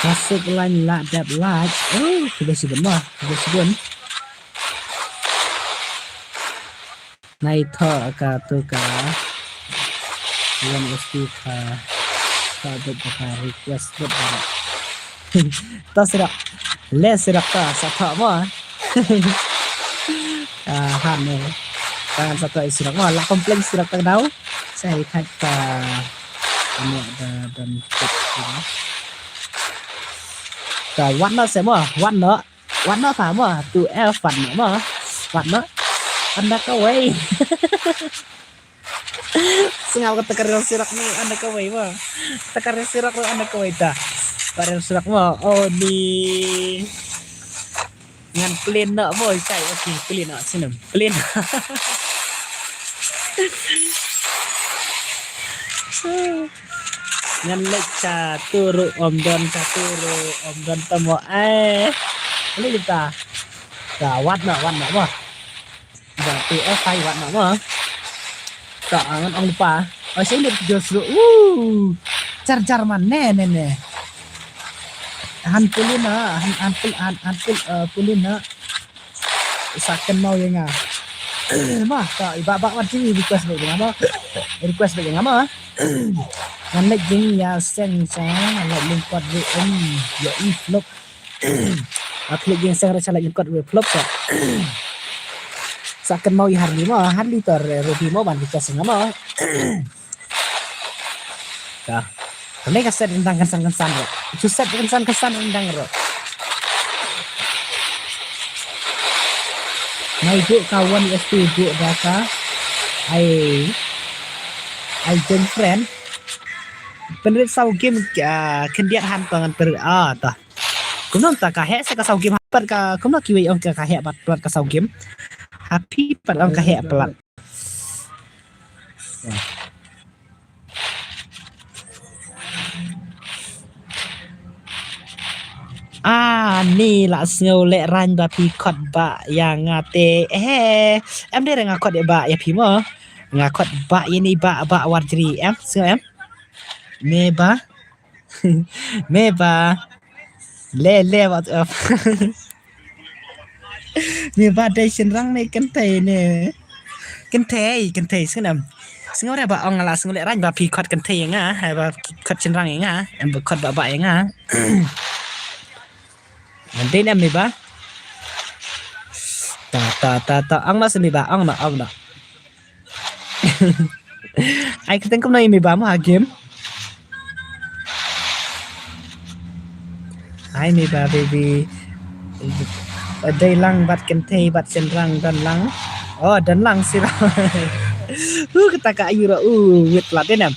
Masuk line lah dap lag. Oh, sudah sebenarnya. Naik ka tu ka. Yang mesti ka. Sahabat ka request buat. Tas serak. Les serak ka satu mah. Han tangan satu serak mah. Lah kompleks serak tak tahu. Saya kata ini ada dan cả quát nó sẽ mà quát nó phải mà tụi em phần nữa mà quát nó anda kawai sengaja tekan sirak nih anda kawai mah tekan sirak lo anda kawai ta pada sirak mah oh di ngan clean nợ môi chạy ok clean nợ xin lỗi clean ngan lek turu om don temo ini kita wat nợ mah berarti fai wat nợ mah jangan ông lupa sini justru car mana nene han pulina saken mau ya nga mah ka ibabak macam request bagi ngama ngan lek jing ya sen sang lek lingkot WM ya flop klik jing sang rasa lek lingkot flop sa saken mau ya harli tor rugi mau ban request ngama ka kami kasih tentang kesan ro susah kesan tentang ro nah ibu kawan setuju data ai I jeng friend penrit sau game kendiat han pangan per ta cũng nó ta cả hệ sẽ có sau game bắt cả cũng nó kiwi ông cả hệ bắt bắt cả sau game happy bắt ông cả hệ bắt ni là snow lệ ran ba pi khot ba yang ngate em đây là ngakot để ba ya pi mo ngakot ba ini ba warjri em sio em meba meba le wat up meba đây sen rang này kan thei sio nam sio ra ba ong la sio lệ ran ba pi khot kan thei nga hai ba khot sen rang nga em ba khot ba nga nanti em meba ta ong nó meba ong nó ai cái tên công này meba mà game ai meba baby ở đây lăng bắt cần thầy bắt chân răng đần lăng xí ra kita ka ayu ra wit lat đây nè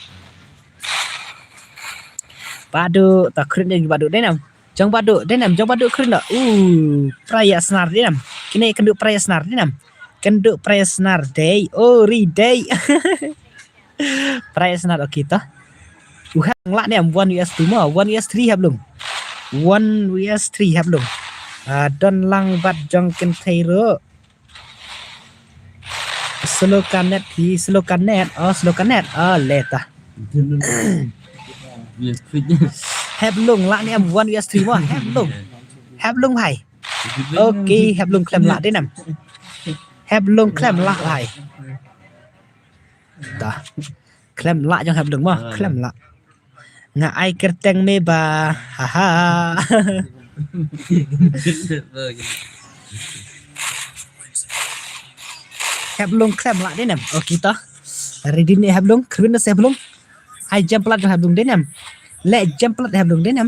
badu ta keren yang badu đây nè jong badu đây nè jong badu keren dah praya senar đây nè kini kenduk praya senar đây nè kenduk praya senar day day praya senar kita hang lak nè 1 US 2 1 US 3 hab lum 1 US 3 hab lum don lang bat jong ken thei ro slogan net leta hab lung lak nè 1 US 3 mo hab lung hai okay hab lung klem lak đây nè hab lung klem lak hai ta klem lak jong hab lung mo klem lak nga ai kerteng meba haha hab lung klem lak đây nè kita ready ni hab lung keren na hab lung ai jam plat hab lung đây nè le jam plat hab lung đây nè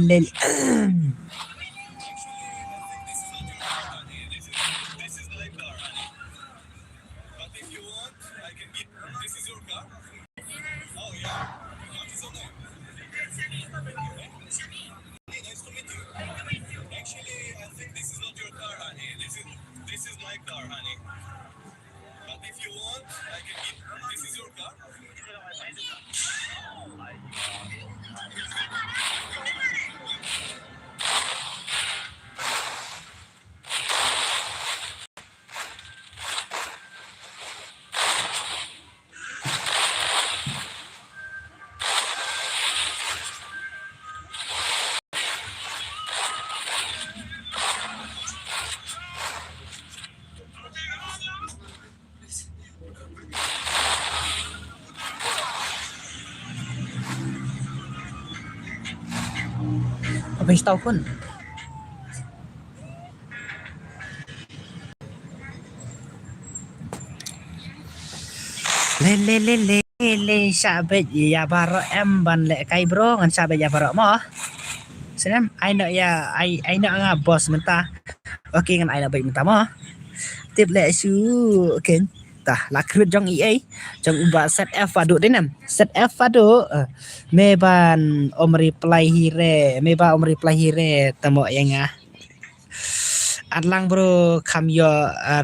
le habis tahu pun le sahabat ya barok em ban lek kai bro ngan sahabat ya barok mo senam ai nak ya ai nak ngabos mentah okey ngan ai nak baik mentah mo tip lek su okey tah lakrut jong EA jong uba set F adu denam set F adu meban om reply hire tamo yang adlang bro kam yo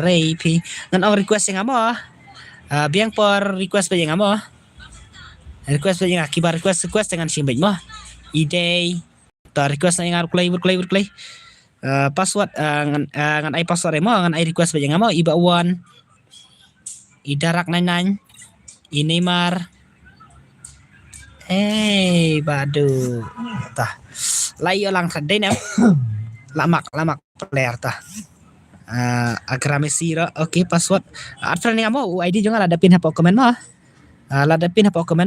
rei pi ngan ong request yang amo biang por request ba yang amo request ba yang akibar request dengan simbaj mo ide ta request yang play password ngan ai password mo ngan ai request ba yang amo iba one idarak nanan Neymar badu tah lai lang sadai nam lamak player tah agra Messi okay password at friend ngamo ID jangan ada pin apa komen mah lada pin apa komen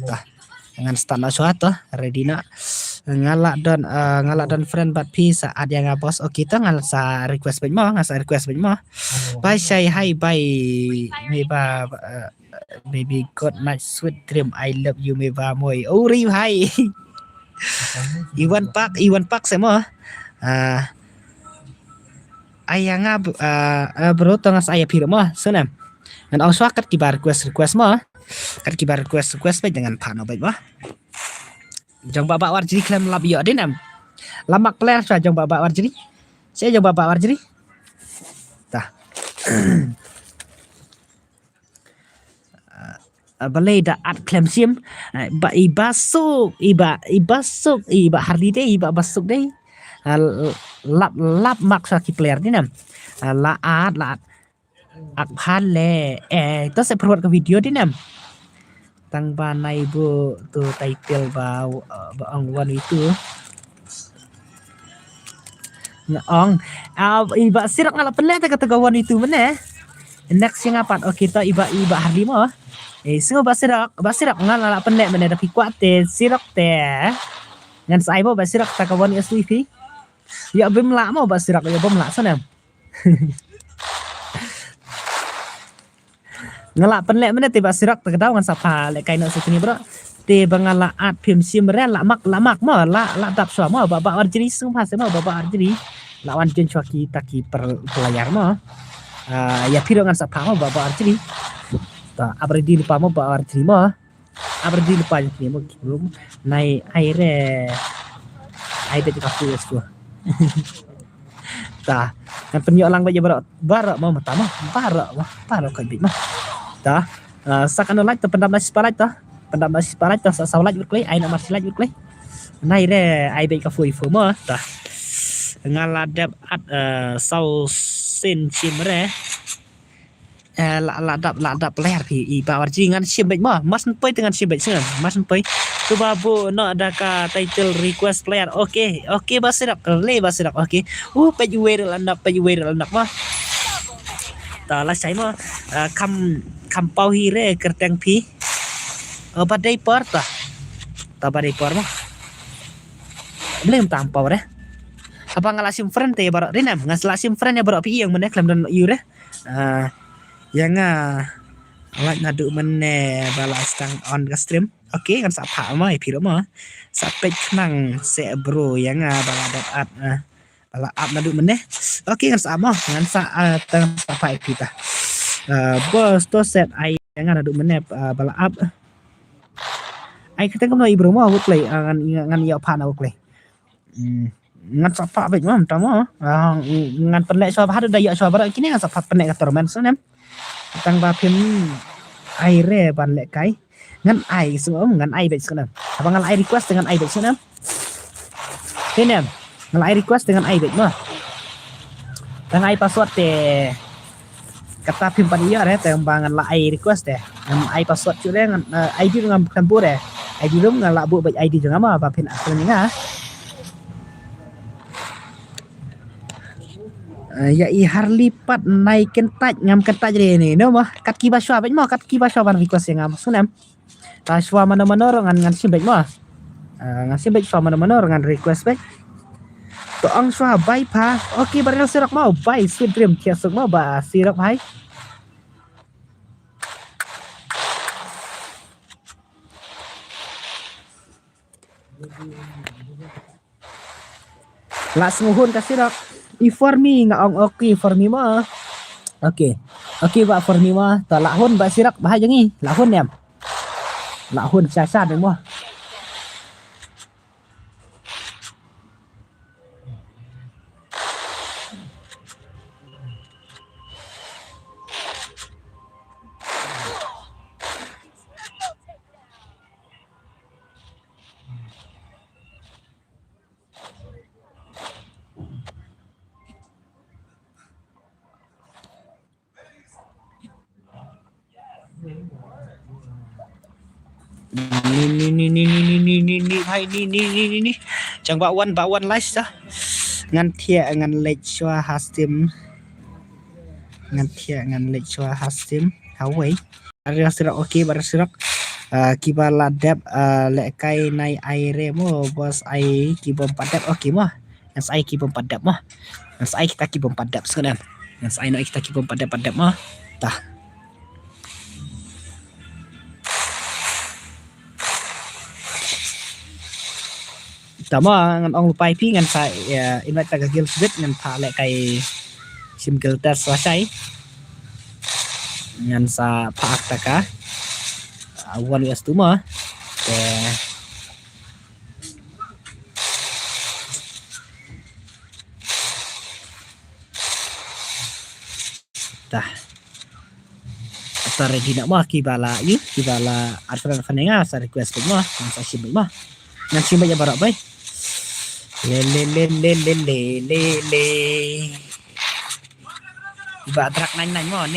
tah dengan start na suatu ready na ngalak dan friend but pi saat yang ngapos kita ngalak sa request banyak mah bye say hi bye meba baby god night sweet dream I love you meba moy riu hai Iwan Park semua ayanga bro tengah saya piro mah senam ngan ong swa kat kibar request mah kat kibar request baik dengan pano baik mah jong babak war jadi klaim lab yo denam lamak player sa jong babak war jadi saya jong babak war jadi tah balai da at klaim sim ba ibasuk iba hardi deh iba basuk deh lap mak sa ki player denam la at ak pan le to se perbuat ke video denam tang banai bu tu title ba ong wan itu ong iba sirak ngala pele ta kata kawan itu mana next yang apa kita iba hardi mo semua basirak ngala pele mana tapi kuat te sirak te ngan sai mo basirak ta kawan SVP ya bem la mo basirak ya bem la sana ngelak penlek mana tiba sirak terketahuan sapa lek kain nak sekini bro te bangala at pim simren la mak mo la dap so mo baba arjeri sung pas mo baba arjeri lawan jen cuaki taki pelayar mo ya piro ngan sapa mo baba arjeri ta abredi lupa mo baba arjeri mo abredi lupa ni mo belum nai aire juga full tu ta kan penyo lang ba barak mo matama barak kai bit mah ta sakan like ta pendam nasi parat ta sa like berklay ai nak masih like berklay nai re ai be ka fui fu mo ta ngaladap at sau sin chimre la dap ler pi I bawar jingan simbek mo mas poi dengan simbek sen mas poi tu babu no ada ka title request player okay basirak okay page viral anak mah ta la sai mo kam pau hire kerteng pi badai por ta badai por mah belum tampau deh apa ngalasim friend te barok rinam ngalasim friend ya barok pi yang mana klaim dan iu deh yang like ngadu mana bala stang on ke stream okay kan sapa mah piro mah sampai kenang se bro yang bala dapat bala up ngadu mana okay kan sama ngan sa tang sapa kita bos to set ai yang ngadu mana bala up ai kita kan ibro mah aku play ngan ya pan aku play ngan sapa baik mah tama ngan penek so ada daya so bara kini ngan sapa penek ka tormen senem tang ba pim ai re ban lek kai ngan ai semua ngan ai baik senem apa ngan ai request dengan ai baik senem senem ngan ai request dengan ai baik mah tang ai password te kata pim pan iya re tang bangan la ai request te ngan ai password cu re ngan ID dengan campur re ID rum ngan la bu baik ID jangan mah ba pin aslinya ya I harlipat naikin taj ngam ketaj jadi ini no mah kat ki baswa baik mah kat ki baswa ban request yang ngam sunam taswa mana ngan simbek mah ngan simbek swa mana ngan request baik to ang swa bai pa okay barang sirak mau bai sweet dream kiasuk mau ba sirak bai las nguhun kasirak for me ngaong okay for me mah okay ba for me mah ta lahun ba sirak bah jangi lahun nem lahun sasa deng mah ni hai ni chẳng bạo one like sa ngan thia ngan lech chwa hastim ngan thia ngan lech chwa hastim hawai ada sirak okay bar sirak kibala dep lek kai nai aire mo bos ai kibom padap okay mah yang sai kibom padap mah yang sai kita kibom padap sekarang yang sai nak kita kibom padap mah tah tama ngan ong lupai pi ngan sa invite ta gil sbit ngan pa lek kai sim gelter selesai ngan sa paak taka awan US tu mah tah atau ready nak mah kibala arfan fanenga sa request mah sa sim mah ngan sim banyak barak bay le iba trak nanya mo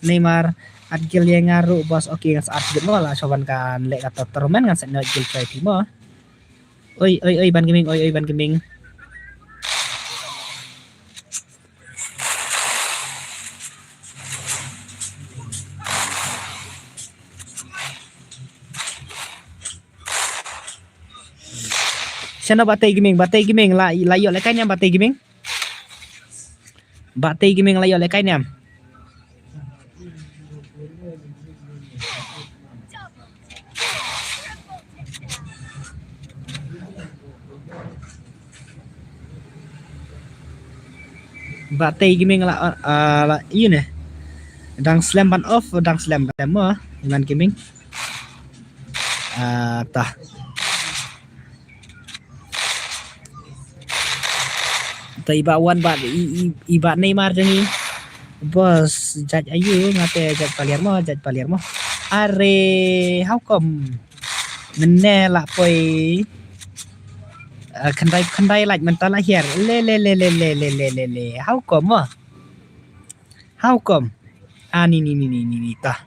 Neymar at gil yang ngaru bos oke ngan saat gil mo lah soban kan lek kata termen ngan sa gil try mo oi ban gaming Sana batay gaming layo lekay niya batay gaming layo lekay niya batay gaming yun dang slam ban off dang slam mo dengan gaming tah ibawan bat iba Neymar jangi bos judge ayu ngate judge Palermo are how come menne la poi khandai like mentala here le how come ni tah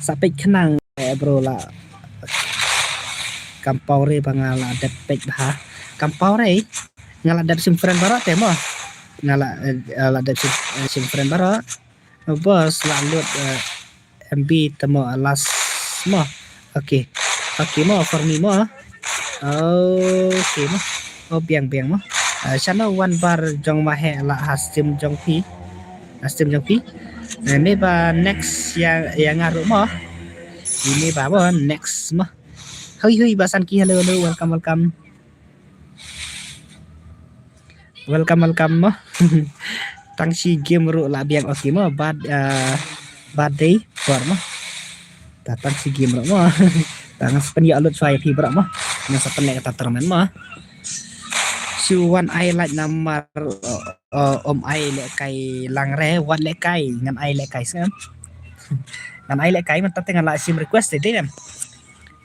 sampai kenang bro lah kampau re bangala depek bah kampau re ngala dap sim friend barat temo ngala dap sim friend barat bos lalu MB temo alas mo okay mo for me mo okay mo biang mo channel one bar jong mahe la hastim jong pi ini ba next yang ngaruh mo ini ba next mo Hui basan ki hello welcome mo tang si game ru la biang oke mo bad day for mo datang si game ru mo tang sepen ya alut saya pi bro mo nang sepen lek kata termen mo Suwan ai like namar om ai lek kai langre wat lek kai ngan ai lek kai sen ngan ai lek kai man tate ngan la sim request deh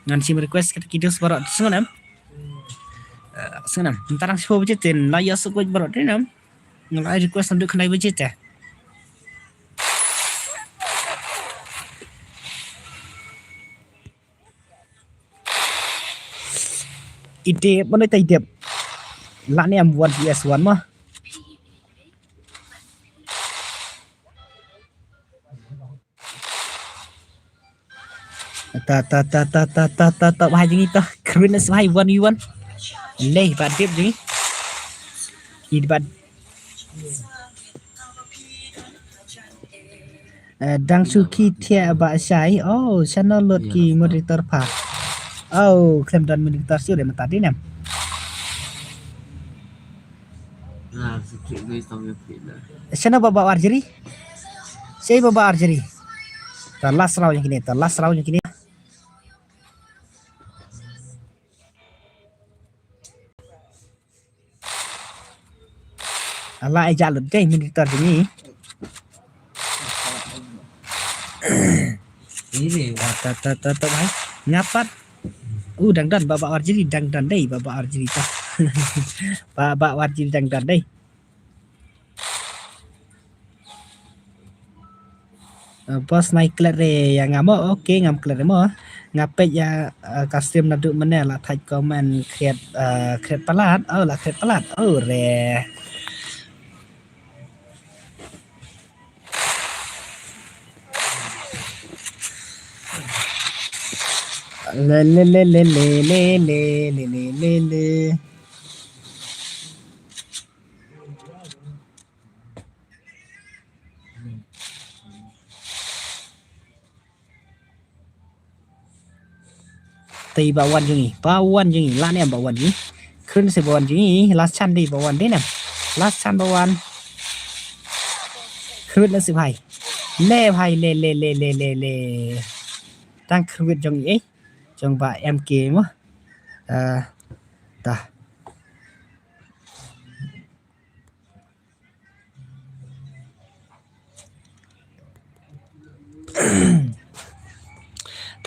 ngan sim request kita kidos barak senam entarang siapa budgetin la ya sukoj barak denam ngan ai request untuk kenai budget ide mana tai dep la ni am 1 PS1 mah ta bahai jengi ta keren bahai 1v1 leh badip jengi idbat dang suki tia ba sai channel lot ki monitor pa klem dan monitor siu de mata dinam channel baba arjeri sei baba arjeri last round yang kini ala aja lut deh monitor ini ini ta bahai ngapat dangdan baba arjeri dangdan deh baba arjeri ta baba arjeri dangdan deh bos naik klare yang ngamo oke ngam klare mo ngapet ya custom nadu mana lah type comment create pelat create pelat re le tei bawan jengi la ni bawan jengi ขึ้นสิบวันจีlast chance ดีบวันได้นะ last chance บวันขึ้นแล้วสิไพ่เล่ไพ่เล่ตั้งขึ้นจงอีจงบ่าเอ็มเกมวะตา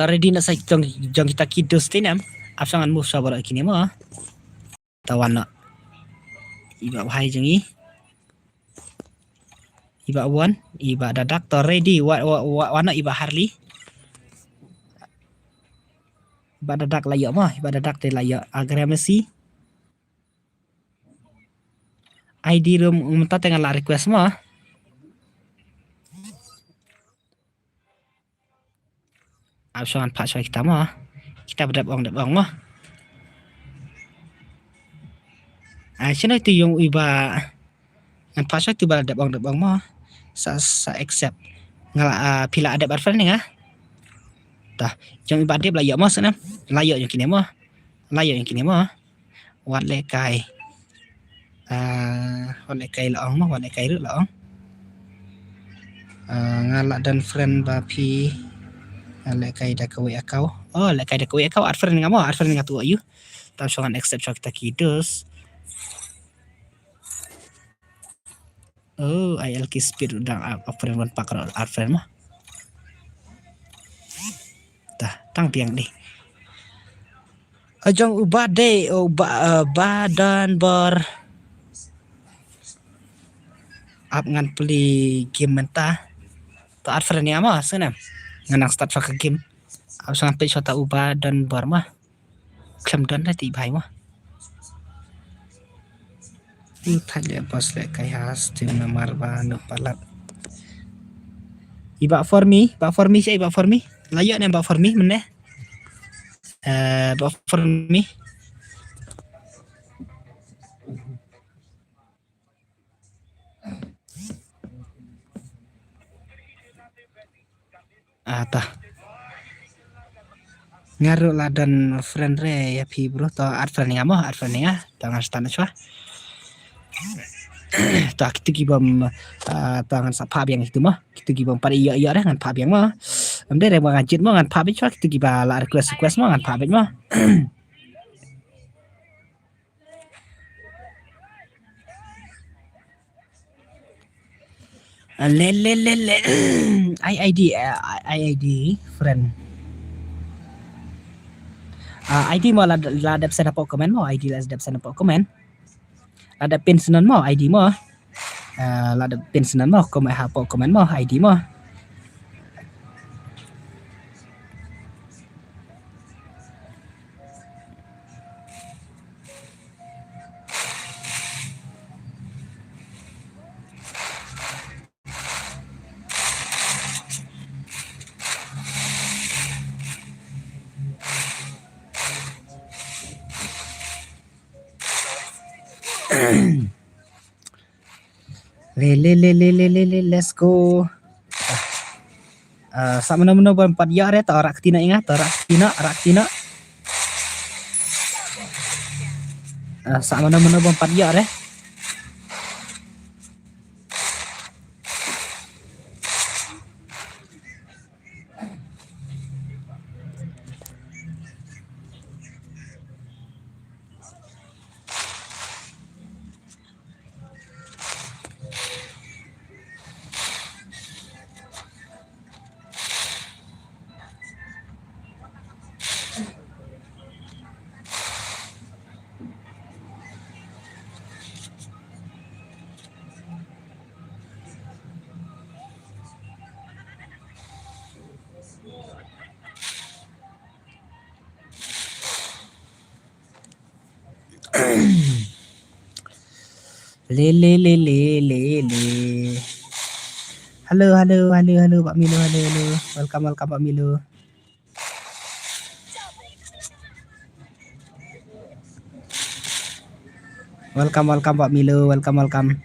ready nak saya jong kita kidus tinam absangan move sabar kini mah tawan nak iba bahai jengi iba wan iba dadak to ready wana iba harli iba dadak layak mah iba dadak te layak agramasi ID room minta tengah la request mah absangan pak soal kita mah kita berdak bang mah sini tu yung iba ang pak soal tu berdak bang mah sa accept ngala pila ada barfan ni tah yung iba dia layak mah sana layak yang kini mah wat lekai laong mah wat lekai ruk laong ngala dan friend bapi lekai dah kawe akau lekai dah kawe akau friend ngamo friend ngatu ayu tam songan accept so kita kidus IL ki speed udang friend wan pakro friend mah tah tang piang deh ajong ubah deh badan ber up ngan peli game mentah to friend ni ama senam nganang start fa game abang pe chota ubah dan bar mah klem dan ti bhai mah thale bos le kai has tim namar ba no palat iba for me sih iba for me layak ne ba for me meneh ba for me tah ngaruh lah dan friend re ya pi bro to friend ni tangan stand chwa tah kita gibam tangan sapa biang itu mah kita gibam pada iya dah ngan pa biang mah amde re ngajit mah ngan pa bi chwa kita gibala request mah ngan pa bi mah le IID friend ID mo la dap sana po comment mo ID la dap sana po comment ada pensiunan mo ID mo la dap pensiunan mo comment ha po comment mo ID mo let's go sa mana-mana ban 4 ya re ta rak tina ingat rak tina sa mana-mana ban 4 ya re le halo Pak Milo halo welcome Pak Milo welcome Pak Milo welcome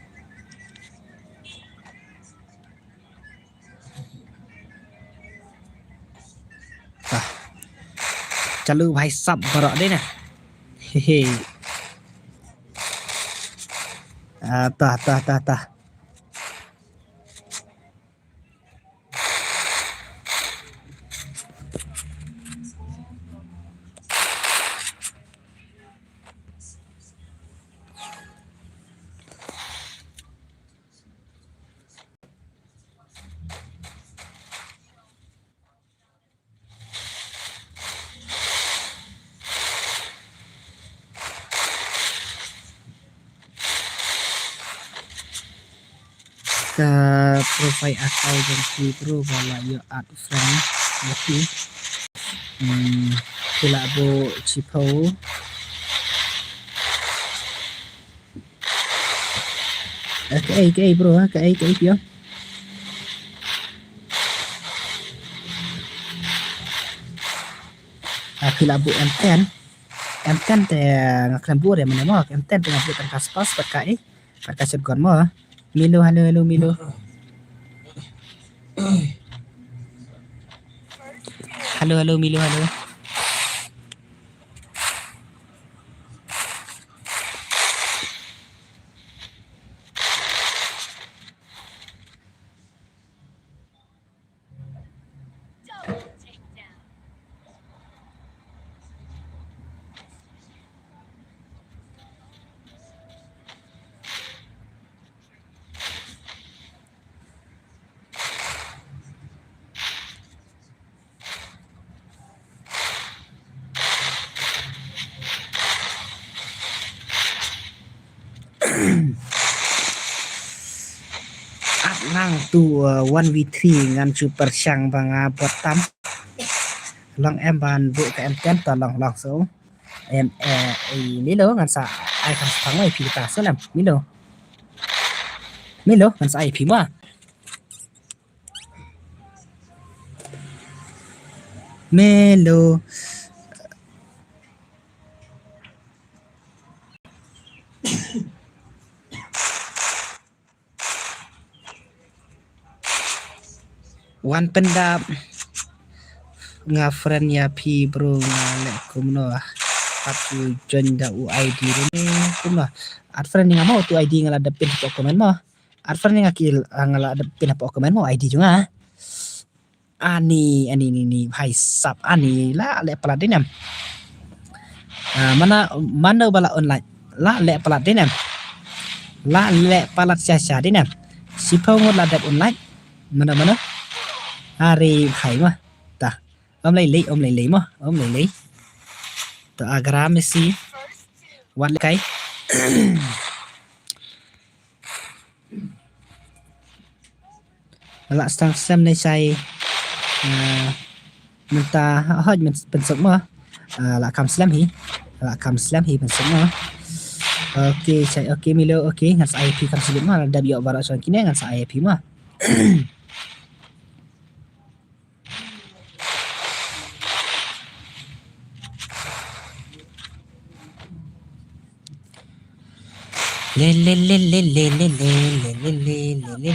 चलो भाई सब बड़ा दे ना Tah. Ke profile account yang bro bala yo add friend tapi sila bo chipo cái bro cái yo sila bo M10 te ngaklan bo de mana mo M10 te ngabut kan kaspas pakai shotgun mo Milo halo Milo halo Milo halo nang tu 1v3 ngan super sang bang pertam long em ban bu ke em ten to long so em Milo ngan sa ai kan phang ai pi ta salam Milo ngan sa ai pi ma Melo wan pendap nga friend ya pi bro nga le kumno aku join da UID ni kumno at friend nga mau tu ID nga ada pin po komen mo at friend nga kil nga ada pin po komen mo ID juga ani hai sap ani la le palatinam mana bala online la le palatinam la le palat sia dinam sipau ngod la dat online mana hari hai mah ta om lấy mà om lấy to agra Messi wat kai la stang sem nei sai mình ta hết mình bình sống mà là cầm slam hi bình sống mà ok sai ok Milo ok ngan sa IP cầm slam mà da bio bara so kini ngan sa IP mà le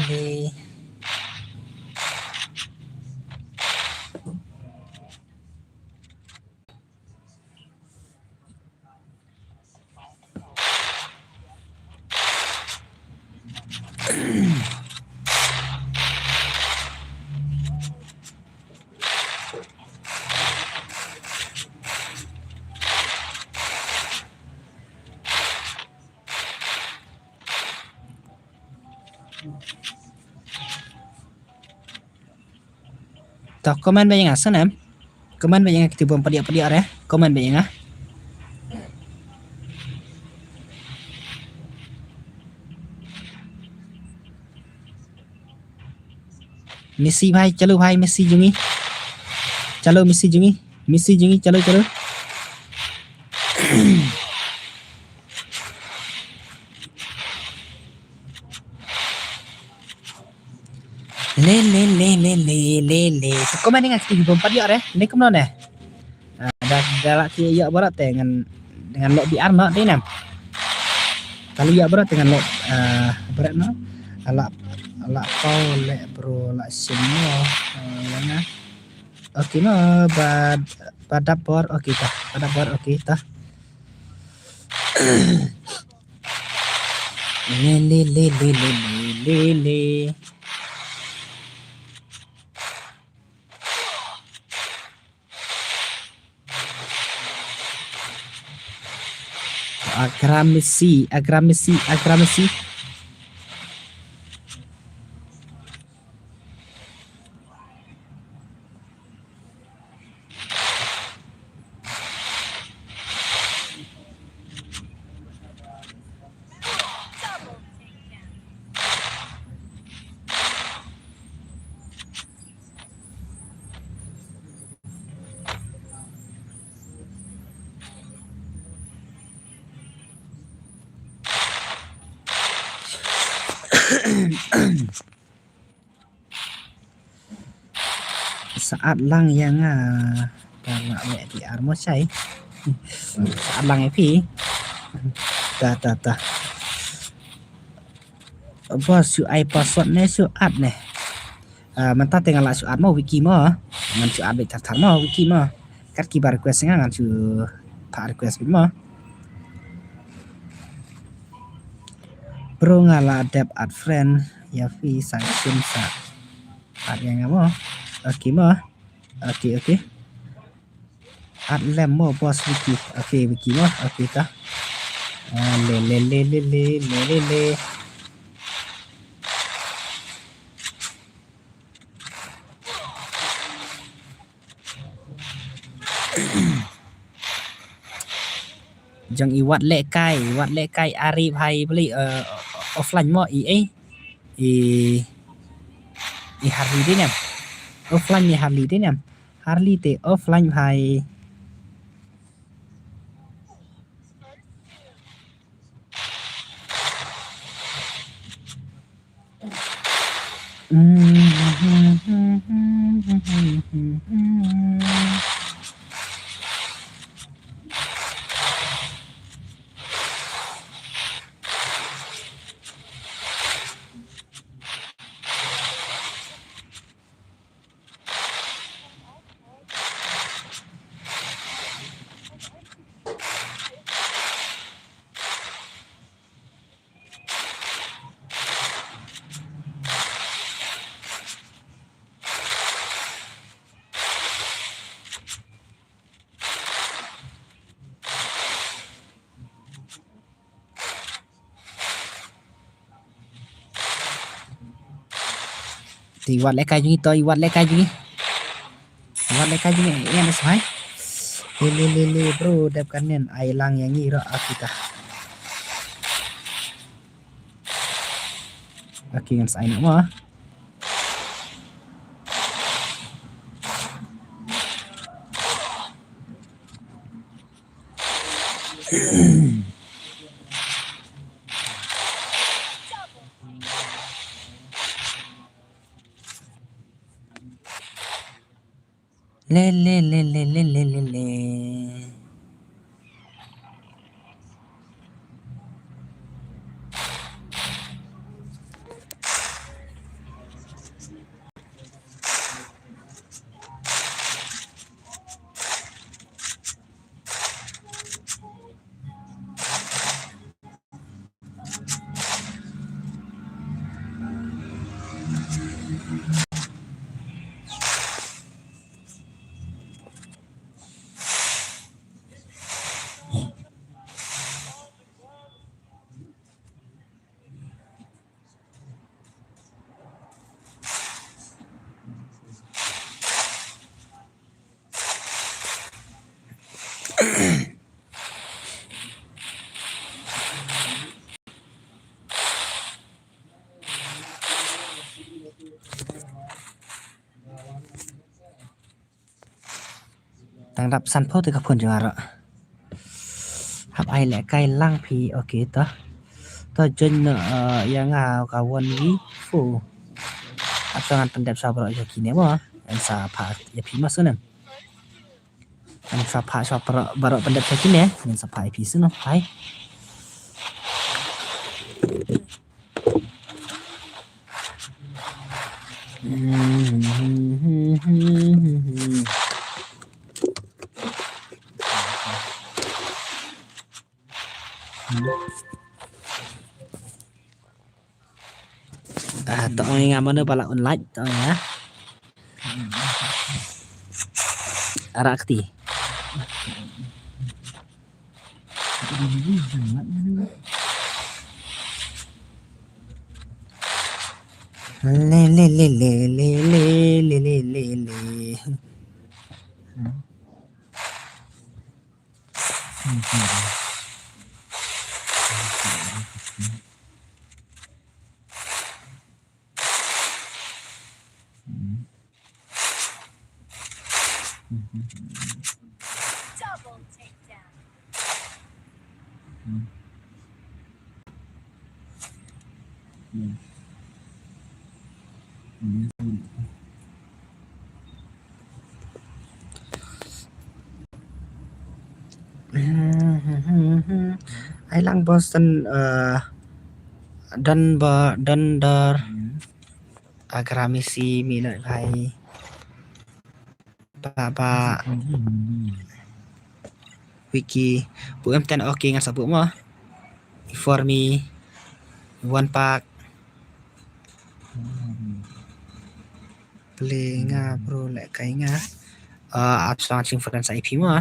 to comment ba yang sana comment ba yang kita buang padiak ya comment ba yang Messi भाई चलो भाई Messi जुंगी चलो le komen dengan kita buang padiak ni kemana ne dah kia ya barat dengan lok biar nak deh nam kalau ya barat dengan lok berat no ala kau le bro la semua mana okey no pada por okey tah Le le le le le le le le. Agramasi. Saat lang yang kalau di armo say. Saat lang epi. Ta. Bos su ai password ne su ad ne. Man ta tinggal su ad mo wiki mo. Man su ad tar mo wiki mo. Kat ki bar request ngan su pa request mo. Bro ngala dep ad friend ya fi sang sim sa. Ad yang mo. Oke mo. Oke. Ad lem mo bos wiki. Oke wiki mo. Oke ta. Le. Jang iwat le kai ari bhai beli offline mo i Harley đi nè, offline ni Harley đi nè, Harley thì offline bhai thì iwat le kai jungi to iwat le kai jungi yang sai le bro dep kanen ai lang yang ni ro akita ngan sai nak mo le. Tang rap san phô từ các phần chưa ạ hấp ai lẽ cay lang phi ok ta chân yang kawan ni fu atangan pendep sabro ya kini mo en sa pha ya phi ma sunam en sa pha sa baro pendep sa kini en sa pha phi suno hai to nga mana pala online to ya. Arakti. Le le le le le le le le le le. Double takedown. Ai lang Boston Denver Agramisi Mila Bhai Baba Wiki Bu em ten okay ngan sabu mo for me one pack play nga bro lek kai nga absang sing friends IP mo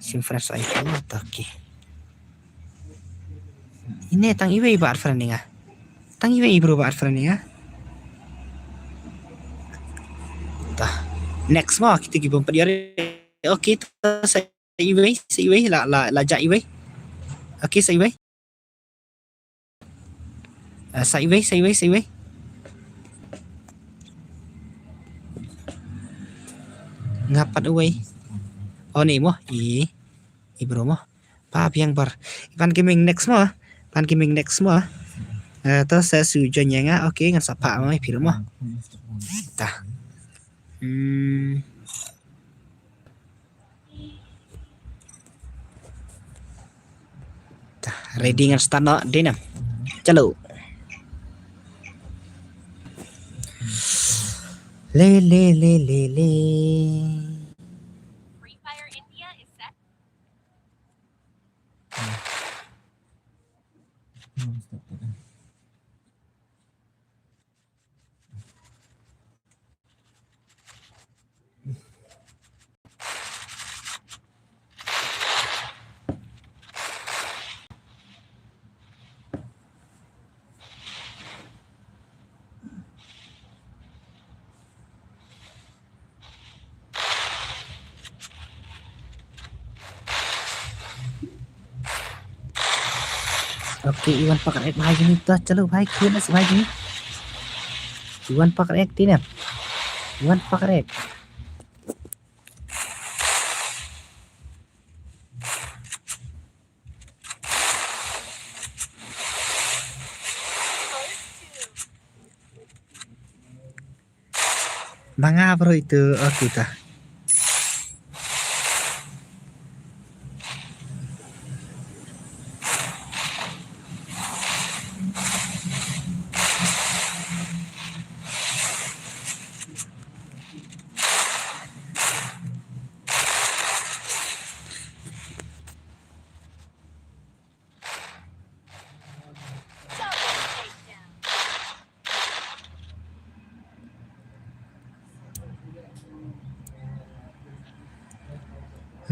sing friends IP mo okay ini tang iwe ba friend nga tang iwe bro ba friend nga tah next mo kita gibon padiare okay sa iwe la ja iwe okay sa iwe sa iwe ngapat away oh ni mo bro mo pa piang bar pan kiming next mo to sa sujo nya nga okay ngan sapa mo piro mo ta ta ready ngan start no dinam chalo le Free Fire India is set. Okay even पकड़ एक भाई जी तो चलो भाई खेल से भाई जी इवन पकड़ एक तीन इवन पकड़ एक Manga bro itu kita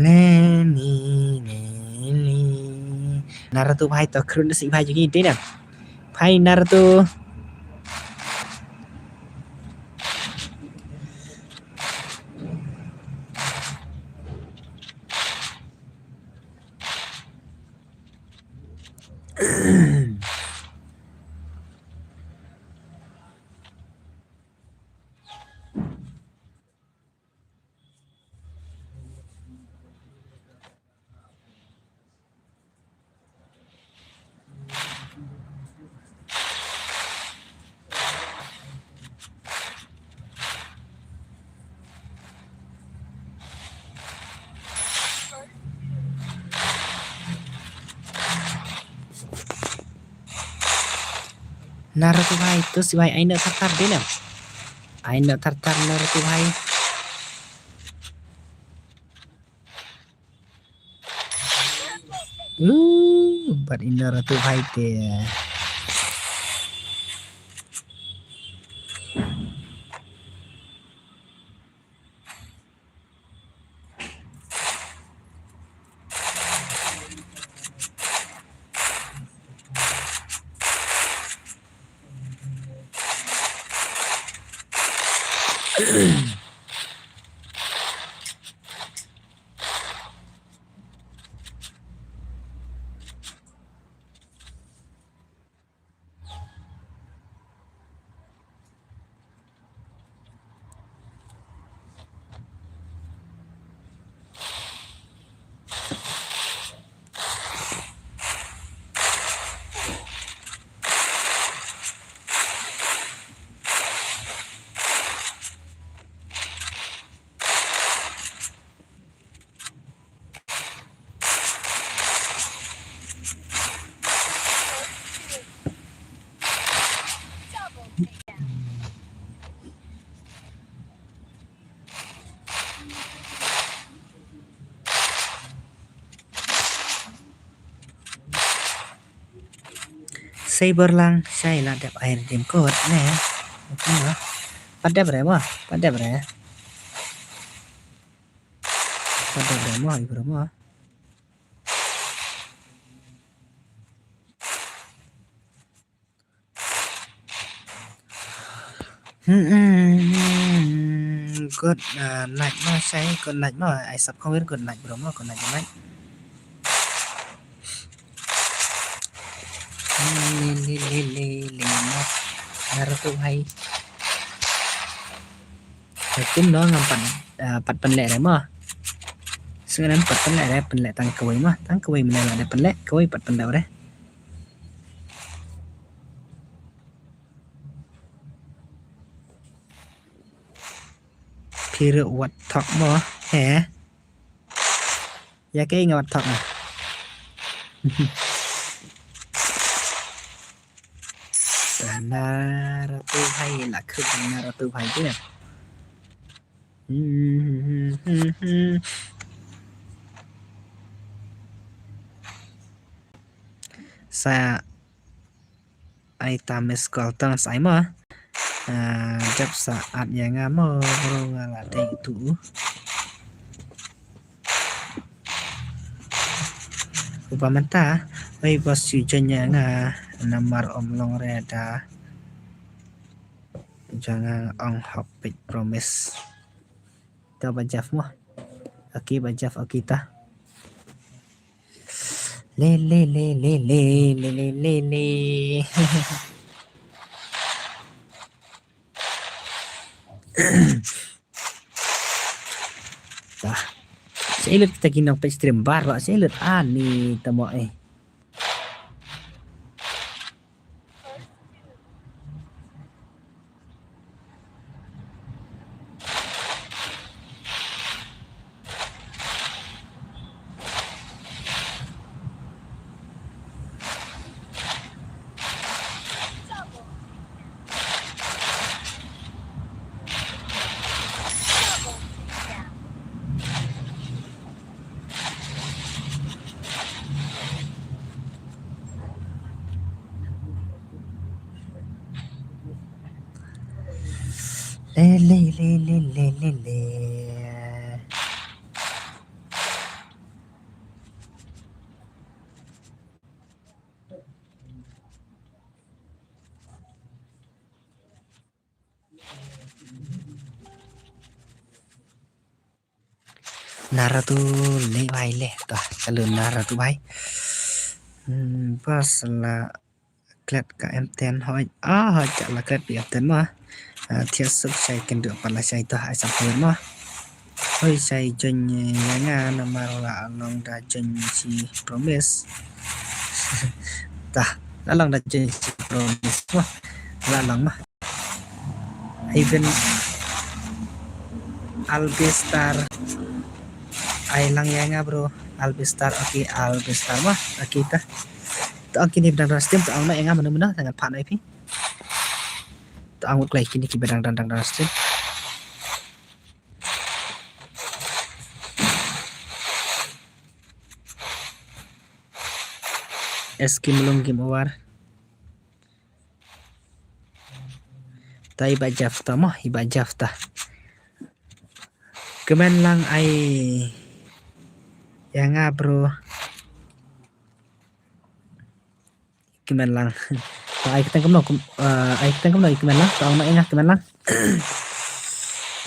Neni Naruto भाई तो खरुन से भाई जी देना भाई Naruto Naruto भाई तो सिवाय आइना थरथर देना आइना थरथर Naruto भाई but Naruto भाई ते Saber lang saya lah dap air dim kot nè. Oke lah. Pada berapa? Pada berapa? Pada berapa? Ibu berapa? Good night mà saya good night mà ai sắp không biết good night berapa? Good night night. Le Naruto hay. Tim đó ngầm pat pan lẹ đấy mà. Sekarang pat pan lẹ đấy, pan lẹ tăng kawai mà, tăng kawai mình là pan lẹ, kawai pat pan đâu đấy. Pira wat thok mà, hả? Ya cái ngọt thok à? Naruto hay là cứ Naruto hay chứ nè. Sa ai tam sekolah tang sai mà chấp saat yang ngamo là đây tu upamanta ai bos sujanya nga namar omlong reda jangan ong hopik promise ta bajaf mo aki bajaf akita le dah saya lihat kita ginang page stream baru saya lihat ani temo le Naruto le vai le toh kalau Naruto vai pas là klet ka em ten hỏi hỏi chả là klet bị em ten mà thiệt sức say cần được phải là say toh ai sắp hơn mà hơi say chân nga nó mà là lòng đã chân si promise ta đã lòng đã chân si promise mà là lòng mà even Albistar ay lang ya nga bro Albistar okay Albistar mah kita to ang kini bedang stream to ang na nga mana-mana sangat pan IP to ang klay kini ki bedang stream eskim long game war ta iba jafta mah iba jafta kemen lang ay ya nga bro kemen lang ay kita kemen lang tao na ingat kemen lang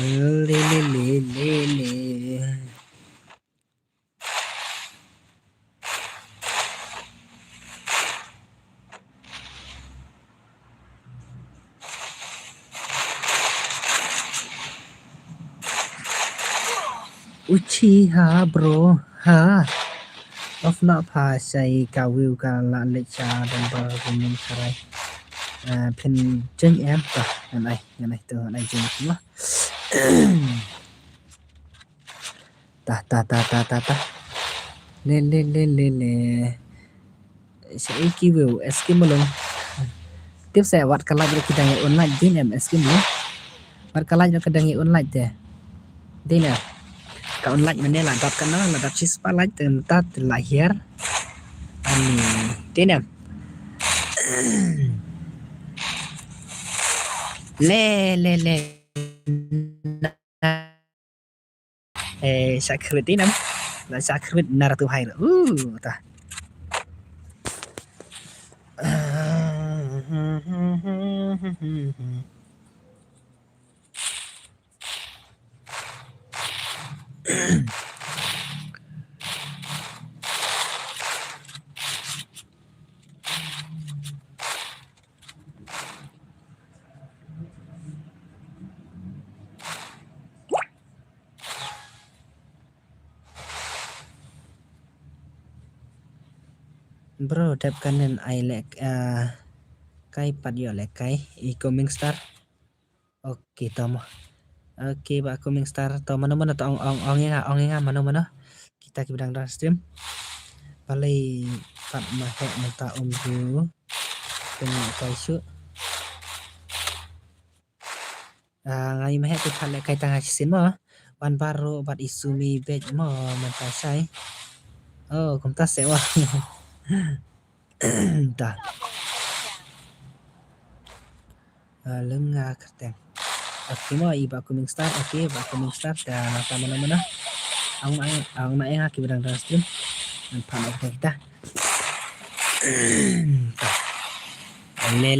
Le le le le le. Uchiha bro ha of not pa say ka will ka la le cha dan ba gun sarai pin chân em ta này từ này chân đúng không ta lên sẽ kêu escape luôn tiếp sẽ vật cái lại kita nge online din em escape luôn vật cái lại nó kadang nge online deh đây nè ka online mana là đọc cái nó là đọc chữ spotlight từ ta từ lahir ani đây nè le sakrit ini là sakrit naratu hai ta bro tap kanan I like kai pat yo like kai coming star oke tomo oke ba coming star to mana to ong nga mana kita kibidang dan stream palay pat mahe mata du dengan kai su ngai mahe tu pat kai tanga sin mo wan baro bat isumi bet mo mata sai oh kumta sewa ta lưng kateng oke mo iba coming star oke ba coming star dan mata mana ang nae nga kibidang dan stream dan panok kita le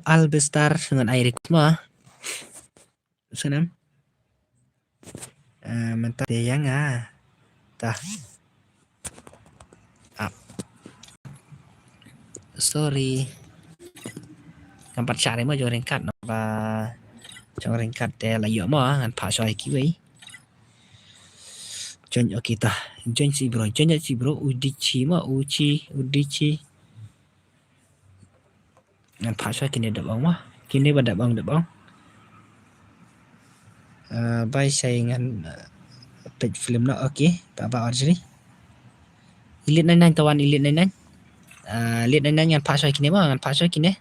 al besar dengan air semua senam mentah yang tah sorry tempat cari mah jauh ringkat apa jauh ringkat lah yuk mah kan pak soai kiwi join kita join si bro udici ngan pak soai kini ada bang mah kini pada bang bay saingan page film no oke pak orjri ilit nang tawan ilit nang lihat nang ngan pak soai kini mah ngan pak soai kini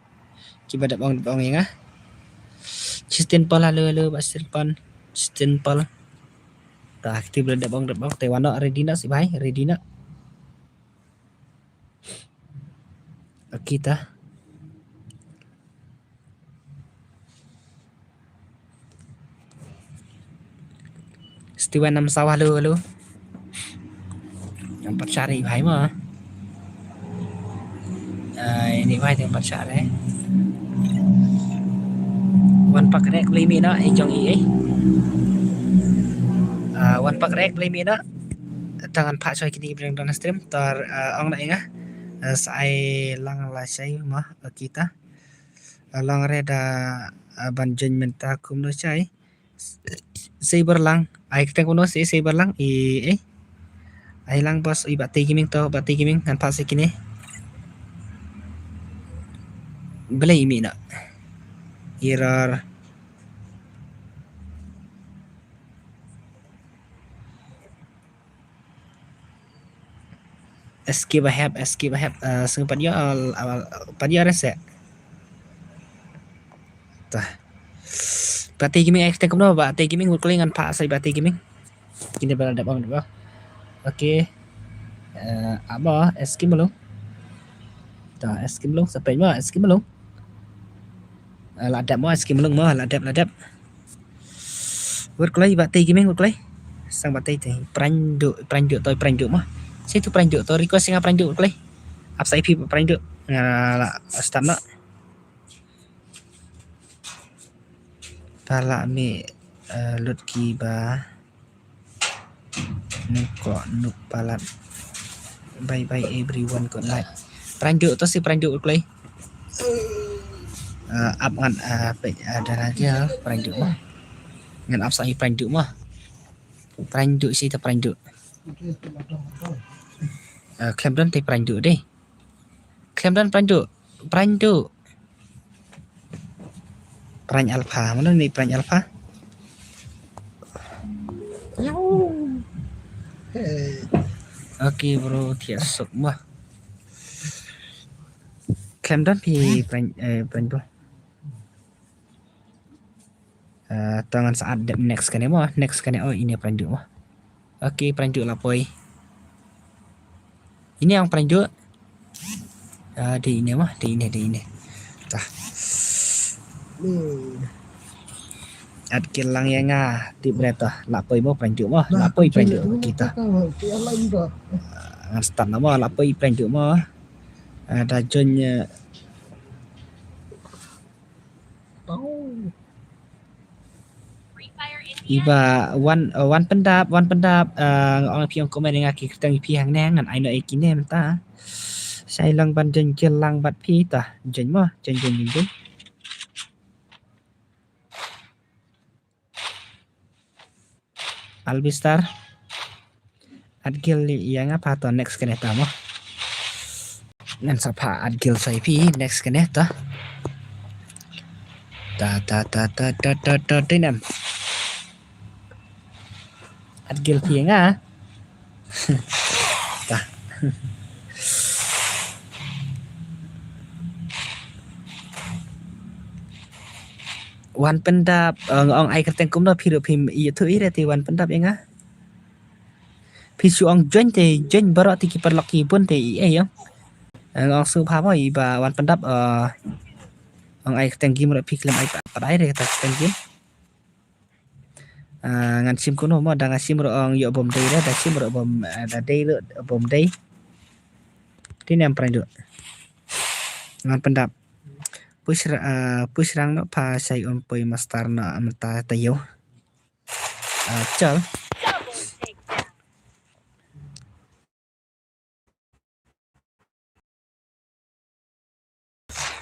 kiba ada bang yang sistem pala le basirpan sistem pala ta aktif ada bang tewan no ready na si bay ready na kita Steven năm sau halo tempat cari भाई mah ini भाई tempat cari one pack rek beli mina jong i one pack rek beli mina tangan pak soy kini berang dalam stream tar ong na inga sai lang la sai mah kita lang reda banjin menta kum no chai saber lang ai kita kuno si saber lang ai lang bos i bati gaming kan pas kini beli mina error escape bahab sung padya padya rese tah bati gaming ai kita kuno bati gaming kulingan pak sai bati gaming kini berada bang oke apa escape belum ta escape belum sampai mah escape belum ladap mah escape belum mah ladap vượt lấy bạn tây cái mình vượt lấy sang bạn tây thì pranh được mah situ pranh được tôi request singa pranh được lấy ap sai phi pranh được là start nó pala mi lut ki ba nuk ko nuk palat bye bye everyone got like pranh được tôi si pranh được lấy up ngan ada lagi ya pranh được mah ngan up sai pranh được mah pranh được si ta pranh được klaim dan te pranh được đi klaim dan pranh được pranh alpha mana nih pranh alpha oke bro thiệt sụp mà klaim dan pi pranh bro tangan saat next kan ya oh ini pranh được mah oke pranh được lapoi ini yang pranh được di ini mah di ini tah at kilang ya nga di bereta lapoi mo pranh được mah lapoi pranh được kita start nama lapoi pranh được mah ada jonnya Free Fire India. iba one pendap orang piang komen dengan kita piang nang ai no ekine ta sai lang ban jen lang bat pi ta jen mo jen Albistar Adgil yang apa to next kene ta mo nan sapa Adgil sai pi next kene ta nam Adgil pi nga ta wan pendap ngong ai kerteng kum no phiru phim i thu i ti wan pendap enga phisu ong join baro ti ki perlaki pun te i yo ngong su pha bo i ba wan pendap ong ai kerteng kim ro phi klem ai pa ai re ta kerteng kim ngan sim kuno mo dang sim ro ong yo bom dei da sim ro bom da dei lo bom dei ti nem pran do ngan pendap push rang no pa sai on poi master na amta tayo chal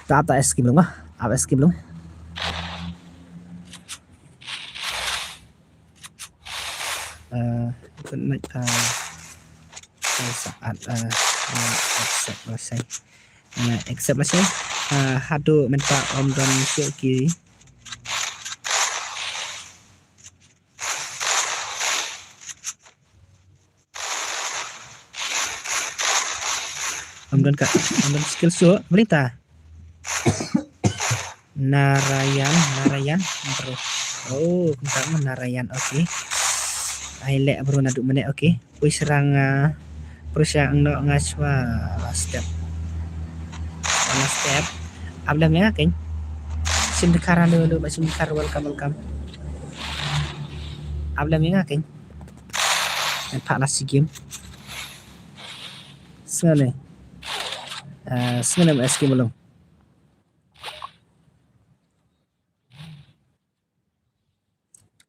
ta escape belum apa escape belum saat accept selesai hadu minta om dan kiri om dan skill so melita Narayan bro oh kentang Narayan oke Aile bro naduk menit oke wis serang perusahaan no ngaswa last step ablam ya kan sim dekaran dulu sim dekar welcome ablam ya kan pak last game sengane SK belum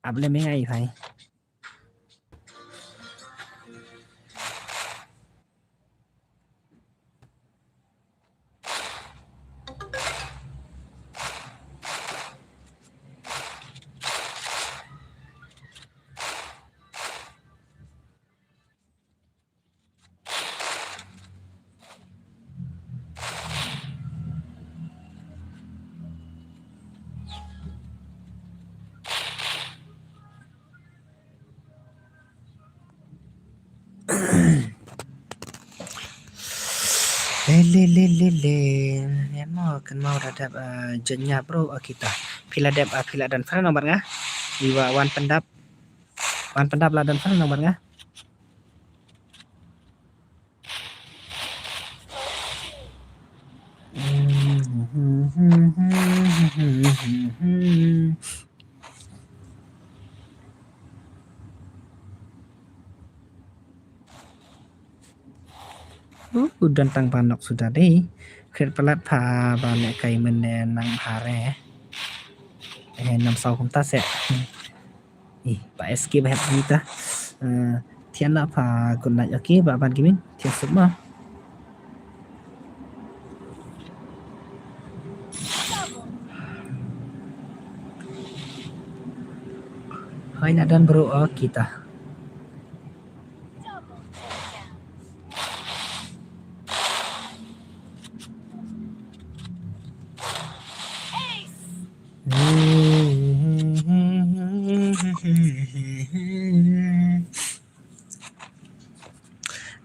ablam ya ai ya mau dadap jennya bro kita pila dan fana nomor nga iwa wan pendap lah dan fana nomor nga udan tang panok sudah deh. Kret pelat pa balik kai menen nang hare. Nam sau không ta sẽ. Pak SK bahat kita. Thian nak pa kun nak okey ba ban kimin. Thian semua. Hai nak dan bro kita.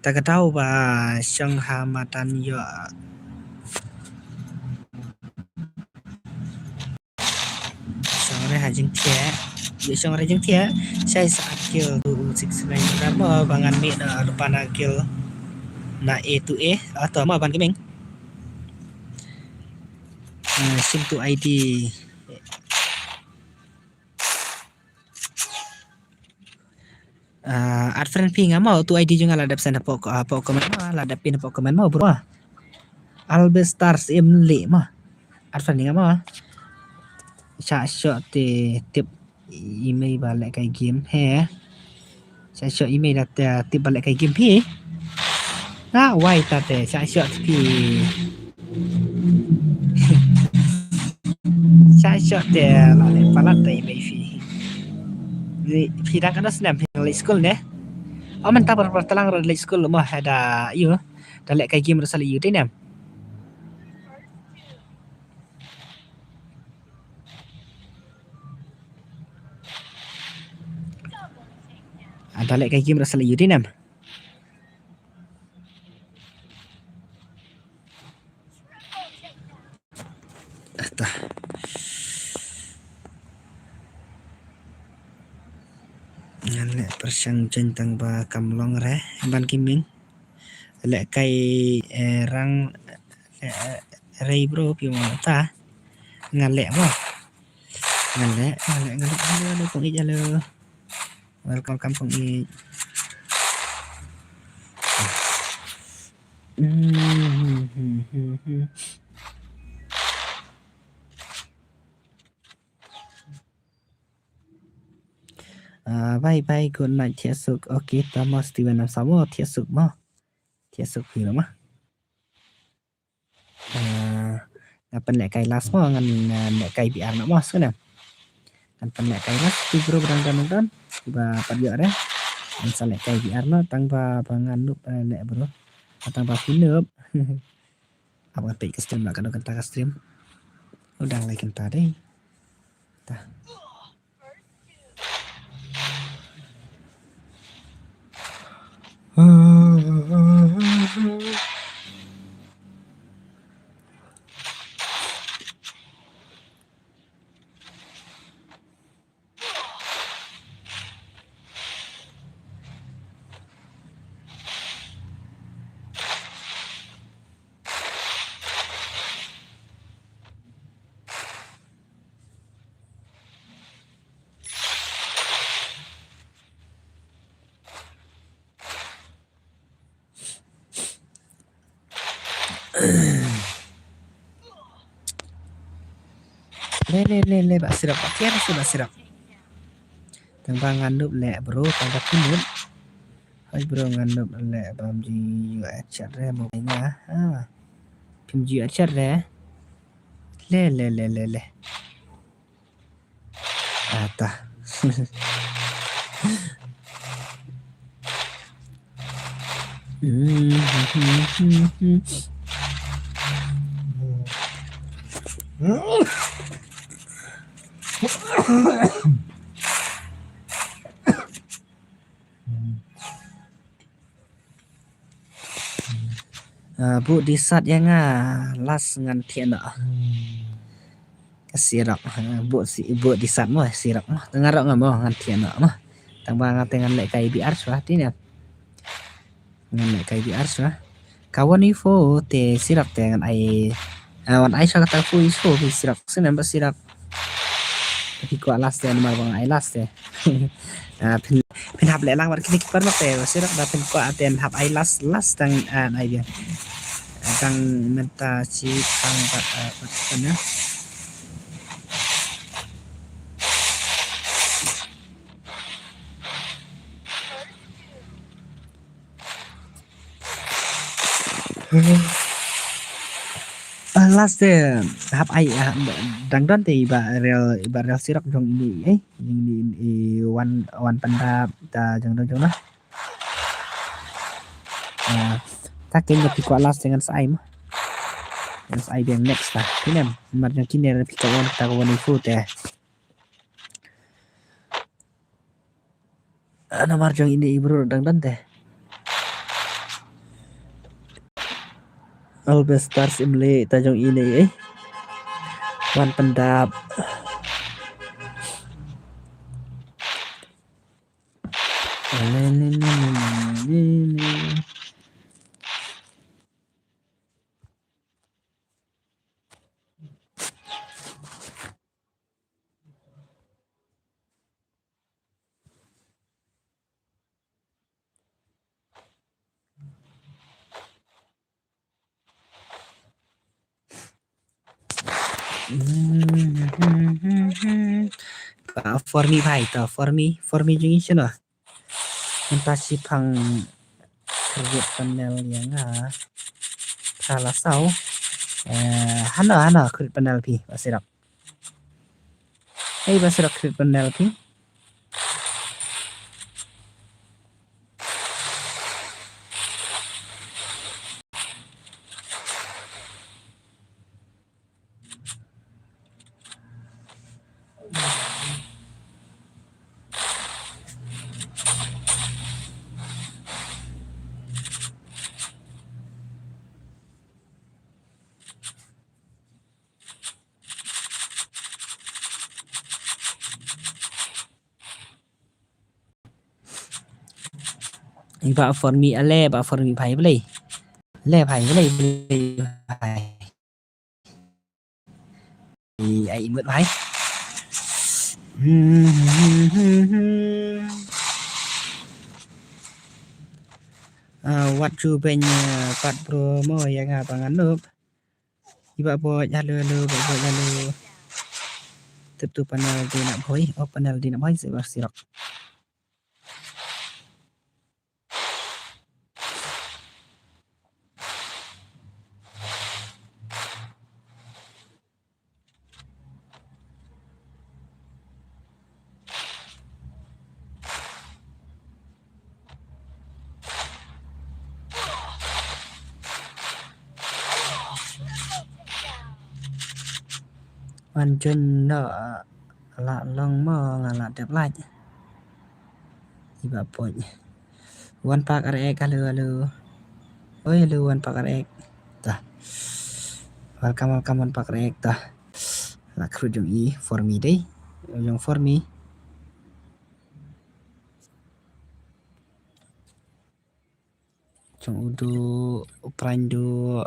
Tak tahu ba Syang Hamatan yo. Sore hajing tie. Yo sore hajing tie. Saya saat kill 69 berapa bangan mi na lupa na kill na A to A atau ma ban kemeng. Sim to ID. Ad friend ping mau tu ID juga ladap sana Pokemon ladap pin Pokemon mau bro. Albestars M5 mah. Ad friend mau. Shot tip email balik kai game he. Shot email dat tip balik kai game pi. Why tate shot pi. Shot ladap palat email pi. Pidang kan senam late school deh. Mentah bertelang late school mah ada iyo. Dah lek kai game rasal iyo deh nam. Ada lek kai game rasal iyo deh nam. Dah. Lek persang centang ba kamlong re ban kiming lek kai rang rei bro pi ta ngalek mo ngalek halo kong ij halo welcome kampung ij bye good night thiệt suk okay Thomas Steven làm sao mà thiệt suk thì lắm á pen lek kai last mo ngan lek kai biar nak mo sana kan pen lek kai last tu bro berang ba padya re an sa lek kai biar no tang ba bangan nup lek bro tang ba pinup apa pe ke stream nak kan ta stream udah like kan deh ta le bak sirap pakai rasa bak sirap tang nganup lek bro tang pinut hai bro nganup lek bam ji chat re mo nya pim ji chat re le ata bu disat yang las ngan tiana sirap bu disat mo sirap mo dengar ngam mo ngan tiana mo tang bang dengan lek kai biar suah tinya ngan lek kai biar suah kawan info te sirap dengan ai wan ai sa kata fu info sirap senam sirap พี่กว่าลาสเตนมาบางไอลาสเตเป็นหับแหล่างวัดคลิกเปิดมาแต่ว่าสิรักดาเป็นกว่าเตนหับไอลาสตังไอเดียตังเมนตาชีตังปันนะlast hab ai dang don ti ba real sirak jong ini ini wan pandap ta jong don jong ta kenya pi kwa last dengan sai mah dengan sai yang next ta kinem mar yang kini pi kawan ta kawan itu teh ana mar jong ini bro dang don teh Albert Stars Imle tajong ini wan pendap for me bhai to for me jeng chano entasi phang create panel yang salah sau hana create panel pi basirak basirak create panel pi ba for me ale ba for me bhai boleh le bhai boleh bhai ai imut bhai what you punya part promo yang abangan nup iba buat jalur buat jalur tentu panel di nak boy panel di nak boy sirak Anjun la long mo ngala đẹp lại iba boy wan pak arek halo oi halo wan pak arek tah welcome wan pak arek tah la kru jong i for me deh jong for me jong udu prandu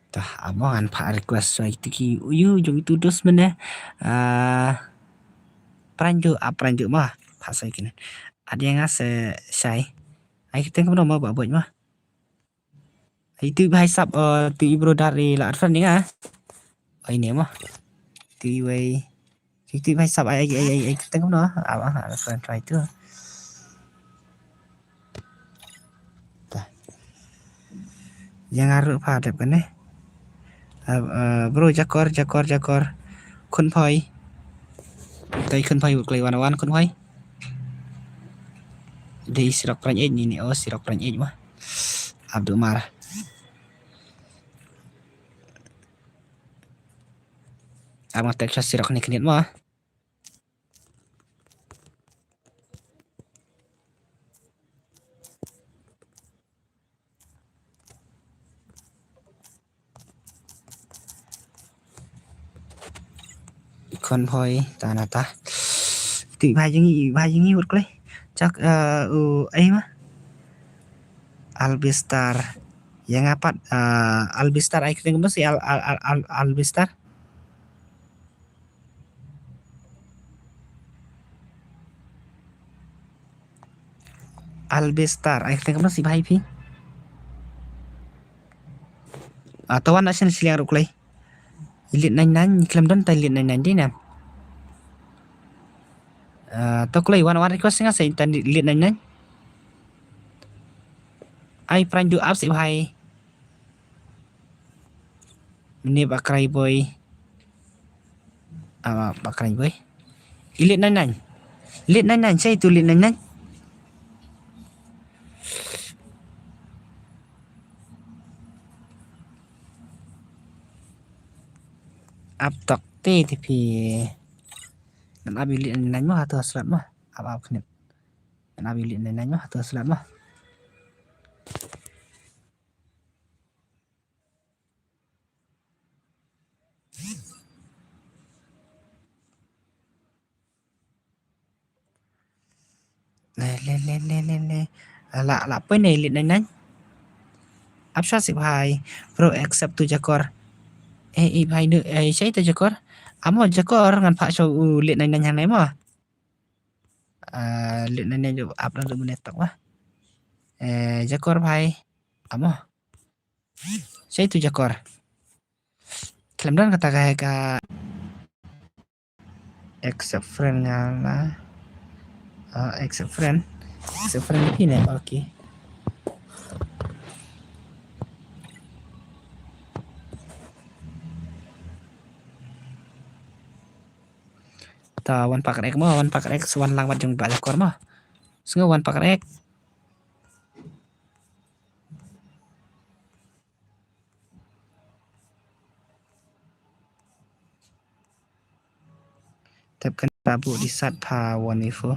tah amongan pak request so itu uyu jong itu dos mana pranju mah pak saya kini ada yang saya ai kita kan mau bawa mah itu bahasa tu ibro dari la arfan ni ini mah tu way itu bahasa ai kita kan no arfan try tu yang harus pada kan bro jakor kun phoi tay kun phoi buklay wan kun phoi di sirok pran ej ni sirok pran ej mah Abdul Mar ama Texas sirok ni kenit mah konvoy tanata ti bài như một cái chắc ấy mà Albistar yang apa Albistar ai ketemu si Albistar Albestar. Ay tengok mana si bahai pi. Tawan nak sen silang ruklay. Ilit nan iklam don ta ilit nan di nam. To klay wan request nga sa intan ilit nan. Ai pran du up si bahai. Ini bakrai boy. Bakrai boy. Ilit nan. Ilit nan saya itu ilit nan. Up tok ti pi. Nan abilit nan mah atau selat mah. Apa kena. Nan abilit nan mah atau selat mah. Le. La apa ni ilit nan. Absha si bhai. Pro accept tu jakor. Bhai nu saya tu jakor. Amo jakor ngan pak so lit nan yang lain mah. Lit nan jo up dan menit tak mah. Jakor bhai. Amo. Saya tu jakor. Klaim dan kata ka accept friend nga. Accept friend ni okay. Wan pakrek sewan lang mat jong ba jakor mah. Sunga wan pakrek. Tapkan Prabu di sat pa wan ifo.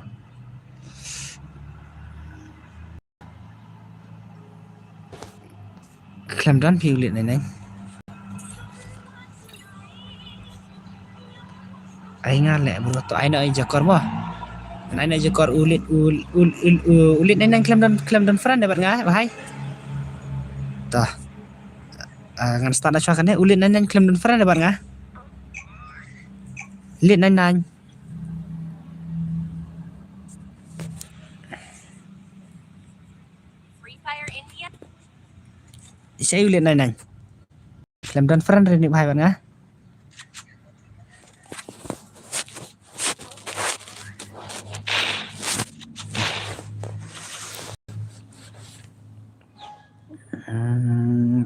Klaim dan piu lit này. Ai nga lẹ bro to ai na jakor mah. Ai na jakor ulit nang klaim dan friend dapat nga bahai. Tah. Ngan start na kan ulit nang klaim dan friend dapat nga. Lit nang. Free Fire India. Saya ulit nang. Klaim dan friend rin bahai dapat nga.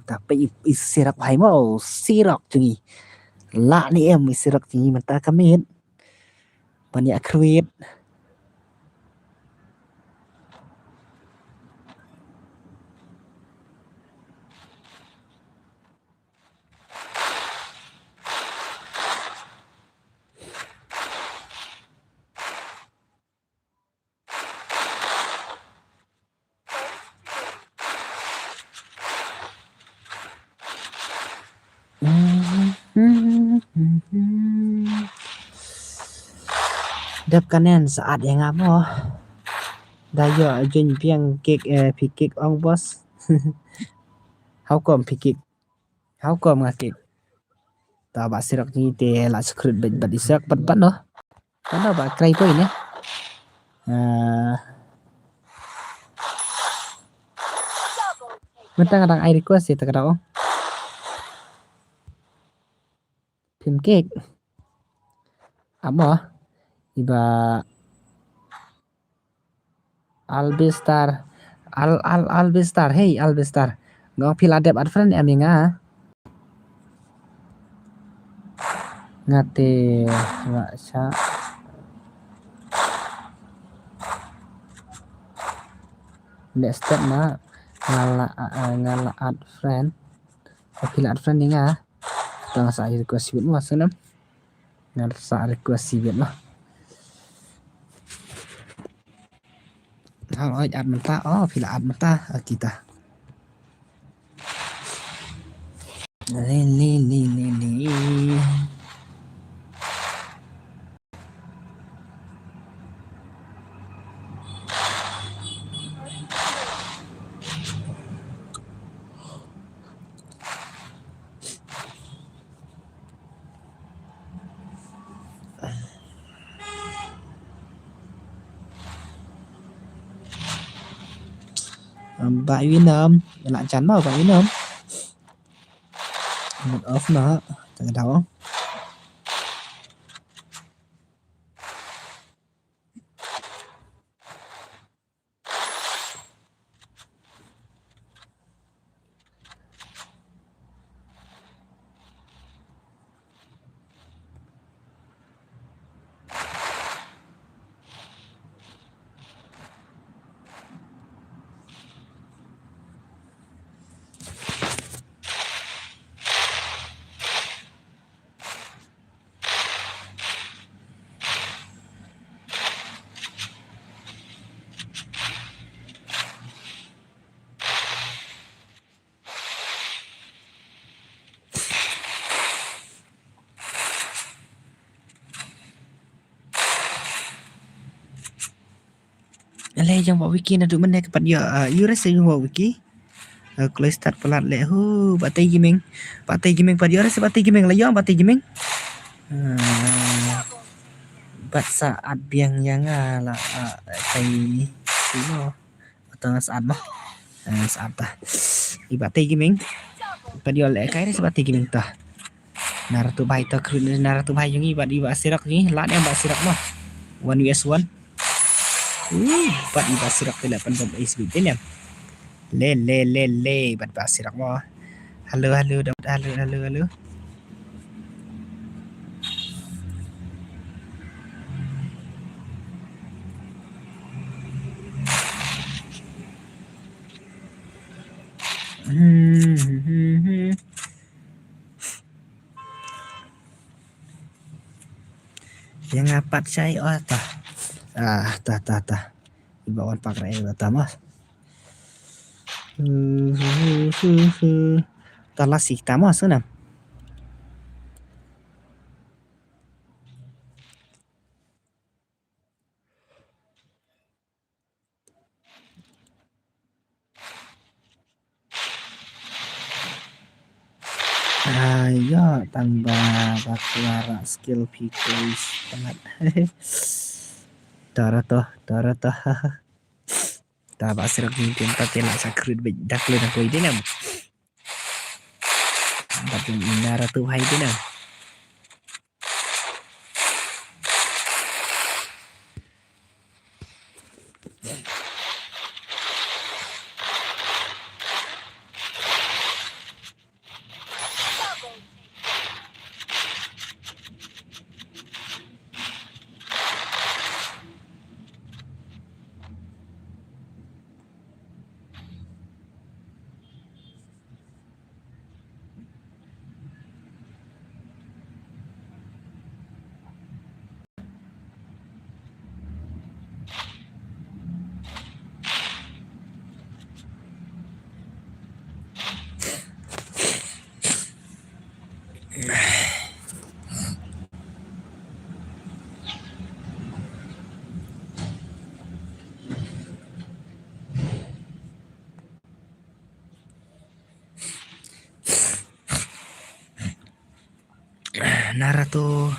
Tapi isirak hai mau sirak cungi la ni em isirak cungi menta kamit banyak kruit Dap kanan saat yang apa dayo jun piang kek pikik ong bos hau kom pikik hau kom ngakik ta ba sirak ni te la skrut bet isak pat no kana ba krai po ini mentang kadang air request ya takadang pim kek apa iba Albestar Albestar hey Albestar ngong pil adep ad friend em nga ngate wa sa next step na ngala ad friend pil ad friend nga tang sa request sibit mas nam ngal sa request sibit lah. Hal oi ad menta pila ad menta kita. Li. bạn Việt Nam lại chắn vào bạn Việt Nam một off nó cái đó Lê trong bộ wiki là tụi mình đây các bạn giờ US trong bộ wiki kalau start pelat leh batai gaming pada giờ sẽ batai gaming là batai gaming bat saat biang yang là tay nó atau saat mah saat ta batai gaming pada giờ leh cái sẽ batai gaming ta naratu bai ta kru naratu bai yang ibat ibat sirak ni lat yang bat sirak mah 1vs1 bat ibat sirak 8 SB ya le bat bat sirak mah halo yang apat saya ta ibawan pakai pertama talasih tama sana ya tambah baklara skill picks banget tara toh ta basir mungkin patela sakrit dak le dak ini nam tapi inara tu hai itu nam Naruto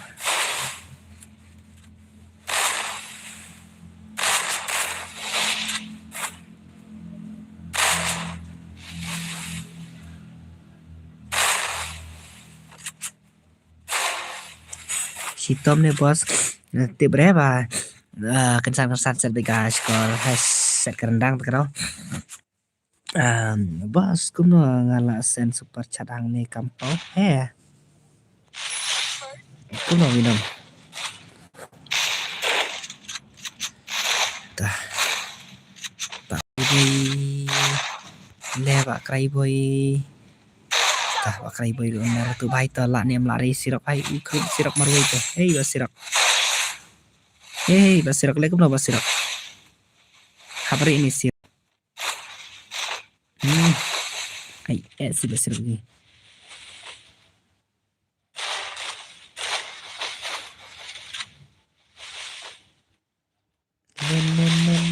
si Tom nih bos tip berapa kensan sertifikat skor set kerendang terkenal bos cũng ngalah sen super cadang nih kampau cũng minum tak boy le pak krai boy pak krai boy lu Naruto bai ta la nem la re sirak ai ukrim sirak marwai te hey basirak le kuma basirak hari ini sirak ai si basirak ni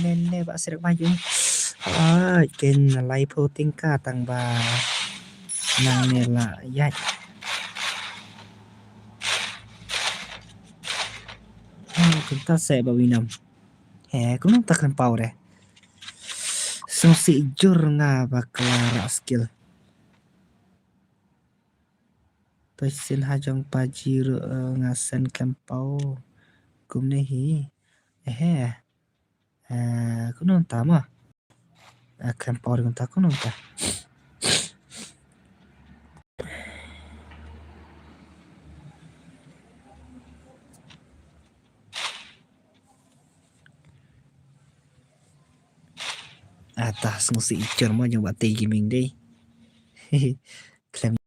lên basirak maju ken lai po tingka tang ba nang ne la ya chúng ta sẽ bảo vì nằm cũng không takkan pau đấy si jur nga baklara skill. Pesin hajong pajir ngasen kempau. Kumne hi. Kunun tama. Kempau ring ta kunun ta. Atas si jur mo jong bati gaming day. Klaim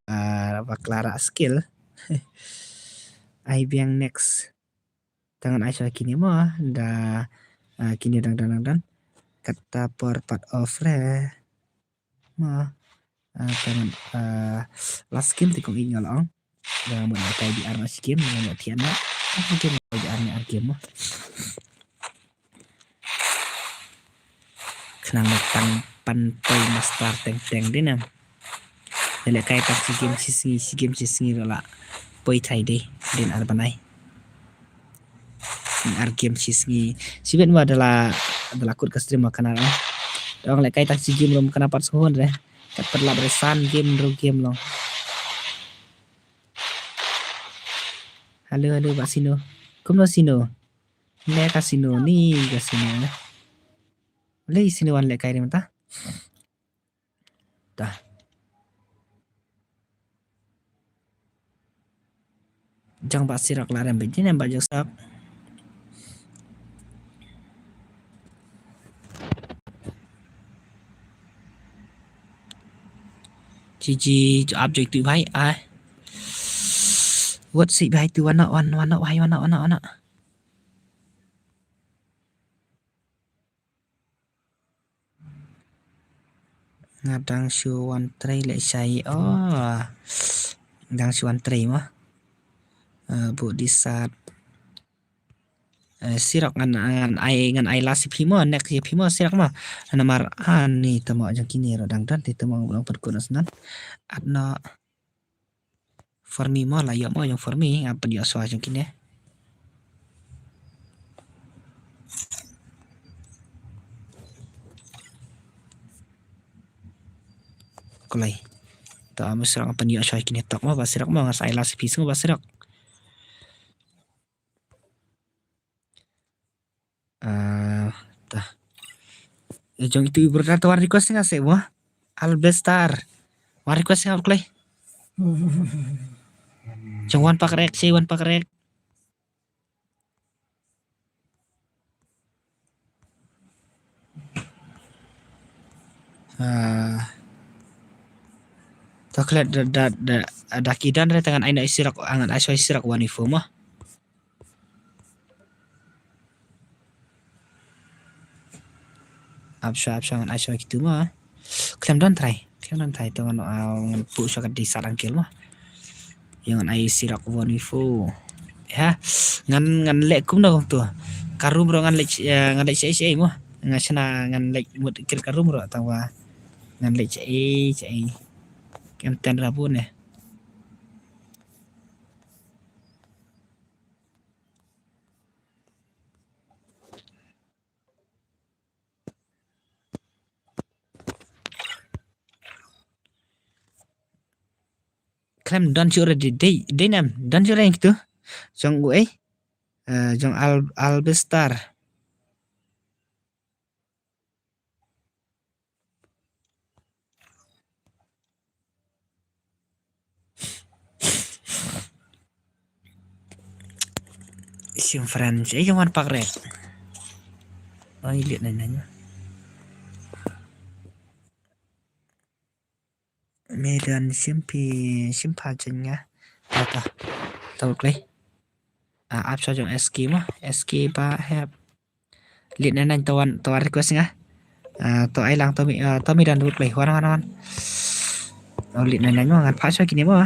baklara skill. Ai biang next. Tangan Aisyah kini mo da kini dang kata per part of re ma tangan last game ti kong ingol ong da mo na tay di armas game mo tiana game mo di armas game mo kenang tang pantoy master teng dinam dele kay tak si game si la poi thai de din arbanai game sisgi sibet mo adalah kut ke stream makanan dong lek kaitan si game rom kenapa suhun re kat perla beresan game long halo Pak Sino kumno Sino le kasino ni kasino le sino wan lek kai mata dah jang Pak Sirak laren bejin Mbak Josap Gigi object tu bhai what si bhai tu wana ngadang shu one tray le sai dang shu one tray mah bu disat sirak ngan ai lasi phimo nek si phimo sirak mah namar ani tamo jang kini ro dang dan tamo ulang perkunas nan adna for me mo la yo mo yang for me apa dia so jang kini kolai ta amsrak apa dia so kini tok mo basirak mo ngas ai lasi phismo basirak jong itu berkata war request nga se mo Albestar war request nga klay jong wan pakrek toklet da kidan re tangan aina isirak angan aswa isirak wanifo mah apsa ngan aswa gitu mah klem dan try tangan ngan pu sakat di sarang kel mah yang ai sirak wanifo ya ngan lek kum dong tu karum ro ngan lek cai mah ngasana ngan lek mut kil karum ro tawa ngan lek cai kem ten rabun ya klem dan sure di day nam dan sure yang gitu jong gue jong albestar sim friends jangan pakai lihat nanya Medan simpajanya apa tahu klay ap sa jong SK mah SK pa have lihat nanya tawan request nga to ai lang to mi dan dulu klay wan lihat nanya mo ngan pa sa kini mo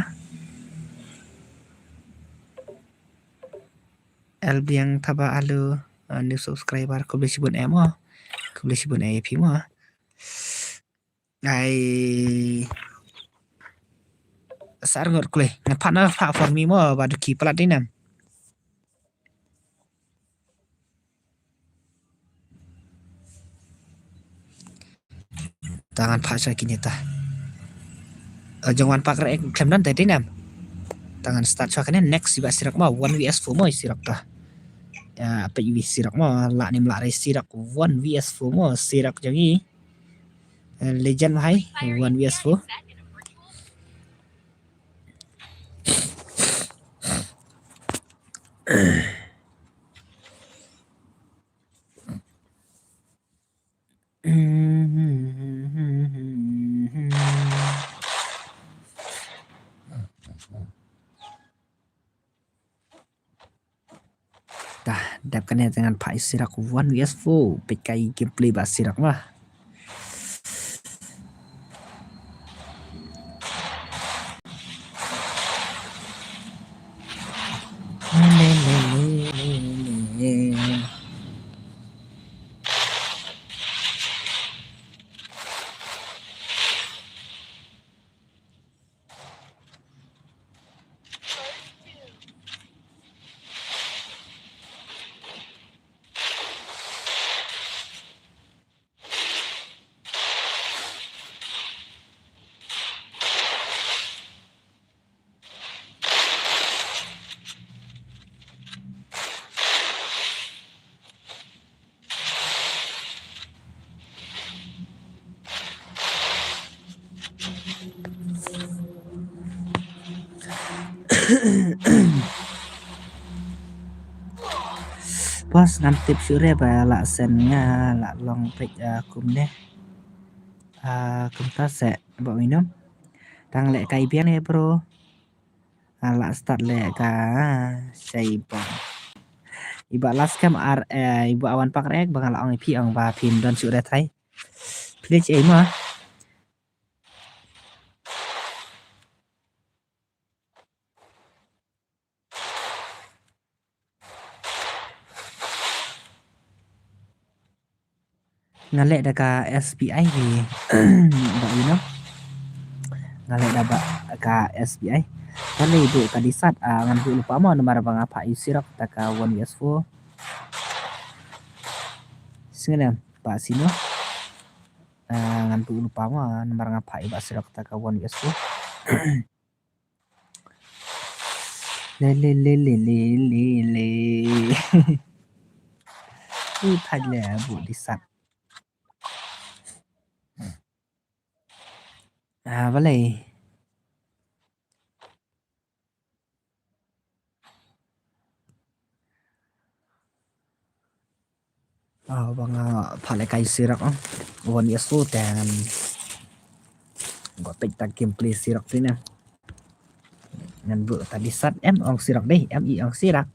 LB yang taba alu new subscriber ko beli sibun mo ko beli sibun AP mo ai sar ngot kule ngan partner fa for me mo badu ki plat dinam tangan pak saya kini tah jangan pak rek klem dan tadi nam tangan start saya next iba sirak mau 1vs4 mo sirak tah ya apa iwi sirak mo la nim la sirak 1vs4 mo sirak jangi legend hai Free Fire India is 1vs4 set in a virtual Dah, dapkan dengan Pak Sirak 1vs4 PKI gameplay Pak Sirak mah. Bos nam tip sure ba la sen nga la long pek kum ne kum ta se ba minum tang le kai biang ne bro la start le ka sei bang iba last cam iba awan pak rek bang la ong pi ong ba pin don sure thai please ai ma ngale da ka SPI ni ba minum ngale da ba ka SPI kali ibu tadi sat ngan bu lupa mau nomor bang apa isirok taka 1vs4 singene pak sino ngan bu lupa mau nomor ngapa iba sirok taka 1vs4 le le le le le le le thay le bu di sat vấn đề bang pale kai sirak one years old dan gua pek tak gameplay sirak ni na ngan bu tadi sat ong sirak deh i ong sirak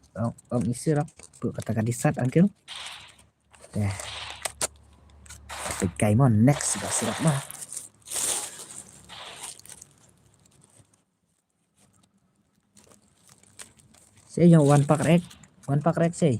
ong i sirak bu kata kadi sat angkel deh pek kai mon next gak sirak mah saya yang one pack rek sih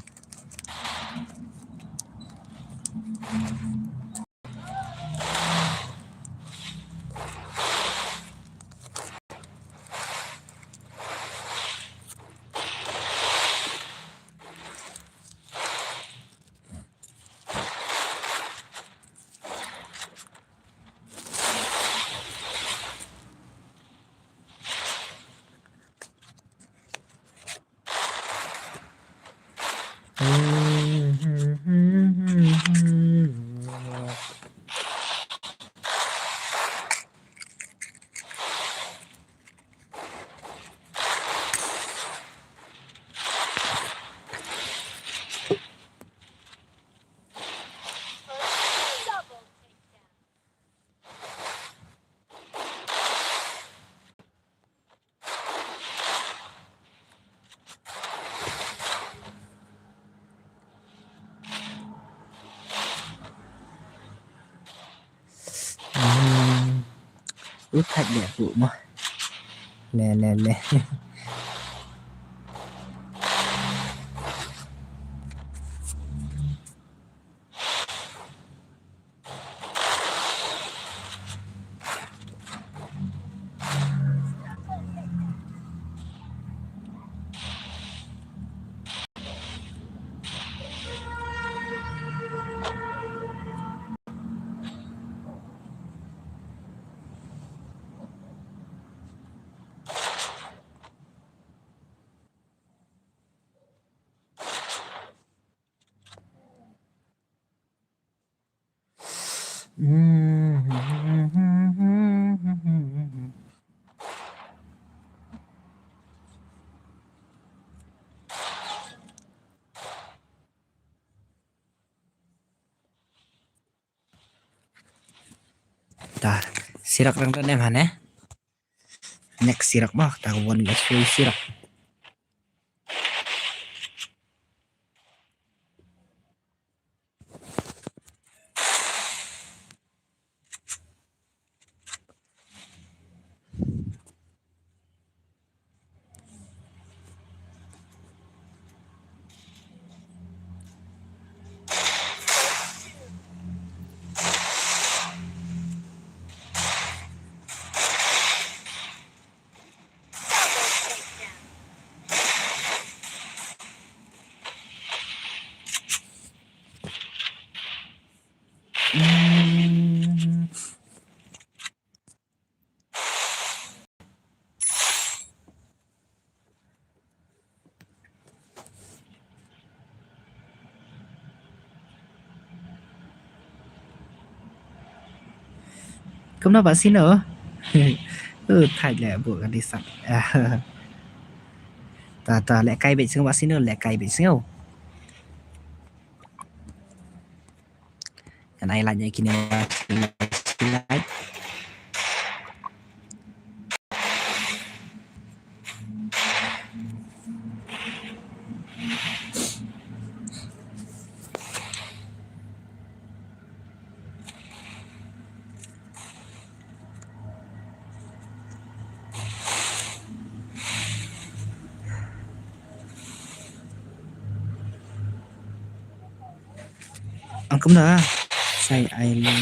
út thạch đẹp vụ mà lè Tah, sirak rang dan em hane. Next sirak mah tahuan guys, full sirak. Kenapa sih no? Thay lẹ bộกันดิสัตว์ตาแหละไกลไปซึ่งว่าสิเนอแหละไกลไปซึ่งอันไอลันยังกินว่าไลท์อังกำนะใส่ไอลัน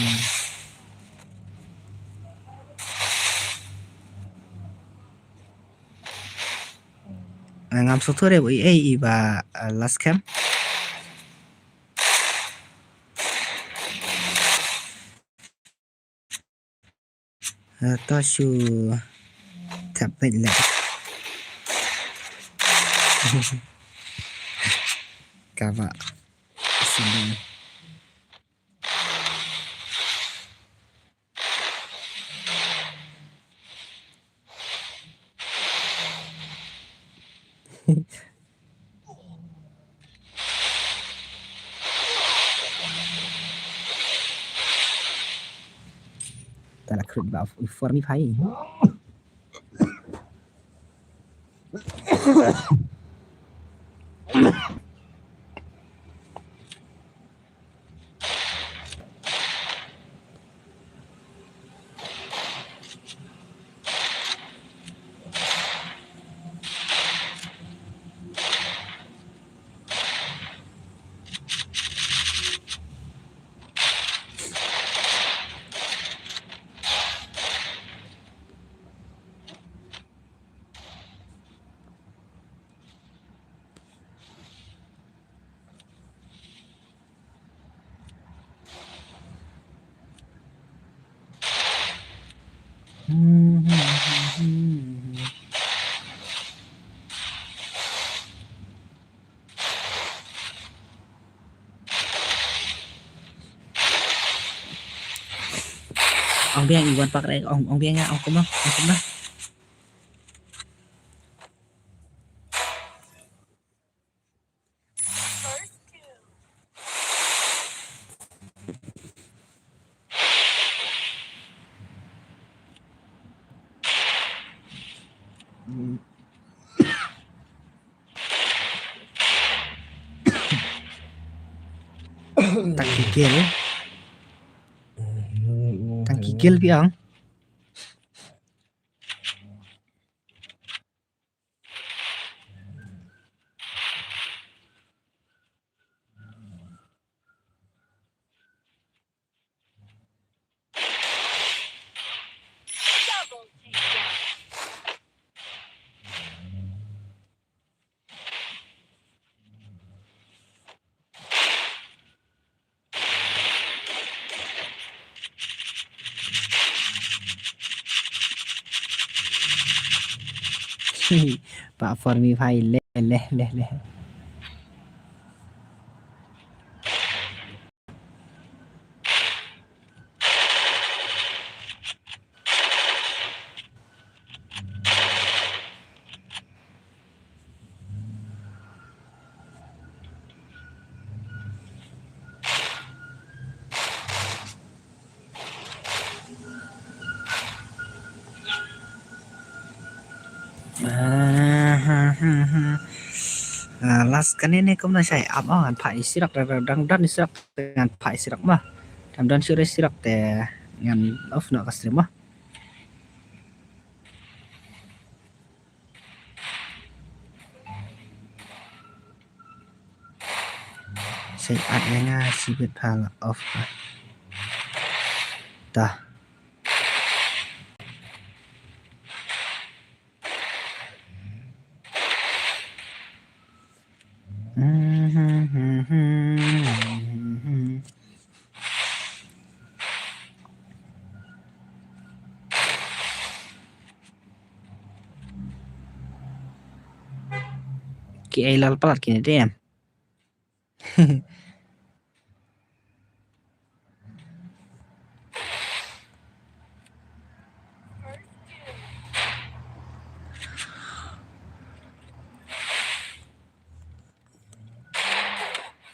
ngam soto deh boy iba last camp to shu tapet lah kava siniแต่ละครึ่งแบบฟอร์มีไพ่ông biang iwan pak rek ông biang ya ông kuma tak kikil biang Double takedown. Pak Formi Phai leh las kan ini kamu nasi apa kan pai sirak dan sirak dengan pai sirak mah dan sudah sirak teh dengan off nak kastrim mah saya adanya sibet hal off dah Ki ilal pelat kini deh.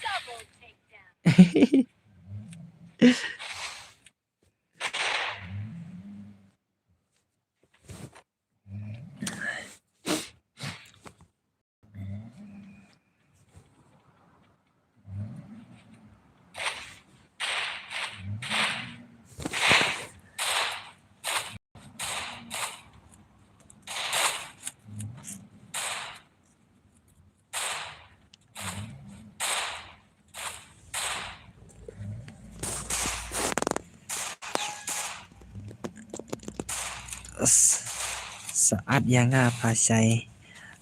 Double takedown. Saat yang apa saya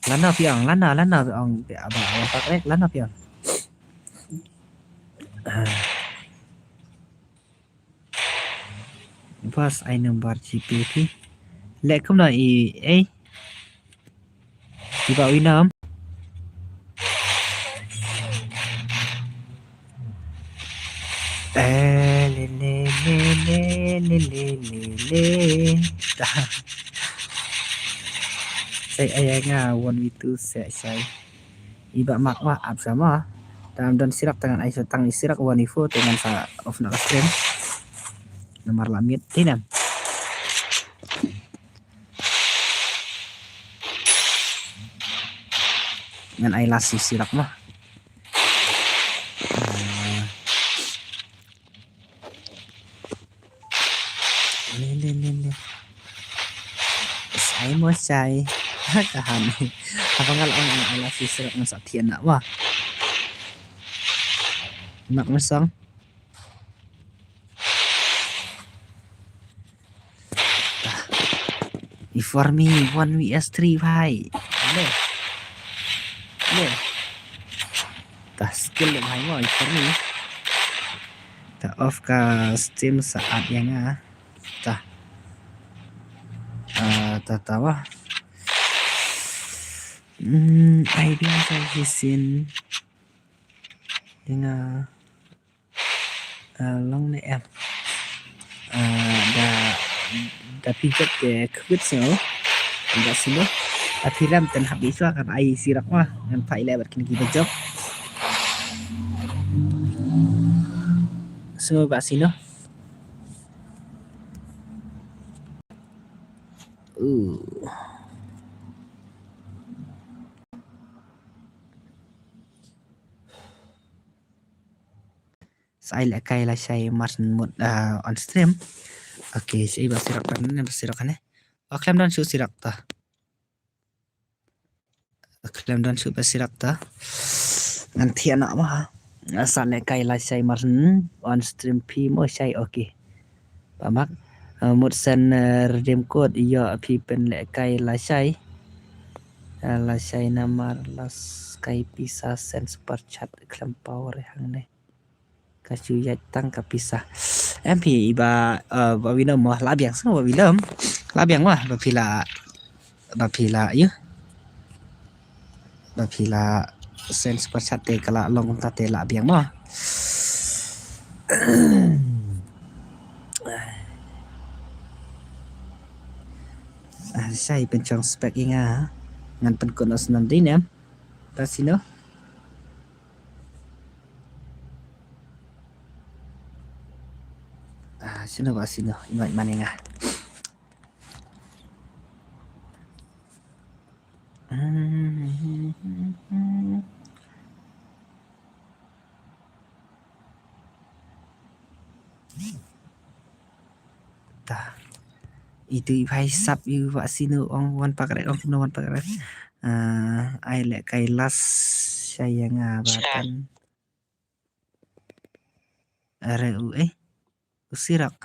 lana piang piang apa pakai lana piang pas I number GPT lek kamu nak iba winam le saya ayahnya one itu saya iba mak ab sama dan sirak dengan air tang sirak one itu dengan sa of nak stream nomor lamit tinam dengan air lasi sirak mah saya mau saya kahan apa ngal ang alasi sirak ng sakyan na wa mak masang for me 1 vs3 bhai le ta skill le bhai mo for me ta off ka stream saat yang ta tawa idea saya sin dengan long này em đã pijat ke kwit sel enggak sini tapi ram ten habis akan ai sirak mah dengan pai lebar kini kita job so ba sino saya lekai lah saya marsen mod on stream. Oke, saya bersirak kan klaim dan su sirak ta. Klaim dan su bersirak ta. Nanti anak mah asal lekai lah saya marsen on stream pi mo saya oke. Pamak mod sen redeem code iya pi pen lekai lah saya namar las kai pisah sen super chat klaim power hang ne. Kasih ya tang kapisah MP ba winam mah labiang sang ba wilam labiang mah bapila ya bapila sense persate kala long tate labiang mah saya pencang spek inga ngan penkonos nanti nem pasino sino iman nga ta. Itu ibai sap yu wa sinu ong wan pakret ong kuno wan pakret. Ai le kailas saya ngabatan. RU usirak.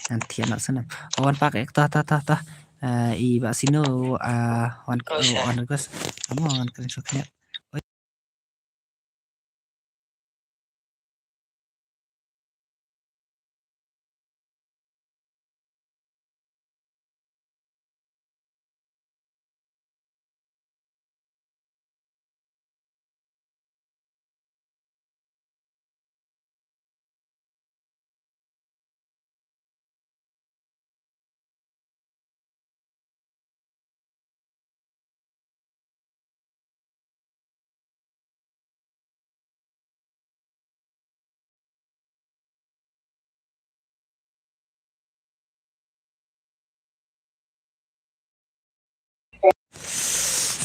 Nanti anak senam. Wan pakai ta. Iba sinu wan request. Kamu wan keren soknya.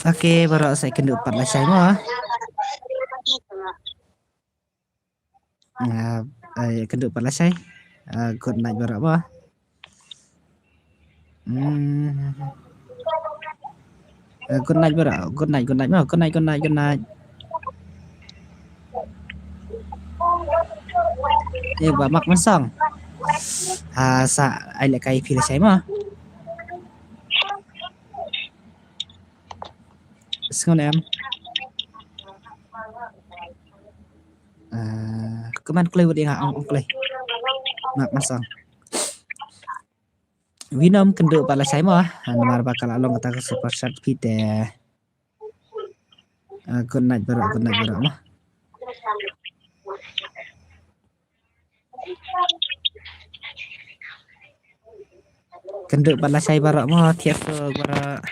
Oke, baru saya kenduk 14 saya mah. Kenduk 14 saya. Good night baru apa? Good night baru. Good night. Mak masang. Sa ai lại kai phi saya mah. Ngon em. Keman klei wadi ong klei. Mak masang. Winom kenduk pala saya mah. Nomor bakal along kata super chat pite. Good night baru mah. Kenduk pala saya baru mah tiap baru